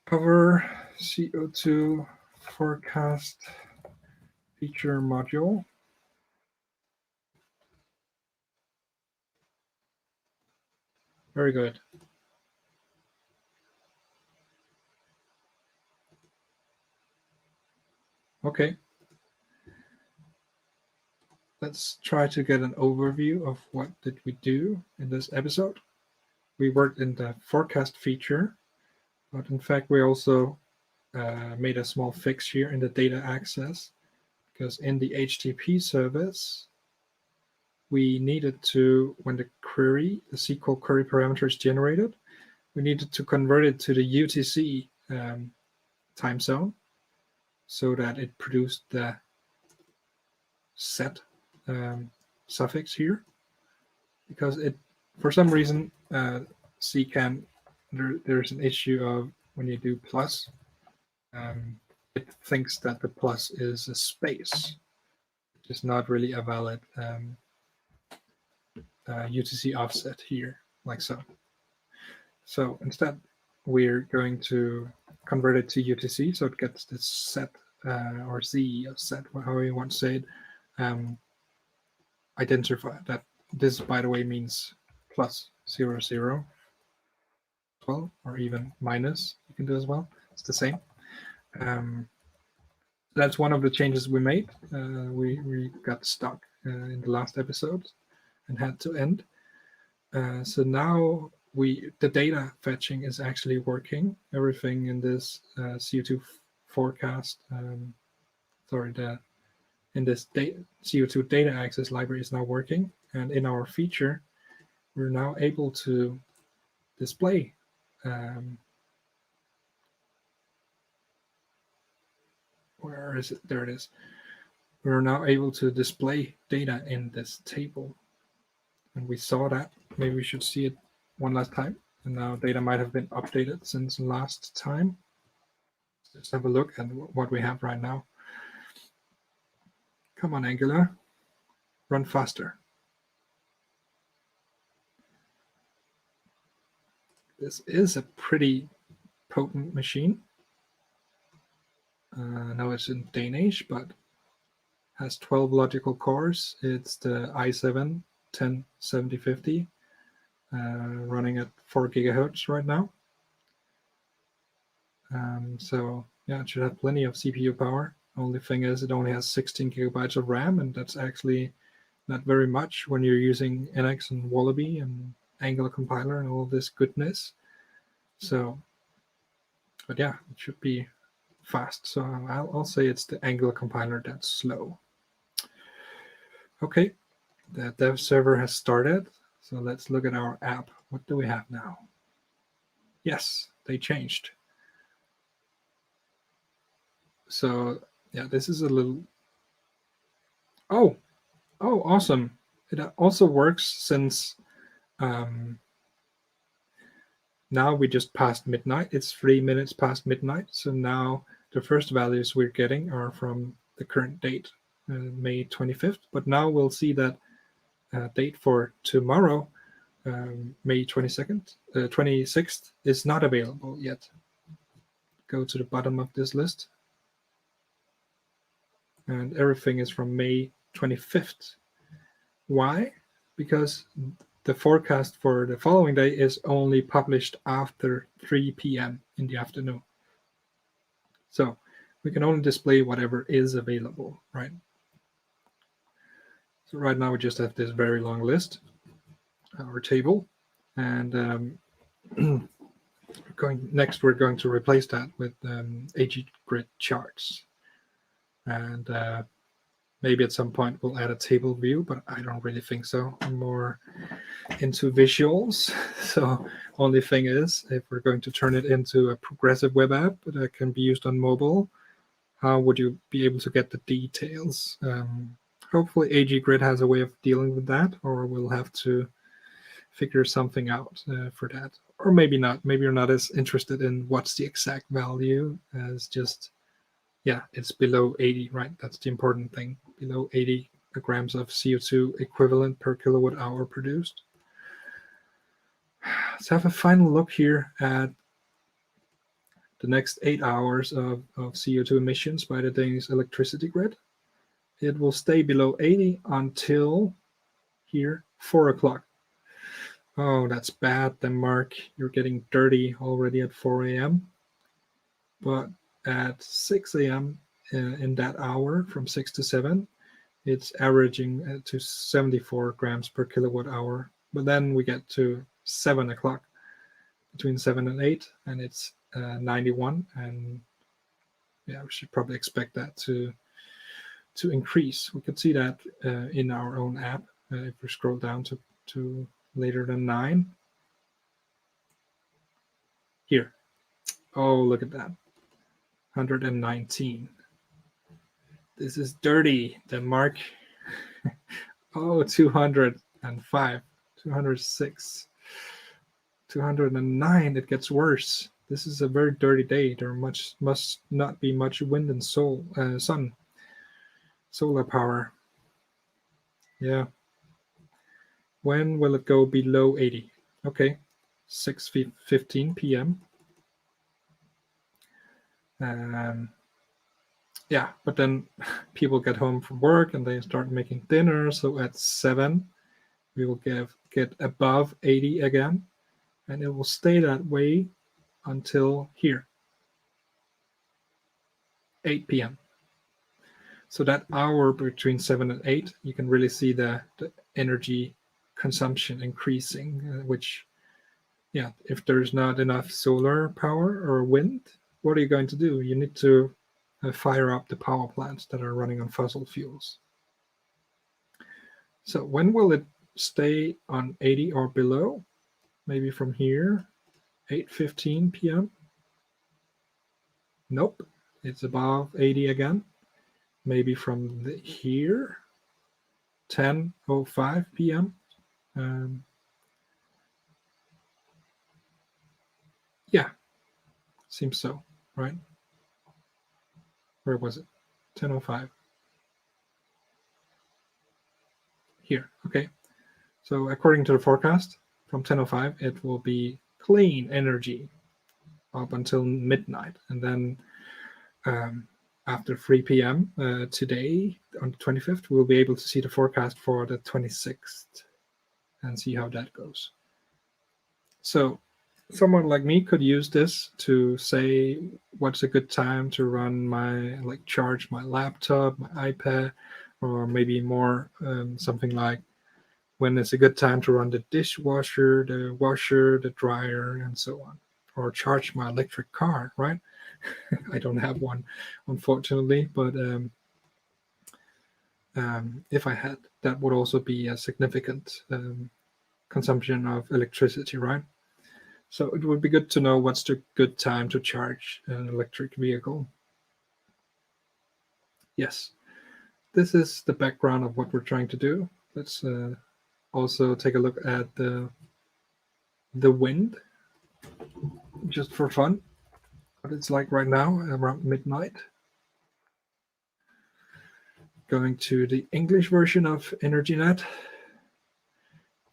cover CO2 forecast feature module. Very good. Okay. Let's try to get an overview of what did we do in this episode. We worked in the forecast feature, but in fact we also made a small fix here in the data access, because in the HTTP service, we needed to, when the query, the SQL query parameter is generated, we needed to convert it to the UTC time zone so that it produced the set suffix here, because it, for some reason, CCAN, there's an issue of when you do plus, it thinks that the plus is a space, which is not really a valid UTC offset here, like so. So instead, we're going to convert it to UTC, so it gets this set or Z set, however you want to say it, identify that this, by the way, means plus 0, 0 as well, or even minus, you can do as well. It's the same. That's one of the changes we made. We got stuck in the last episode and had to end. So now the data fetching is actually working. Everything in this CO2 forecast, in this CO2 data access library is now working. And in our feature, we're now able to display where is it? There it is. We're now able to display data in this table. And we saw that. Maybe we should see it one last time. And now data might have been updated since last time. Let's have a look at what we have right now. Come on, Angular. Run faster. This is a pretty potent machine. Now it's in Danish, but has 12 logical cores. It's the i7 107050, running at 4 gigahertz right now. So yeah, it should have plenty of CPU power. Only thing is, it only has 16 gigabytes of RAM, and that's actually not very much when you're using NX and Wallaby and Angular compiler and all this goodness. So, but yeah, it should be fast. So I'll say it's the Angular compiler that's slow. Okay, the dev server has started. So let's look at our app. What do we have now? Yes, they changed. So yeah, this is a little. Oh, awesome! It also works since now we just passed midnight. It's 3 minutes past midnight. So now the first values we're getting are from the current date, May 25th. But now we'll see that date for tomorrow, May 22nd, 26th, is not available yet. Go to the bottom of this list. And everything is from May 25th. Why? Because the forecast for the following day is only published after 3 p.m. in the afternoon. So we can only display whatever is available, right? So right now we just have this very long list, our table, and we're going to replace that with AG grid charts. And maybe at some point we'll add a table view, but I don't really think so. I'm more into visuals. So only thing is, if we're going to turn it into a progressive web app that can be used on mobile, how would you be able to get the details? Hopefully AG Grid has a way of dealing with that, or we'll have to figure something out for that. Or maybe not. Maybe you're not as interested in what's the exact value as just, yeah, it's below 80, right? That's the important thing. Below 80 grams of CO2 equivalent per kilowatt hour produced. Let's have a final look here at the next 8 hours of CO2 emissions by the Danish electricity grid. It will stay below 80 until here, 4 o'clock. Oh, that's bad, Denmark. You're getting dirty already at 4 a.m. But at 6 a.m. In that hour, from 6 to 7, it's averaging to 74 grams per kilowatt hour. But then we get to 7 o'clock, between 7 and 8, and it's 91. And yeah, we should probably expect that to increase. We could see that in our own app if we scroll down to later than 9. Here. Oh, look at that. 119. This is dirty, Denmark. Oh, 205, 206, 209. It gets worse. This is a very dirty day. There must not be much wind and sun. Solar power. Yeah. When will it go below 80? Okay, 6:15 p.m. Yeah, but then people get home from work and they start making dinner. So at 7, we will get above 80 again, and it will stay that way until here, 8 p.m. So that hour between 7 and 8, you can really see the energy consumption increasing, which, yeah, if there's not enough solar power or wind, what are you going to do? You need to fire up the power plants that are running on fossil fuels. So when will it stay on 80 or below? Maybe from here, 8:15 p.m. Nope, it's above 80 again. Maybe from here, 10:05 p.m. Yeah, seems so, right? Where was it? 10:05. Here, okay. So according to the forecast, from 10:05, it will be clean energy up until midnight, and then after 3 p.m. Today on the 25th, we'll be able to see the forecast for the 26th and see how that goes. So someone like me could use this to say what's a good time to run charge my laptop, my iPad, or maybe more something like when it's a good time to run the dishwasher, the washer, the dryer, and so on, or charge my electric car, right? I don't have one, unfortunately, but if I had, that would also be a significant consumption of electricity, right? So it would be good to know what's the good time to charge an electric vehicle. Yes, this is the background of what we're trying to do. Let's also take a look at the wind, just for fun, what it's like right now around midnight. Going to the English version of EnergyNet,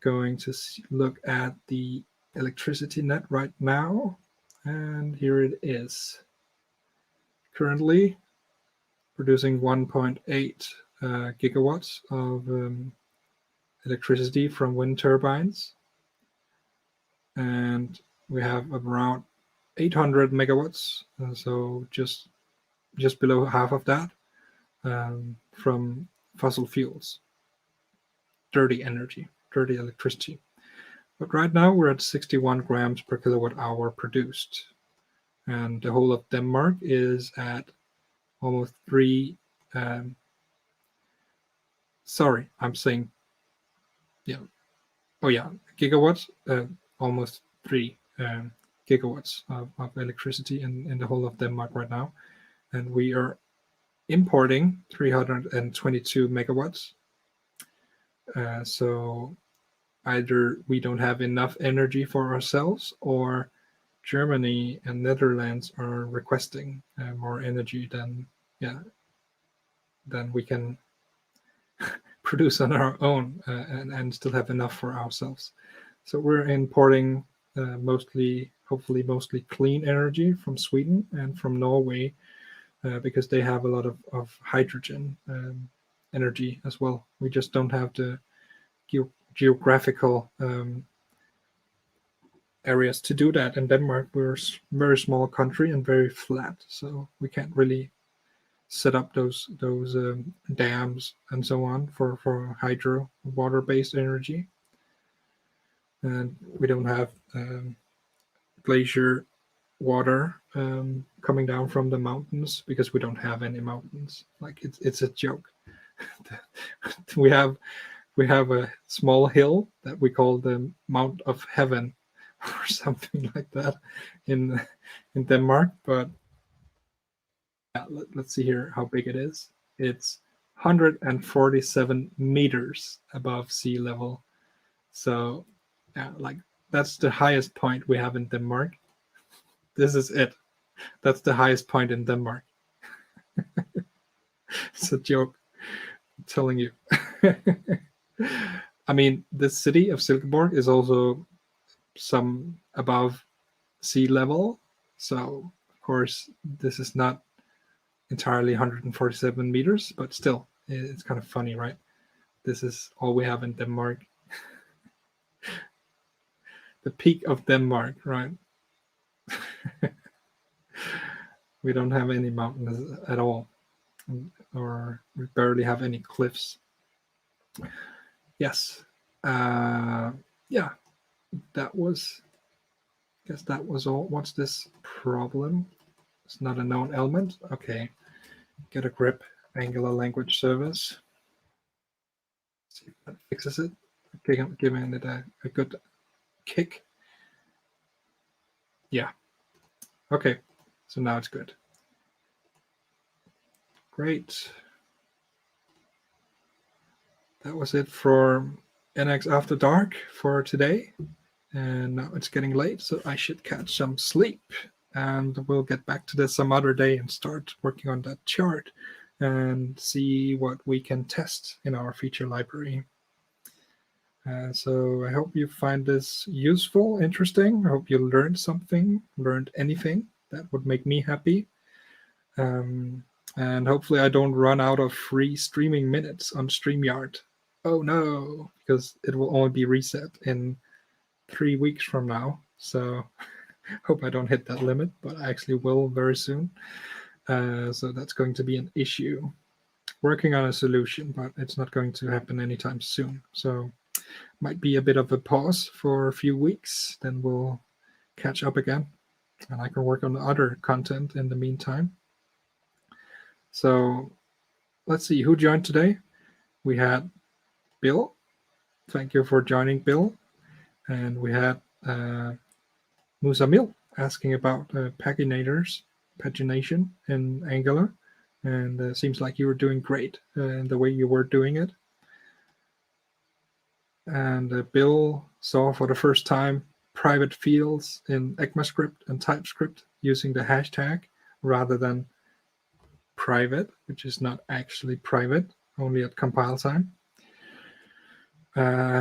going to look at the electricity net right now, and here it is. Currently producing 1.8 gigawatts of electricity from wind turbines, and we have around 800 megawatts, so just below half of that from fossil fuels, dirty energy, dirty electricity. But right now we're at 61 grams per kilowatt hour produced, and the whole of Denmark is at almost 3. Sorry, I'm saying, yeah. Oh yeah, gigawatts, almost 3 gigawatts of electricity in the whole of Denmark right now, and we are importing 322 megawatts. So either we don't have enough energy for ourselves, or Germany and Netherlands are requesting more energy than we can produce on our own and still have enough for ourselves. So we're importing hopefully mostly clean energy from Sweden and from Norway, because they have a lot of hydrogen energy as well. We just don't have the geographical areas to do that. In Denmark, we're a very small country and very flat, so we can't really set up those dams and so on for hydro water-based energy. And we don't have glacier water coming down from the mountains, because we don't have any mountains. Like it's a joke. we have a small hill that we call the Mount of Heaven or something like that in Denmark. But yeah, let's see here how big it is. It's 147 meters above sea level. So yeah, like that's the highest point we have in Denmark. This is it. That's the highest point in Denmark. It's a joke, I'm telling you. I mean, the city of Silkeborg is also some above sea level. So, of course, this is not entirely 147 meters, but still, it's kind of funny, right? This is all we have in Denmark. The peak of Denmark, right? We don't have any mountains at all, or we barely have any cliffs. Yes. Yeah, that was, I guess that was all. What's this problem? It's not a known element. Okay. Get a grip, Angular language service. See if that fixes it. Giving it a good kick. Yeah. Okay. So now it's good. Great. That was it for NX After Dark for today. And now it's getting late, so I should catch some sleep. And we'll get back to this some other day and start working on that chart and see what we can test in our feature library. So I hope you find this useful, interesting. I hope you learned anything that would make me happy. And hopefully I don't run out of free streaming minutes on StreamYard. Oh no, because it will only be reset in 3 weeks from now. So hope I don't hit that limit, but I actually will very soon. So that's going to be an issue. Working on a solution, but it's not going to happen anytime soon. So might be a bit of a pause for a few weeks. Then we'll catch up again, and I can work on other content in the meantime. So let's see who joined today. We had Bill. Thank you for joining, Bill. And we had Musamil asking about pagination in Angular. And seems like you were doing great in the way you were doing it. And Bill saw for the first time private fields in ECMAScript and TypeScript using the hashtag rather than private, which is not actually private, only at compile time.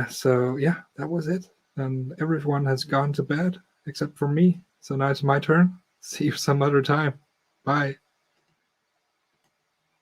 So yeah, that was it. And everyone has gone to bed except for me. So now it's my turn. See you some other time. Bye.